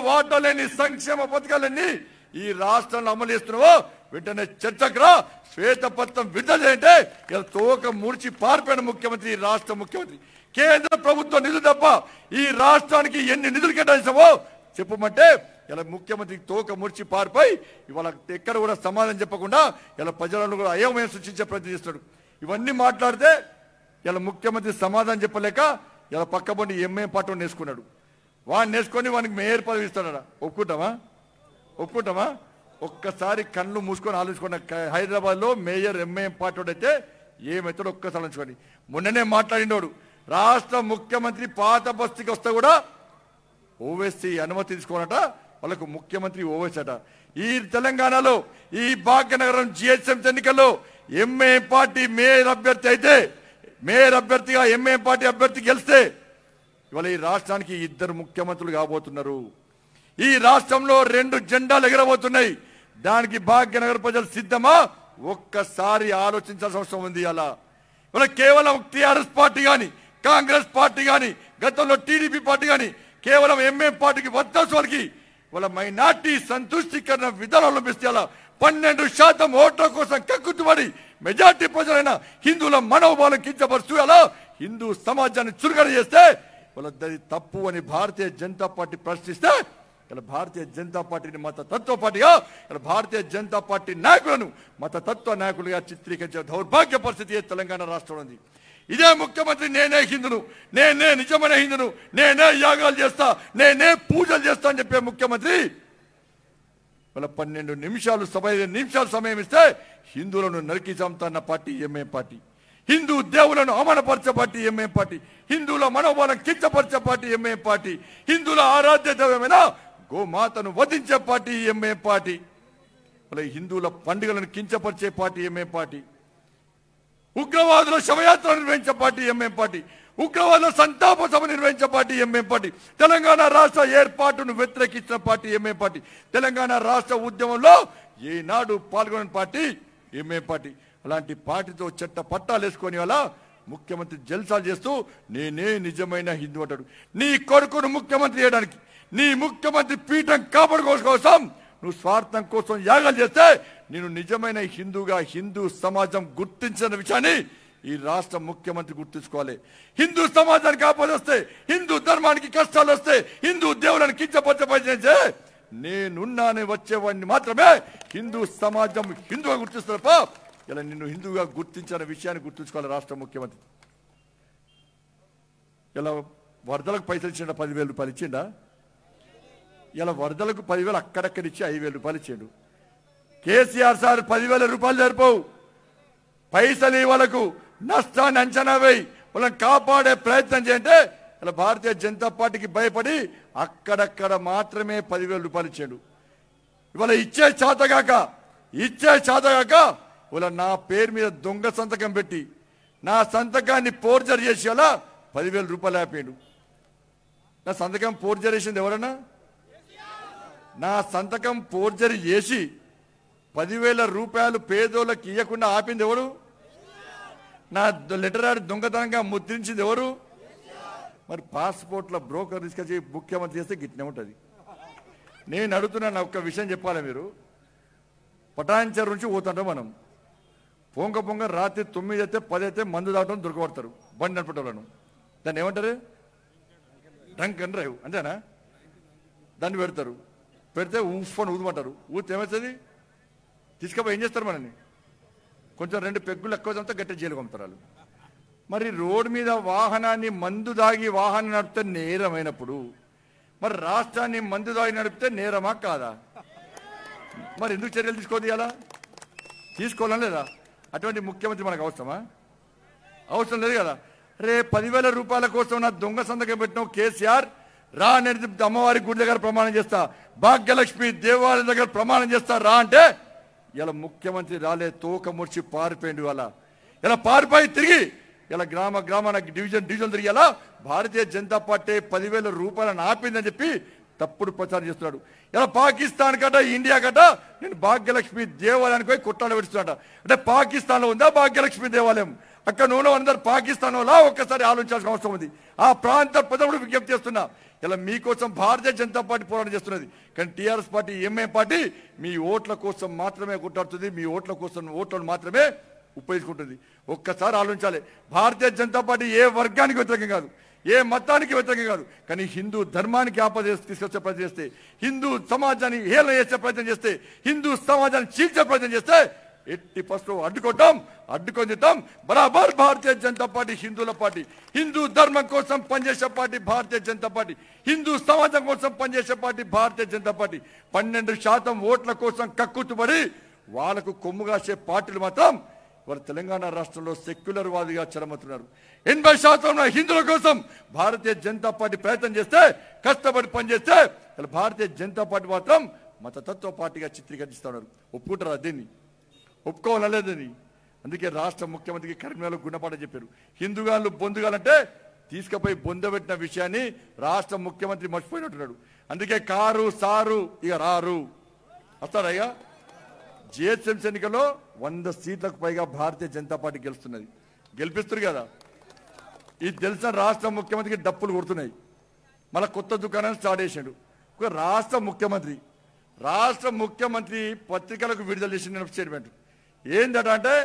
Speaker 6: వాటా లేని సంక్షేమ పథకాలన్నీ ఈ రాష్ట్రంలో అమలు చేస్తున్నావో వెంటనే చర్చకు రా, శ్వేతపత్రం విడుదల చేయంటే ఇలా తోక ముడిచి పారిపోయిన ముఖ్యమంత్రి, ఈ రాష్ట్ర ముఖ్యమంత్రి. కేంద్ర ప్రభుత్వం నిధులు తప్ప ఈ రాష్ట్రానికి ఎన్ని నిధులు కేటాయించావో చెప్పమంటే ఇలా ముఖ్యమంత్రి తోక ముడిచి పారిపోయి ఇవాళ ఎక్కడ కూడా సమాధానం చెప్పకుండా ఇలా ప్రజలను కూడా అయోమయం సృష్టించే ప్రయత్నం చేస్తాడు. ఇవన్నీ మాట్లాడితే ఇలా ముఖ్యమంత్రి సమాధానం చెప్పలేక ఇలా పక్కబడి ఎంఏం పార్టీ నేర్చుకున్నాడు. వాడిని నేర్చుకొని వానికి మేయర్ పదవి ఇస్తాడా? ఒప్పుకుంటామా? ఒక్కసారి కళ్ళు మూసుకొని ఆలోచించుకున్న హైదరాబాద్లో మేయర్ ఎంఏం పార్టీ అయితే ఏమవుతాడో ఒక్కసారి ఆలోచించుకోండి. మొన్ననే మాట్లాడినోడు రాష్ట్ర ముఖ్యమంత్రి పాత బస్తీకి వస్తే కూడా ఓవైసీ అనుమతి తీసుకోనట, వాళ్ళకు ముఖ్యమంత్రి ఓవైసీ అట. ఈ తెలంగాణలో ఈ భాగ్యనగరం జిహెచ్ఎంసీ ఎన్నికల్లో ఎంఏఎం పార్టీ మేయర్ అభ్యర్థి అయితే, మేయర్ అభ్యర్థిగా ఎంఏఎం పార్టీ అభ్యర్థి గెలిస్తే ఇవాళ ఈ రాష్ట్రానికి 2 ముఖ్యమంత్రులు కాబోతున్నారు. ఈ రాష్ట్రంలో 2 జెండాలు ఎగరబోతున్నాయి. దానికి భాగ్యనగర్ ప్రజలు సిద్ధమా? ఒక్కసారి ఆలోచించాల్సిన అవసరం ఉంది. అలా ఇవాళ కేవలం టీఆర్ఎస్ పార్టీ కానీ, కాంగ్రెస్ పార్టీ కానీ, గతంలో టీడీపీ పార్టీ కానీ కేవలం ఎంఏం పార్టీకి వద్దసు వాళ్ళకి వాళ్ళ మైనార్టీ సంతుష్టీకరణ విధానం అవలంబిస్తే అలా 12% ఓట్ల కోసం కక్కుతుబడి మెజార్టీ ప్రజలైన హిందువుల మనోభావం కించపరుస్తూ అలా హిందూ సమాజాన్ని చురుగడ చేస్తే వాళ్ళ తప్పు అని భారతీయ జనతా పార్టీ ప్రశ్నిస్తే ఇలా భారతీయ జనతా పార్టీని మత తత్వ పార్టీగా, ఇలా భారతీయ జనతా పార్టీ నాయకులను మత తత్వ నాయకులుగా చిత్రీకరించే దౌర్భాగ్య పరిస్థితి తెలంగాణ రాష్ట్రంలో ఉంది. ఇదే ముఖ్యమంత్రి నేనే హిందును, నేనే నిజమైన హిందును, నేనే యాగాలు చేస్తా, నేనే పూజలు చేస్తా అని చెప్పే ముఖ్యమంత్రి వాళ్ళ 12 నిమిషాలు 15 నిమిషాలు సమయం ఇస్తే హిందువులను నరికి చంపుతున్న పార్టీ ఎంఏం పార్టీ, హిందూ దేవులను అవమానపరిచే పార్టీ ఎంఏం పార్టీ, హిందువుల మనోభావం కించపరిచే పార్టీ ఎంఏం పార్టీ, హిందువుల ఆరాధ్య దైవమైన గోమాతను వధించే పార్టీ ఎంఏం పార్టీ, వాళ్ళ హిందువుల పండుగలను కించపరిచే పార్టీ ఎంఏం పార్టీ, ఉగ్రవాదుల శవయాత్ర నిర్వహించే పార్టీ ఎంఏం పార్టీ, ఉగ్రవాదుల సంతాప సభ నిర్వహించే పార్టీ ఎంఏం పార్టీ, తెలంగాణ రాష్ట్ర ఏర్పాటును వ్యతిరేకించిన పార్టీ ఎంఏం పార్టీ, తెలంగాణ రాష్ట్ర ఉద్యమంలో ఏనాడు పాల్గొన్న పార్టీ ఎంఏం పార్టీ. అలాంటి పార్టీతో చట్ట పట్టాలు వేసుకొని వల్ల ముఖ్యమంత్రి జల్సాలు చేస్తూ నేనే నిజమైన హిందూ అంటాడు. నీ కొడుకును ముఖ్యమంత్రి చేయడానికి, నీ ముఖ్యమంత్రి పీఠం కాపాడుకోవడం కోసం నువ్వు స్వార్థం కోసం యాగాలు చేస్తే నేను నిజమైన హిందూగా హిందూ సమాజం గుర్తించిన విషయాన్ని ఈ రాష్ట్ర ముఖ్యమంత్రి గుర్తుంచుకోవాలి. హిందూ సమాజానికి ఆపద వస్తే, హిందూ ధర్మానికి కష్టాలు వస్తే, హిందూ దేవులను కించపరిచే నేనున్నానే వచ్చేవాడిని మాత్రమే హిందూ సమాజం హిందువుగా గుర్తిస్తారప్ప. ఇలా నిన్ను హిందువుగా గుర్తించిన విషయాన్ని గుర్తుంచుకోవాలి రాష్ట్ర ముఖ్యమంత్రి. ఇలా వరదలకు పైసలు ఇచ్చిండ 10,000 రూపాయలు ఇచ్చిండా? ఇలా వరదలకు 10,000 అక్కడక్కడిచ్చి 5,000 రూపాయలు ఇచ్చాడు. కేసీఆర్ సార్ 10,000 రూపాయలు సరిపోవు, పైసలు వాళ్ళకు నష్టాన్ని అంచనా వేయి వాళ్ళని కాపాడే ప్రయత్నం చేయంటే ఇలా భారతీయ జనతా పార్టీకి భయపడి అక్కడక్కడ మాత్రమే 10,000 రూపాయలు ఇచ్చాడు. ఇవాళ ఇచ్చే చేతగాక ఇవాళ నా పేరు మీద దొంగ సంతకం పెట్టి నా సంతకాన్ని ఫోర్జరీ చేసి అలా 10,000 రూపాయలు ఆపాడు. నా సంతకం ఫోర్జరీ చేసింది ఎవరన్నా? నా సంతకం ఫోర్జరీ చేసి 10,000 రూపాయలు పేదోళ్ళకి ఇవ్వకుండా ఆపింది ఎవరు? నా లెటర్ యాడ్ దొంగతనంగా ముద్రించింది ఎవరు? మరి పాస్పోర్ట్ల బ్రోకర్ తీసుకొచ్చి ముఖ్యమంత్రి చేస్తే గిట్నే ఉంటుంది. నేను అడుగుతున్నా, ఒక్క విషయం చెప్పాలి. మీరు పటాన్చెరు నుంచి పోతుంటాం మనం, పొంగ రాత్రి 9 అయితే 10 అయితే మందు దాటం దొరకబడతారు బండి నడిపేటోళ్ళను. దాన్ని ఏమంటారు? డ్రంక్ అండ్ డ్రైవ్ అంతేనా? దాన్ని పెడితే ఊఫ్ అని ఊదమంటారు. ఊతే ఏమవుతుంది? తీసుకపోయి ఏం చేస్తారు? మనని కొంచెం 2 పెగ్గులు ఎక్కువ చంపితే గట్టి జైలు పంపుతారు. మరి రోడ్డు మీద వాహనాన్ని మందు దాగి వాహనం నడిపితే నేరమైనప్పుడు మరి రాష్ట్రాన్ని మందు దాగి నడిపితే నేరమా కాదా? మరి ఎందుకు చర్యలు తీసుకోవాలని లేదా? అటువంటి ముఖ్యమంత్రి మనకు అవసరమా? అవసరం లేదు కదా. రే 10,000 రూపాయల కోసం నా దొంగ సంతకం పెట్టిన కేసీఆర్ రా నేను అమ్మవారి గుడి దగ్గర ప్రమాణం చేస్తా, భాగ్యలక్ష్మి దేవాలయం దగ్గర ప్రమాణం చేస్తా రా అంటే ఇలా ముఖ్యమంత్రి రాలే, తోక ముడిచి పారిపోయింది. ఇలా పారిపోయి తిరిగి ఇలా గ్రామాన డివిజన్ తిరిగి ఇలా భారతీయ జనతా పార్టీ 10,000 రూపాయలను ఆపిందని చెప్పి తప్పుడు ప్రచారం చేస్తున్నాడు. ఇలా పాకిస్తాన్ కట ఇండియా కట నేను భాగ్యలక్ష్మి దేవాలయానికి పోయి కుట్టాలు పెడుతున్నాడ. అంటే పాకిస్తాన్లో ఉందా భాగ్యలక్ష్మి దేవాలయం? అక్కడ నూనె అందరు పాకిస్తాన్ వల్ల ఒక్కసారి ఆలోచించాల్సిన అవసరం ఉంది. ఆ ప్రాంత ప్రజలు విజ్ఞప్తి చేస్తున్నా, ఇలా మీకోసం భారతీయ జనతా పార్టీ పోరాటం చేస్తున్నది. కానీ టీఆర్ఎస్ పార్టీ ఎంఐఎం పార్టీ మీ ఓట్ల కోసం మాత్రమే కొట్టాడుతుంది, మీ ఓట్ల కోసం ఓట్లను మాత్రమే ఉపయోగించుకుంటుంది. ఒక్కసారి ఆలోచించాలి. భారతీయ జనతా పార్టీ ఏ వర్గానికి వ్యతిరేకం కాదు, ఏ మతానికి వ్యతిరేకం కాదు. కానీ హిందూ ధర్మానికి ఆపద తీసుకొచ్చే ప్రయత్నం చేస్తే, హిందూ సమాజాన్ని హేళన చేసే ప్రయత్నం చేస్తే, హిందూ సమాజాన్ని చీల్చే ప్రయత్నం చేస్తే ఎట్టి ఫస్ట్ అడ్డుకొని తింటాం. బరాబర్ భారతీయ జనతా పార్టీ హిందువుల పార్టీ, హిందూ ధర్మం కోసం పనిచేసే పార్టీ భారతీయ జనతా పార్టీ, హిందూ సమాజం కోసం పనిచేసే పార్టీ భారతీయ జనతా పార్టీ. 12% ఓట్ల కోసం కక్కుతుబడి వాళ్లకు కొమ్ము కాసే పార్టీలు మాత్రం వారు తెలంగాణ రాష్ట్రంలో సెక్యులర్ వాదిగా చరమవుతున్నారు. 80% హిందువుల కోసం భారతీయ జనతా పార్టీ ప్రయత్నం చేస్తే, కష్టపడి పనిచేస్తే భారతీయ జనతా పార్టీ మాత్రం మతతత్వ పార్టీగా చిత్రీకరిస్తున్నారు. ఒప్పుకుంటారా దీన్ని? ఒప్పుకోవాలలేదని. అందుకే రాష్ట్ర ముఖ్యమంత్రికి కరీంనగర్లో గుణపాఠం చెప్పారు. హిందుగాళ్ళు బొందుగాలంటే తీసుకుపోయి బొందబెట్టిన విషయాన్ని రాష్ట్ర ముఖ్యమంత్రి మర్చిపోయినట్టున్నాడు. అందుకే కారు సారు ఇక రారు వస్తాడయ్యా. జిహెచ్ఎంసీ ఎన్నికల్లో 100 సీట్లకు పైగా భారతీయ జనతా పార్టీ గెలుస్తున్నది. గెలిపిస్తారు కదా. ఇది తెలిసిన రాష్ట్ర ముఖ్యమంత్రికి డప్పులు కొడుతున్నాయి. మళ్ళీ కొత్త దుకాణాన్ని స్టార్ట్ చేశాడు. ఒక రాష్ట్ర ముఖ్యమంత్రి పత్రికలకు విడుదల చేసిన స్టేట్మెంట్ ఏందట అంటే,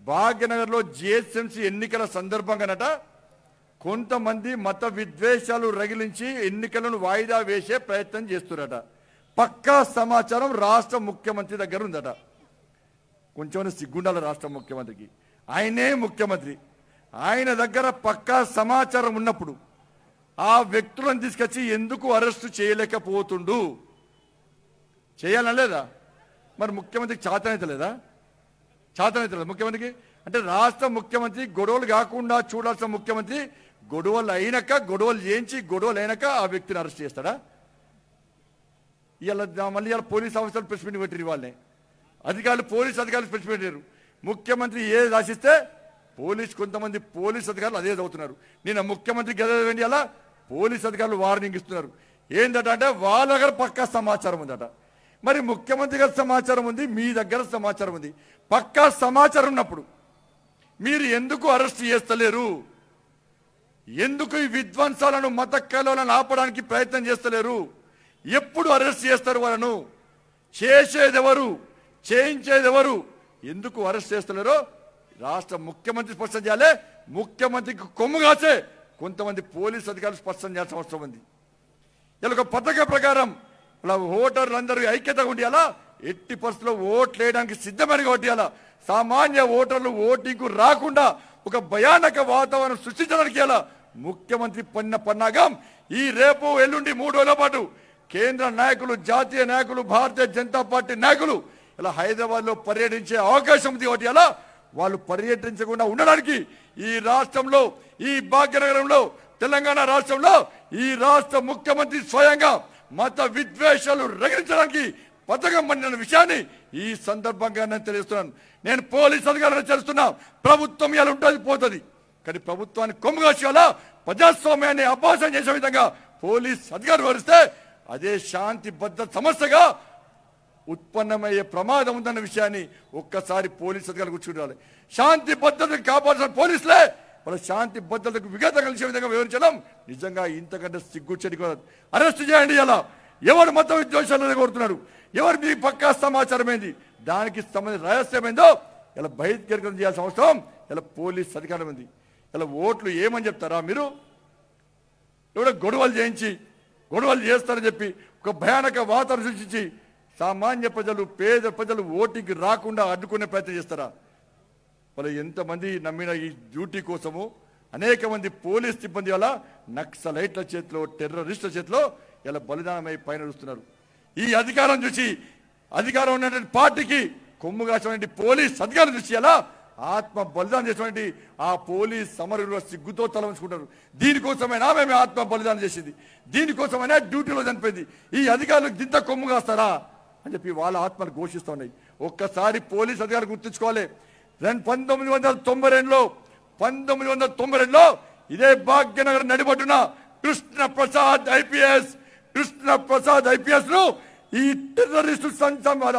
Speaker 6: భాగ్యనగర్లో జిహెచ్ఎంసీ ఎన్నికల సందర్భంగానట కొంతమంది మత విద్వేషాలు రగిలించి ఎన్నికలను వాయిదా వేసే ప్రయత్నం చేస్తున్నారట. పక్కా సమాచారం రాష్ట్ర ముఖ్యమంత్రి దగ్గర ఉందట. కొంచెం సిగ్గుండాల రాష్ట్ర ముఖ్యమంత్రికి. ఆయనే ముఖ్యమంత్రి, ఆయన దగ్గర పక్కా సమాచారం ఉన్నప్పుడు ఆ వ్యక్తులను తీసుకొచ్చి ఎందుకు అరెస్టు చేయలేకపోతుండు? చేయాలనలేదా? మరి ముఖ్యమంత్రికి చాతనైతలేదా? ముఖ్యమంత్రికి అంటే రాష్ట్ర ముఖ్యమంత్రి గొడవలు కాకుండా చూడాల్సిన ముఖ్యమంత్రి గొడవలు చేయించి గొడవలు అయినాక ఆ వ్యక్తిని అరెస్ట్ చేస్తాడా? మళ్ళీ పోలీస్ ఆఫీసర్లు ప్రెస్ మీట్ పెట్టారు. వాళ్ళే పోలీస్ అధికారులు ప్రెస్ మీట్ పెట్టారు. ముఖ్యమంత్రి ఏది రాసిస్తే కొంతమంది పోలీస్ అధికారులు అదే చదువుతున్నారు. నిన్న ముఖ్యమంత్రికి ఎదురు అలా పోలీస్ అధికారులు వార్నింగ్ ఇస్తున్నారు. ఏందట అంటే వాళ్ళ దగ్గర పక్కా సమాచారం ఉందట. మరి ముఖ్యమంత్రి గారి సమాచారం ఉంది, మీ దగ్గర సమాచారం ఉంది. పక్కా సమాచారం ఉన్నప్పుడు మీరు ఎందుకు అరెస్ట్ చేస్తలేరు? ఎందుకు ఈ విధ్వంసాలను మత కలవలను ఆపడానికి ప్రయత్నం చేస్తలేరు? ఎప్పుడు అరెస్ట్ చేస్తారు వాళ్ళను? చేసేదెవరు? చేయించేదెవరు? ఎందుకు అరెస్ట్ చేస్తలేరో రాష్ట్ర ముఖ్యమంత్రి స్పష్టం చేయాలి. ముఖ్యమంత్రికి కొమ్ము కాసే కొంతమంది పోలీస్ అధికారులు స్పష్టం చేయాల్సిన అవసరం ఉంది. ఇలా ఒక పథక ప్రకారం ఇలా ఓటర్లందరూ ఐక్యతగా ఉండాలా. ఎట్టి పరిస్థితుల్లో ఓట్లు వేయడానికి సిద్ధమని కొట్టాలా. సామాన్య ఓటర్లు ఓటింగ్కు రాకుండా ఒక భయానక వాతావరణం సృష్టించడానికి ఎలా ముఖ్యమంత్రి పన్నాగం ఈ రేపు ఎల్లుండి 3 రోజుల పాటు కేంద్ర నాయకులు, జాతీయ నాయకులు, భారతీయ జనతా పార్టీ నాయకులు ఇలా హైదరాబాద్ లో పర్యటించే అవకాశం ఉంది. ఒకటి అలా వాళ్ళు పర్యటించకుండా ఉండడానికి ఈ రాష్ట్రంలో, ఈ భాగ్యనగరంలో, తెలంగాణ రాష్ట్రంలో ఈ రాష్ట్ర ముఖ్యమంత్రి స్వయంగా మత విద్వేషాలు రగిలించడానికి పథకం పండిన విషయాన్ని ఈ సందర్భంగా నేను తెలియజేస్తున్నాను. నేను పోలీస్ అధికారులను చేస్తున్నా. ప్రభుత్వం ఇలా ఉంటుంది పోతుంది, కానీ ప్రభుత్వాన్ని కొమ్ముగాసేలా ప్రజాస్వామ్యాన్ని అపహాస్యం చేసే విధంగా పోలీస్ అధికారులు వ్యవహరిస్తే అదే శాంతి భద్రత సమస్యగా ఉత్పన్నమయ్యే ప్రమాదం ఉందన్న విషయాన్ని ఒక్కసారి పోలీస్ అధికారులు కూర్చుంటారు. శాంతి భద్రతను కాపాడాల్సిన పోలీసులే వాళ్ళ శాంతి భద్రతకు విఘాతం కలిసే విధంగా వివరించడం నిజంగా ఇంతకంటే సిగ్గుచెడి. అరెస్ట్ చేయండి. ఇలా ఎవరు మత విద్వేషాలు కోరుతున్నారు, ఎవరు మీ పక్కా సమాచారం ఏంది, దానికి సంబంధించిన రహస్యమైందో ఇలా బహిష్కరణ చేయాల్సిన అవసరం ఇలా పోలీస్ అధికారం ఉంది. ఇలా ఓట్లు ఏమని చెప్తారా మీరు? ఎవడో గొడవలు చేస్తారని చెప్పి ఒక భయానక వాతావరణం సృష్టించి సామాన్య ప్రజలు, పేద ప్రజలు ఓటింగ్కి రాకుండా అడ్డుకునే ప్రయత్నం చేస్తారా? వాళ్ళు ఎంతమంది నమ్మిన ఈ డ్యూటీ కోసము అనేక మంది పోలీస్ సిబ్బంది వల్ల నక్సలైట్ల చేతిలో, టెర్రరిస్టుల చేతిలో ఇలా బలిదానమై పైన చూస్తున్నారు. ఈ అధికారం చూసి, అధికారం ఉన్నటువంటి పార్టీకి కొమ్ము కాసినటువంటి పోలీస్ అధికారం చూసి ఎలా ఆత్మ బలిదానం చేసినటువంటి ఆ పోలీస్ సమరులు సిగ్గుతో తలవంచుకుంటారు. దీనికోసమైనా మేము ఆత్మ బలిదానం చేసింది, దీనికోసమైనా డ్యూటీలో చనిపోయింది, ఈ అధికారులకు దింత కొమ్ము కాస్తారా అని చెప్పి వాళ్ళ ఆత్మలు ఘోషిస్తూ ఉన్నాయి. ఒక్కసారి పోలీస్ అధికారులు గుర్తుంచుకోవాలి. 1992లో ఇదే భాగ్యనగర్ నడిబొడ్డున కృష్ణప్రసాద్ ఐపీఎస్ ను ఈ టెర్రరిస్టు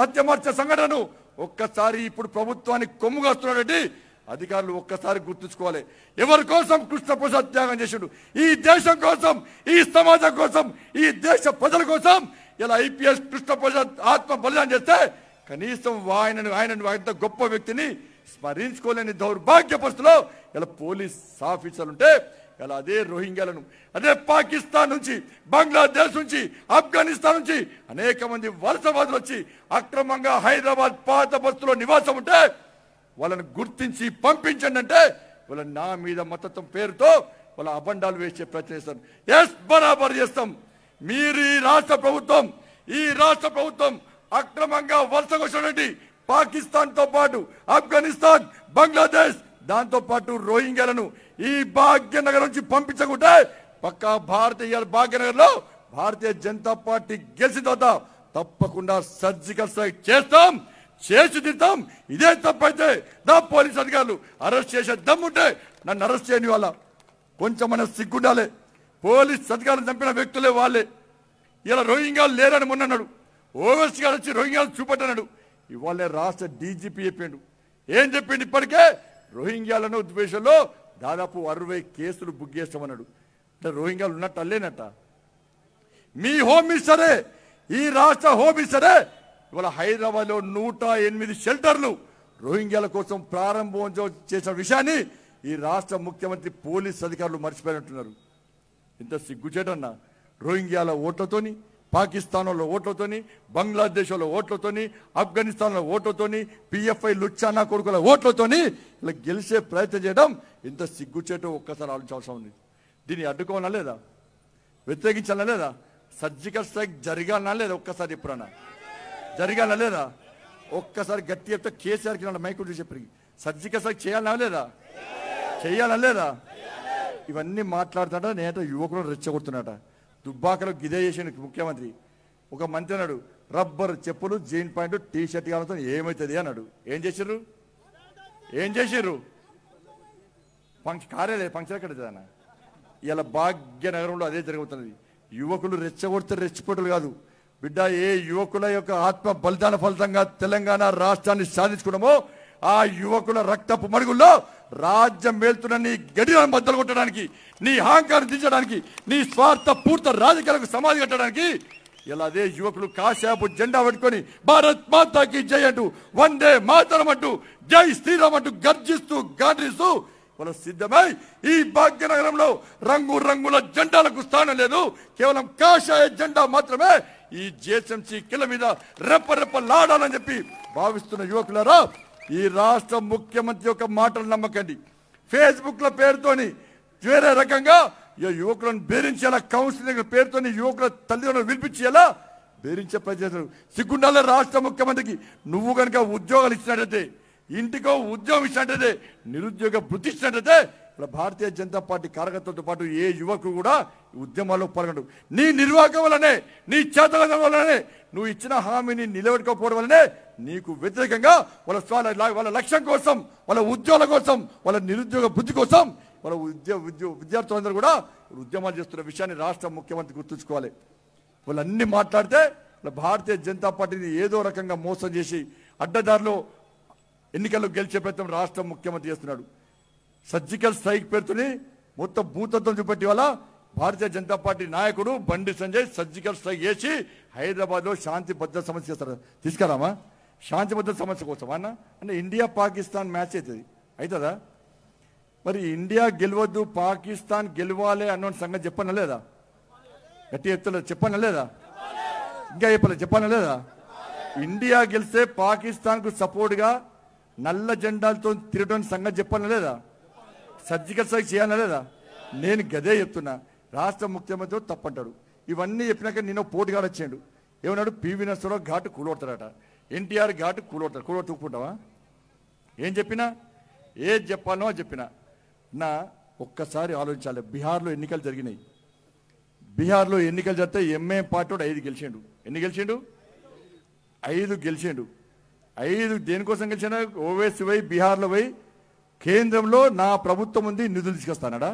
Speaker 6: హత్యమార్చే సంఘటనను ఒక్కసారి ఇప్పుడు ప్రభుత్వానికి కొమ్ముగాస్తున్నటువంటి అధికారులు ఒక్కసారి గుర్తుంచుకోవాలి. ఎవరి కోసం కృష్ణప్రసాద్ త్యాగం చేసిండు? ఈ దేశం కోసం, ఈ సమాజం కోసం, ఈ దేశ ప్రజల కోసం. ఇలా ఐపీఎస్ కృష్ణప్రసాద్ ఆత్మ బలిదానం చేస్తే కనీసం ఆయన గొప్ప వ్యక్తిని స్మరించుకోలేని దౌర్భాగ్య పరిస్థితిలో ఇలా పోలీస్ ఆఫీసర్లు ఉంటే ఇలా అదే రోహింగ్యాలను, అదే పాకిస్తాన్ నుంచి, బంగ్లాదేశ్ నుంచి, ఆఫ్ఘనిస్తాన్ నుంచి అనేక మంది వలసవాదులు వచ్చి అక్రమంగా హైదరాబాద్ పాత బస్తులో నివాసం ఉంటే వాళ్ళని గుర్తించి పంపించండి అంటే వాళ్ళ నా మీద మతత్వం పేరుతో వాళ్ళ అబండాలు వేసే ప్రయత్నం చేస్తారు. ఎస్, బరాబర్ చేస్తాం. మీరు ఈ రాష్ట్ర ప్రభుత్వం అక్రమంగా వలసకొచ్చినటువంటి పాకిస్తాన్ తో పాటు ఆఫ్ఘనిస్తాన్, బంగ్లాదేశ్, దాంతో పాటు రోహింగ్యాలను ఈ భాగ్యనగర్ నుంచి పంపించకుంటే పక్కా భాగ్యనగర్ లో భారతీయ జనతా పార్టీ గెలిచిన తర్వాత తప్పకుండా సర్జికల్ స్ట్రైక్ చేస్తాం, చేసి తింటాం. ఇదే తప్పైతే నా పోలీస్ అధికారులు అరెస్ట్ చేసే దమ్ముంటే నన్ను అరెస్ట్ చేయని వాళ్ళ కొంచెం మన సిగ్గుండాలి. పోలీస్ అధికారులు చంపిన వ్యక్తులే వాళ్ళే. ఇలా రోహింగ్యాలు లేరని మొన్నన్నాడు. ఓవైసీ గారు వచ్చి రోహింగ్యాలు చూపెట్టన్నాడు. ఇవాళ రాష్ట్ర డీజీపీ చెప్పిండు. ఏం చెప్పిండు? ఇప్పటికే రోహింగ్యాలను ఉద్దేశంలో దాదాపు 60 కేసులు బుక్ చేస్తామన్నాడు. అంటే రోహింగ్యాలు ఉన్నట్టు అల్లేనట్ట. మీ హోమ్ మినిస్టరే, ఈ రాష్ట్ర హోమ్ మినిస్టరే ఇవాళ హైదరాబాద్ లో 108 షెల్టర్లు రోహింగ్యాల కోసం ప్రారంభం చేసిన విషయాన్ని ఈ రాష్ట్ర ముఖ్యమంత్రి పోలీస్ అధికారులు మర్చిపోయినట్టున్నారు. ఇంత సిగ్గుచేటన్నా. రోహింగ్యాల ఓట్లతోని, పాకిస్తాన్లో ఓట్లతోని, బంగ్లాదేశ్లో ఓట్లతోని, ఆఫ్ఘనిస్తాన్లో ఓట్లతోని, పిఎఫ్ఐ లుచ్చానా కొడుకుల ఓట్లతోని ఇలా గెలిచే ప్రయత్నం చేయడం ఇంత సిగ్గుచేటో ఒక్కసారి ఆలోచించాల్సి ఉంది. దీన్ని అడ్డుకోవాలా లేదా? వ్యతిరేకించాలా లేదా? సర్జికల్ స్ట్రైక్ జరగాలనా లేదా? ఒక్కసారి ఎప్పుడన్నా జరగాలా లేదా? ఒక్కసారి గట్టి చెప్తే కేసీఆర్కి నా మైకు చెప్పి సర్జికల్ స్ట్రైక్ చేయాలనా లేదా? చేయాలా లేదా? ఇవన్నీ మాట్లాడుతాడ. నేట యువకులను రెచ్చగొడుతున్నాట. దుబ్బాకలో గిదే చేసిన ముఖ్యమంత్రి. ఒక మంత్రి అన్నాడు, రబ్బర్ చెప్పులు, జీన్ ప్యాంటు, టీ షర్ట్ కావాలతో ఏమవుతుంది అన్నాడు. ఏం చేసిర్రు? కార్యాలయ ఫంక్షన్ ఎక్కడ అన్న? ఇలా భాగ్యనగరంలో అదే జరుగుతున్నది. యువకులు రెచ్చగొడితే రెచ్చిపోటలు కాదు బిడ్డ. ఏ యువకుల యొక్క ఆత్మ బలిదాన ఫలితంగా తెలంగాణ రాష్ట్రాన్ని సాధించుకున్నామో ఆ యువకుల రక్తపు మడుగుల్లో రాజ్యం వెళ్తున్న నీ గడిలను బద్దలు కొట్టడానికి, నీ అహంకారం దించడానికి, నీ స్వార్థ పూర్త రాజకీయాలకు సమాధి కట్టడానికి ఇలా అదే యువకులు కాశాపు జెండా పట్టుకొని భారత్ మాతాకి జై అంటూ, వందే మాతరం అంటూ, జై శ్రీరామ్ అంటూ గర్జిస్తూ గాండ్రిస్తూ వాళ్ళు సిద్ధమై ఈ భాగ్యనగరంలో రంగుల జెండాలకు స్థానం లేదు. కేవలం కాషాయ జెండా మాత్రమే ఈ జేఎస్ఎంసీ కిల మీద రెప్పలాడాలని చెప్పి భావిస్తున్న యువకులారా, ఈ రాష్ట్ర ముఖ్యమంత్రి యొక్క మాటలు నమ్మకండి. ఫేస్బుక్ లో పేరుతోని వేరే రకంగా యువకులను బెదిరించేలా, కౌన్సిలింగ్ పేరుతోని యువకుల తల్లిదండ్రులను పిలిపించేలా బెదిరించే ప్రయత్నం. సిగ్గుండాలే రాష్ట్ర ముఖ్యమంత్రికి. నువ్వు కనుక ఉద్యోగాలు ఇచ్చినట్టయితే, ఇంటికో ఉద్యోగం ఇచ్చినట్టయితే, నిరుద్యోగ వృత్తి ఇచ్చినట్టయితే ఇలా భారతీయ జనతా పార్టీ కార్యకర్తలతో పాటు ఏ యువకుడు కూడా ఉద్యమాల్లో పాల్గొనడు. నీ నిర్వాహకం వల్లనే, నీ చేతగతం వల్లనే, నువ్వు ఇచ్చిన హామీని నిలబెట్టుకోకపోవడం వల్లనే నీకు వ్యతిరేకంగా వాళ్ళ లక్ష్యం కోసం, వాళ్ళ ఉద్యోగాల కోసం, వాళ్ళ నిరుద్యోగ బుద్ధి కోసం వాళ్ళ విద్యార్థులందరూ కూడా ఉద్యమాలు చేస్తున్న విషయాన్ని రాష్ట్ర ముఖ్యమంత్రి గుర్తుంచుకోవాలి. వాళ్ళన్నీ మాట్లాడితే భారతీయ జనతా పార్టీని ఏదో రకంగా మోసం చేసి అడ్డదారిలో ఎన్నికల్లో గెలిచే ప్రయత్నం రాష్ట్ర ముఖ్యమంత్రి చేస్తున్నాడు. సర్జికల్ స్ట్రైక్ పేరుతోని మొత్తం భూతత్వం చూపెట్టి వల్ల భారతీయ జనతా పార్టీ నాయకుడు బండి సంజయ్ సర్జికల్ స్ట్రైక్ చేసి హైదరాబాద్ లో శాంతి భద్రత సమస్య చేస్తారు. తీసుకురామా శాంతి భద్రత సమస్య కోసం అన్న? అంటే ఇండియా పాకిస్తాన్ మ్యాచ్ అవుతుందా? మరి ఇండియా గెలవద్దు, పాకిస్తాన్ గెలవాలి అన్న సంగతి చెప్పాను లేదా? గట్టి చెప్తలేదు, చెప్పాను లేదా? ఇంకా చెప్పాను లేదా? ఇండియా గెలిస్తే పాకిస్తాన్ కు సపోర్ట్ గా నల్ల జెండాలతో తిరగడం సంగతి చెప్పాను లేదా? సర్జికల్ స్ట్రైక్ చేయాలా లేదా? నేను గదే చెప్తున్నా. రాష్ట్ర ముఖ్యమంత్రి తప్పంటాడు. ఇవన్నీ చెప్పినాక నేను పోటీగాడు వచ్చాడు. ఏమన్నాడు? పివి నరసింహరావు ఘాటు కూలొడతాడట, ఎన్టీఆర్ ఘాటు కూలొట్టుకుంటావా? ఏం చెప్పినా, ఏది చెప్పానో చెప్పినా నా ఒక్కసారి ఆలోచించాలి. బీహార్లో ఎన్నికలు జరిగినాయి. బీహార్లో ఎన్నికలు జరిగితే ఎంఏ పార్టీ 5 గెలిచిండు. ఎన్ని గెలిచిండు? 5 గెలిచిండు. 5 దేనికోసం గెలిచినా? ఓవైసీ పోయి బీహార్లో పోయి కేంద్రంలో నా ప్రభుత్వం ఉంది నిధులు తీసుకొస్తానడా?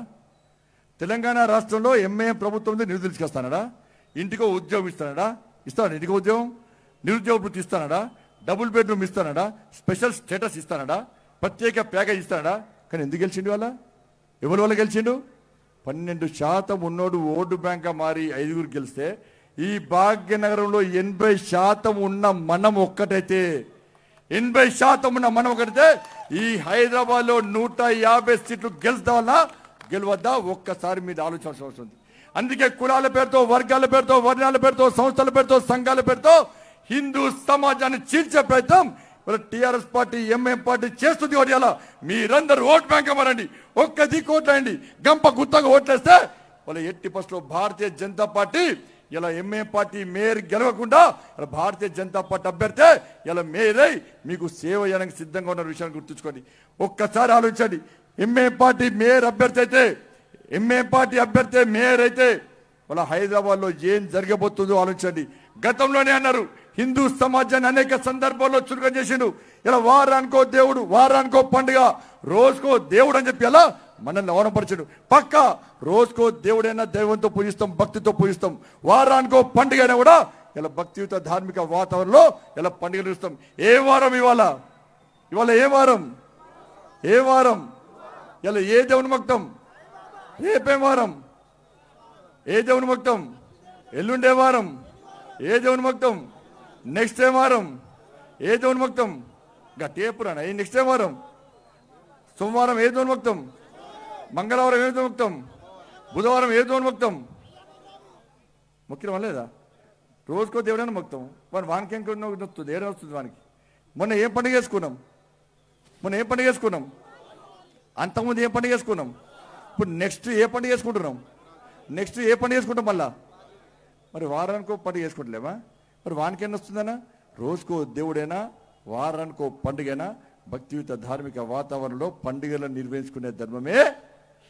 Speaker 6: తెలంగాణ రాష్ట్రంలో ఎంఏ ప్రభుత్వం ఉంది నిధులు తీసుకొస్తానడా? ఇంటికో ఉద్యోగం ఇస్తానడా? ఇస్తాడు. ఇంటికో ఉద్యోగం, నిరుద్యోగ వృత్తి ఇస్తానడా? డబుల్ బెడ్రూమ్ ఇస్తానడా? స్పెషల్ స్టేటస్ ఇస్తానడా? ప్రత్యేక ప్యాకేజ్ ఇస్తాడా? కానీ ఎందుకు గెలిచిండు వాళ్ళ? ఎవరి వల్ల గెలిచిండు? 12% ఉన్నోడు ఓటు బ్యాంక్ మారి 5గురు గెలిస్తే ఈ భాగ్యనగరంలో 80% ఉన్న మనం ఒక్కటైతే 80% ఉన్న మనం ఒకటైతే ఈ హైదరాబాద్ లో 150 సీట్లు గెలుస్తావా గెలవద్దా ఒక్కసారి మీరు ఆలోచించాల్సిన అవసరం ఉంది. అందుకే కులాల పేరుతో, వర్గాల పేరుతో, వర్ణాల పేరుతో, సంస్థల పేరుతో, సంఘాల పేరుతో హిందూ సమాజాన్ని చీల్చే ప్రయత్నం టీఆర్ఎస్ పార్టీ, ఎంఎం పార్టీ చేస్తుంది. ఓడియాల మీరందరూ ఓట్ బ్యాంక్ మారండి, ఒక్క దిక్కు ఓట్లేయండి. గంప గుత్తగా ఓట్లేస్తే వాళ్ళ 80% భారతీయ జనతా పార్టీ ఇలా ఎంఏం పార్టీ మేయర్ గెలవకుండా ఇలా భారతీయ జనతా పార్టీ అభ్యర్థి ఇలా మేయరై మీకు సేవ చేయడానికి సిద్ధంగా ఉన్న విషయాన్ని గుర్తుంచుకోండి. ఒక్కసారి ఆలోచించండి. ఎంఏం పార్టీ మేయర్ అభ్యర్థి అయితే, ఎంఏం పార్టీ అభ్యర్థి మేయర్ అయితే వాళ్ళ హైదరాబాద్ లో ఏం జరగబోతుందో ఆలోచించండి. గతంలోనే అన్నారు హిందూ సమాజాన్ని అనేక సందర్భాల్లో చురుకం చేసిండు. ఇలా వారానికో దేవుడు, వారానికో పండుగ, రోజుకో దేవుడు అని చెప్పి అలా మనల్ని అవనపరిచాడు. పక్క రోజుకో దేవుడైనా దైవంతో పూజిస్తాం, భక్తితో పూజిస్తాం. వారానికో పండుగ అయినా కూడా ఇలా భక్తియుత ధార్మిక వాతావరణంలో ఇలా పండుగలు ఇస్తాం. ఏ వారం ఇవాళ? ఇవాళ ఏ వారం? ఏ వారం? ఇలా ఏ దేవుని భక్తం? రేపేం వారం? ఏ దేవుని భక్తం? ఎల్లుండే వారం ఏ దేవుని భక్తం? నెక్స్ట్ ఏ వారం ఏ దేవుని భక్తం? గట్టేపురాణ ఏ నెక్స్ట్ ఏ వారం? సోమవారం ఏ దేవుని భక్తం? మంగళవారం ఏ దేవుని భక్తం? బుధవారం ఏ దేవుని భక్తం? మొక్కిన లేదా? రోజుకో దేవుడైనా భక్తం. వానికి ఏం వస్తుంది? ఏడా వస్తుంది వానికి? మొన్న ఏం పండుగ చేసుకున్నాం? అంతకుముందు ఏం పండుగ చేసుకున్నాం? ఇప్పుడు నెక్స్ట్ ఏ పండుగ చేసుకుంటున్నాం? నెక్స్ట్ ఏ పండుగ చేసుకుంటాం మళ్ళా? మరి వారానికో పండుగ చేసుకుంటలేమా? మరి వానికి ఏం వస్తుందన్నా? రోజుకో దేవుడైనా, వారానికో పండుగైనా భక్తియుత ధార్మిక వాతావరణంలో పండుగలను నిర్వహించుకునే ధర్మమే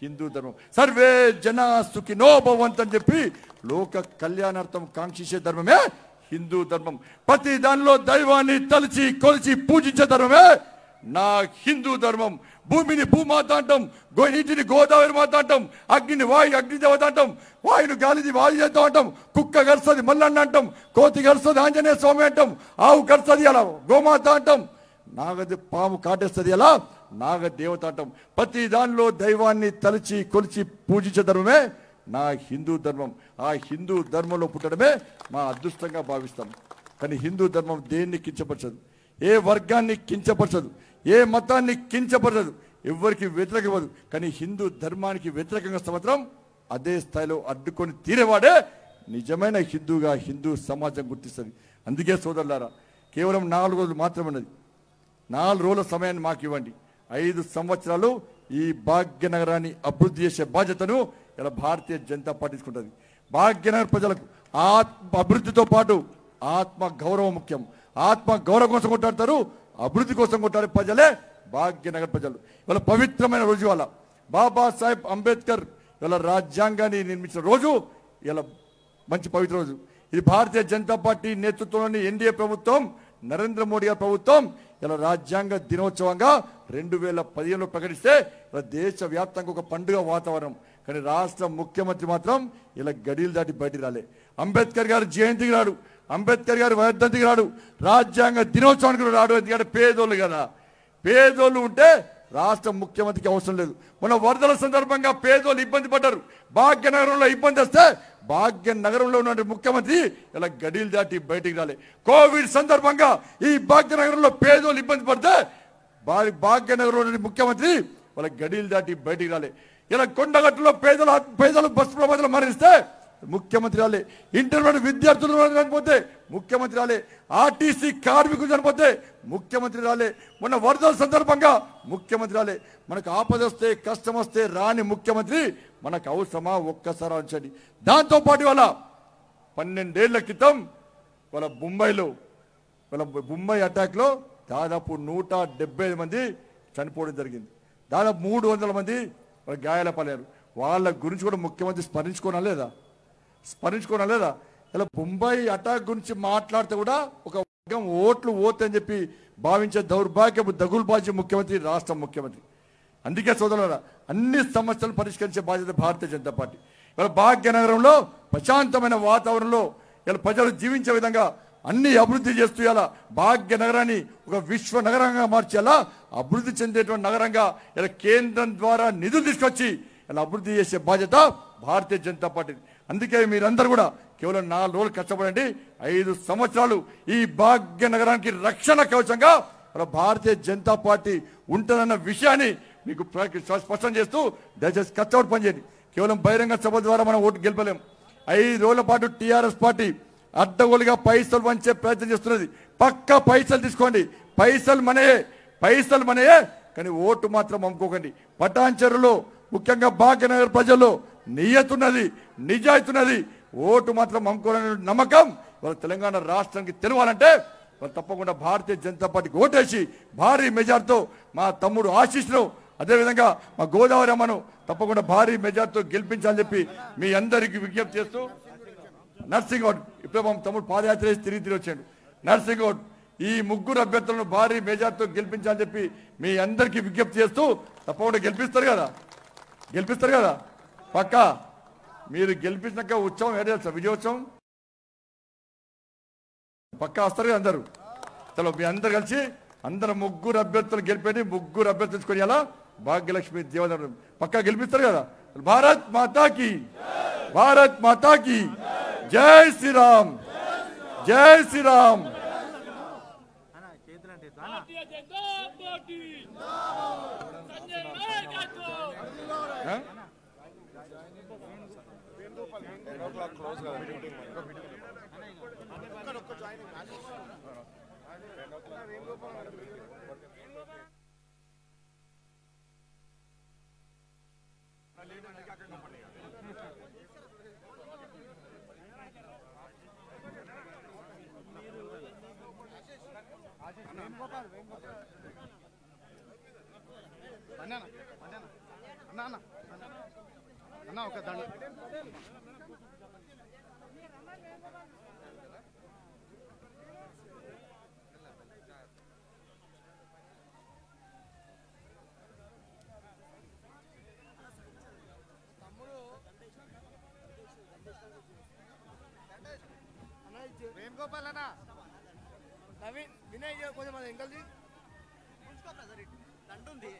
Speaker 6: హిందూ ధర్మం. సర్వే జన సుఖినో భవంతు అని చెప్పి లోక కళ్యాణార్థం కాంక్షించే ధర్మమే హిందూ ధర్మం. ప్రతి దానిలో దైవాన్ని తలచి కొలిచి పూజించే ధర్మమే నా హిందూ ధర్మం. భూమిని భూమాత అంటాం, నీటిని గోదావరి మాత అంటాం, అగ్నిని అగ్నిదేవత అంటాం, వాయుని గాలిది వాయుదేవత అంటాం, కుక్క గరుస్తుంది మల్లన్న అంటాం, కోతి గరుస్తుంది ఆంజనేయ స్వామి అంటాం, ఆవు గరుస్తుంది అలా గోమాత అంటాం, పాము కాటేస్తుంది అలా నాగదేవత అంటాం. ప్రతి దానిలో దైవాన్ని తలచి కొలిచి పూజించే ధర్మమే నా హిందూ ధర్మం. ఆ హిందూ ధర్మంలో పుట్టడమే మా అదృష్టంగా భావిస్తాం. కానీ హిందూ ధర్మం దేన్ని కించపరచదు, ఏ వర్గాన్ని కించపరచదు, ఏ మతాన్ని కించపరచదు, ఎవరికి వ్యతిరేకమదు. కానీ హిందూ ధర్మానికి వ్యతిరేకంగా సంవత్సరం అదే స్థాయిలో అడ్డుకొని తీరేవాడే నిజమైన హిందూగా హిందూ సమాజం గుర్తిస్తుంది. అందుకే సోదరులారా, కేవలం 4 రోజులు మాత్రమే ఉన్నది. 4 రోజుల సమయాన్ని మాకు ఇవ్వండి. 5 సంవత్సరాలు ఈ భాగ్యనగరాన్ని అభివృద్ధి చేసే బాధ్యతను ఇలా భారతీయ జనతా పార్టీ తీసుకుంటుంది. భాగ్యనగర్ ప్రజలకు అభివృద్ధితో పాటు ఆత్మ గౌరవం ముఖ్యం. ఆత్మ గౌరవం కోసం కొట్టాడతారు, అభివృద్ధి కోసం కొట్టాడే ప్రజలే భాగ్యనగర్ ప్రజలు. ఇవాళ పవిత్రమైన రోజు, ఇవాళ బాబాసాహెబ్ అంబేద్కర్ ఇవాళ రాజ్యాంగాన్ని నిర్మించిన రోజు, ఇలా మంచి పవిత్ర రోజు. ఇది భారతీయ జనతా పార్టీ నేతృత్వంలోని ఎన్డీఏ ప్రభుత్వం, నరేంద్ర మోడీ గారి ప్రభుత్వం ఇలా రాజ్యాంగ దినోత్సవంగా 2015లో ప్రకటిస్తే ఇలా దేశవ్యాప్తంగా ఒక పండుగ వాతావరణం. కానీ రాష్ట్ర ముఖ్యమంత్రి మాత్రం ఇలా గడియలు దాటి బయటికి రాలే. అంబేద్కర్ గారు జయంతికి రాడు, అంబేద్కర్ గారి వర్ధంతికి రాడు, రాజ్యాంగ దినోత్సవానికి రాడు. ఎందుకంటే పేదోళ్ళు కదా, పేదోళ్ళు ఉంటే రాష్ట్ర ముఖ్యమంత్రికి అవసరం లేదు. మన వరదల సందర్భంగా పేదోళ్ళు ఇబ్బంది పడ్డారు. భాగ్యనగరంలో ఇబ్బంది వస్తే భాగ్యనగరంలో ఉన్న ముఖ్యమంత్రి ఇలా గడియలు దాటి బయటికి రాలే. కోవిడ్ సందర్భంగా ఈ భాగ్యనగరంలో పేదోళ్ళు ఇబ్బంది పడితే భాగ్యనగరంలో ఉన్న ముఖ్యమంత్రి వాళ్ళ గడియలు దాటి బయటికి రాలే. ఇలా కొండగట్టులో పేదలు బస్సు ప్రమాదాలు మరణిస్తే ముఖ్యమంత్రి రాలే. ఇంటర్మీడియట్ విద్యార్థులు చనిపోతే ముఖ్యమంత్రి రాలే. ఆర్టీసీ కార్మికులు చనిపోతే ముఖ్యమంత్రి రాలే. మొన్న వరదల సందర్భంగా ముఖ్యమంత్రి రాలే. మనకు ఆపద వస్తే, కష్టం వస్తే రాని ముఖ్యమంత్రి మనకు అవసరమా? ఒక్కసారి ఆలోచించండి. దాంతోపాటు వాళ్ళ 12 ఏళ్ల క్రితం వాళ్ళ ముంబై అటాక్లో దాదాపు 175 మంది చనిపోవడం జరిగింది. దాదాపు 300 మంది వాళ్ళ గాయాల పాలయ్యారు. వాళ్ళ గురించి కూడా ముఖ్యమంత్రి స్మరించుకోనా లేదా? ఇలా ముంబై అటాక్ గురించి మాట్లాడితే కూడా ఒక వర్గం ఓట్లు అని చెప్పి భావించే దౌర్భాగ్యపు దగులుబాజీ ముఖ్యమంత్రి రాష్ట్ర ముఖ్యమంత్రి. అందుకే సోదరులారా, అన్ని సమస్యలను పరిష్కరించే బాధ్యత భారతీయ జనతా పార్టీ. ఇలా భాగ్యనగరంలో ప్రశాంతమైన వాతావరణంలో ఇలా ప్రజలు జీవించే విధంగా అన్ని అభివృద్ధి చేస్తూ ఇలా భాగ్యనగరాన్ని ఒక విశ్వ నగరంగా మార్చేలా అభివృద్ధి చెందేటువంటి నగరంగా ఇలా కేంద్రం ద్వారా నిధులు తీసుకొచ్చి ఇలా అభివృద్ధి చేసే బాధ్యత భారతీయ జనతా పార్టీ. అందుకే మీరందరూ కూడా కేవలం 4 రోజులు కష్టపడండి. 5 సంవత్సరాలు ఈ భాగ్యనగరానికి రక్షణ కవచంగా భారతీయ జనతా పార్టీ ఉంటుందన్న విషయాన్ని మీకు స్పష్టం చేస్తూ దయచేసి కష్టపడి పనిచేయండి. కేవలం బహిరంగ సభ ద్వారా మనం ఓటు గెలపలేం. 5 రోజుల పాటు టీఆర్ఎస్ పార్టీ అడ్డగోలుగా పైసలు వంచే ప్రయత్నం చేస్తున్నది. పక్క పైసలు తీసుకోండి, పైసలు మనయే, కానీ ఓటు మాత్రం అమ్ముకోకండి. పటాన్చెరులో ముఖ్యంగా భాగ్యనగర్ ప్రజల్లో నియతున్నది, నిజాయితీన్నది. ఓటు మాత్రం అమ్ముకోవాలనే నమ్మకం వాళ్ళ తెలంగాణ రాష్ట్రానికి తెలవాలంటే వాళ్ళు తప్పకుండా భారతీయ జనతా పార్టీకి ఓటేసి భారీ మెజార్టీతో మా తమ్ముడు ఆశీస్ను, అదేవిధంగా మా గోదావరి అమ్మను తప్పకుండా భారీ మెజార్టీతో గెలిపించాలని చెప్పి మీ అందరికీ విజ్ఞప్తి చేస్తూ, నర్సింగ్ గౌడ్ ఇప్పుడు మా తమ్ముడు పాదయాత్ర చేసి తిరిగి వచ్చాడు. నర్సింగ్ గౌడ్ ఈ 3 అభ్యర్థులను భారీ మెజార్టీతో గెలిపించాలని చెప్పి మీ అందరికీ విజ్ఞప్తి చేస్తూ తప్పకుండా గెలిపిస్తారు కదా పక్కా. మీరు గెలిపించాక ఉత్సవం ఏదో తెలుసా, విజయోత్సవం పక్కా వస్తారు కదా అందరూ. చలో మీ అందరు కలిసి అందరు 3 అభ్యర్థులు గెలిపేది, 3 అభ్యర్థులు తీసుకొని అలా భాగ్యలక్ష్మి దేవదారు పక్కా గెలిపిస్తారు కదా. భారత్ మాతాకి జై శ్రీరామ్, జై శ్రీరామ్.
Speaker 7: అన్న ఒక దండ వేణుగోపాల్ అన్న నవీన్ వినయ్ కొంచెం మన ఎంకల్ది దంటుంది.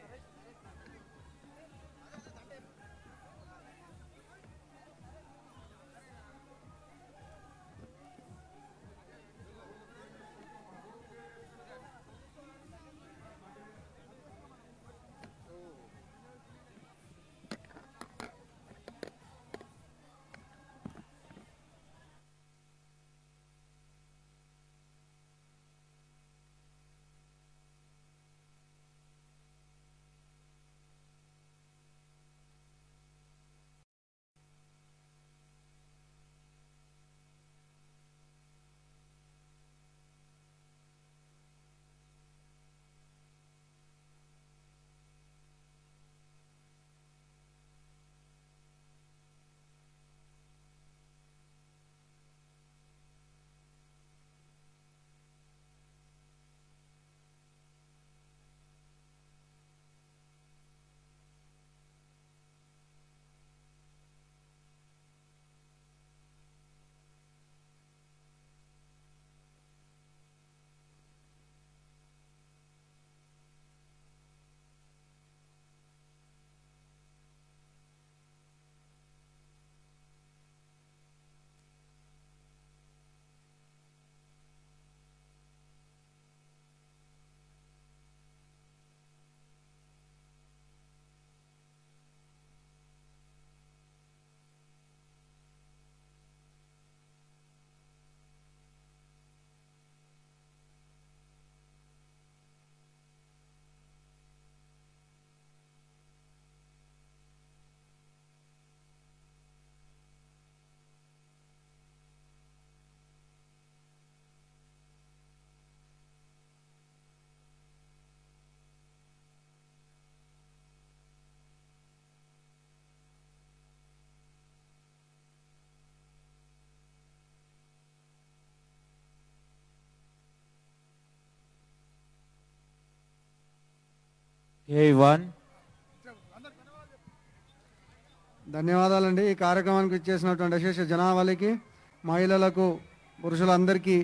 Speaker 8: ధన్యవాదాలండి. ఈ కార్యక్రమానికి ఇచ్చేసినటువంటి అశేష జనాభాకి, మహిళలకు, పురుషులందరికీ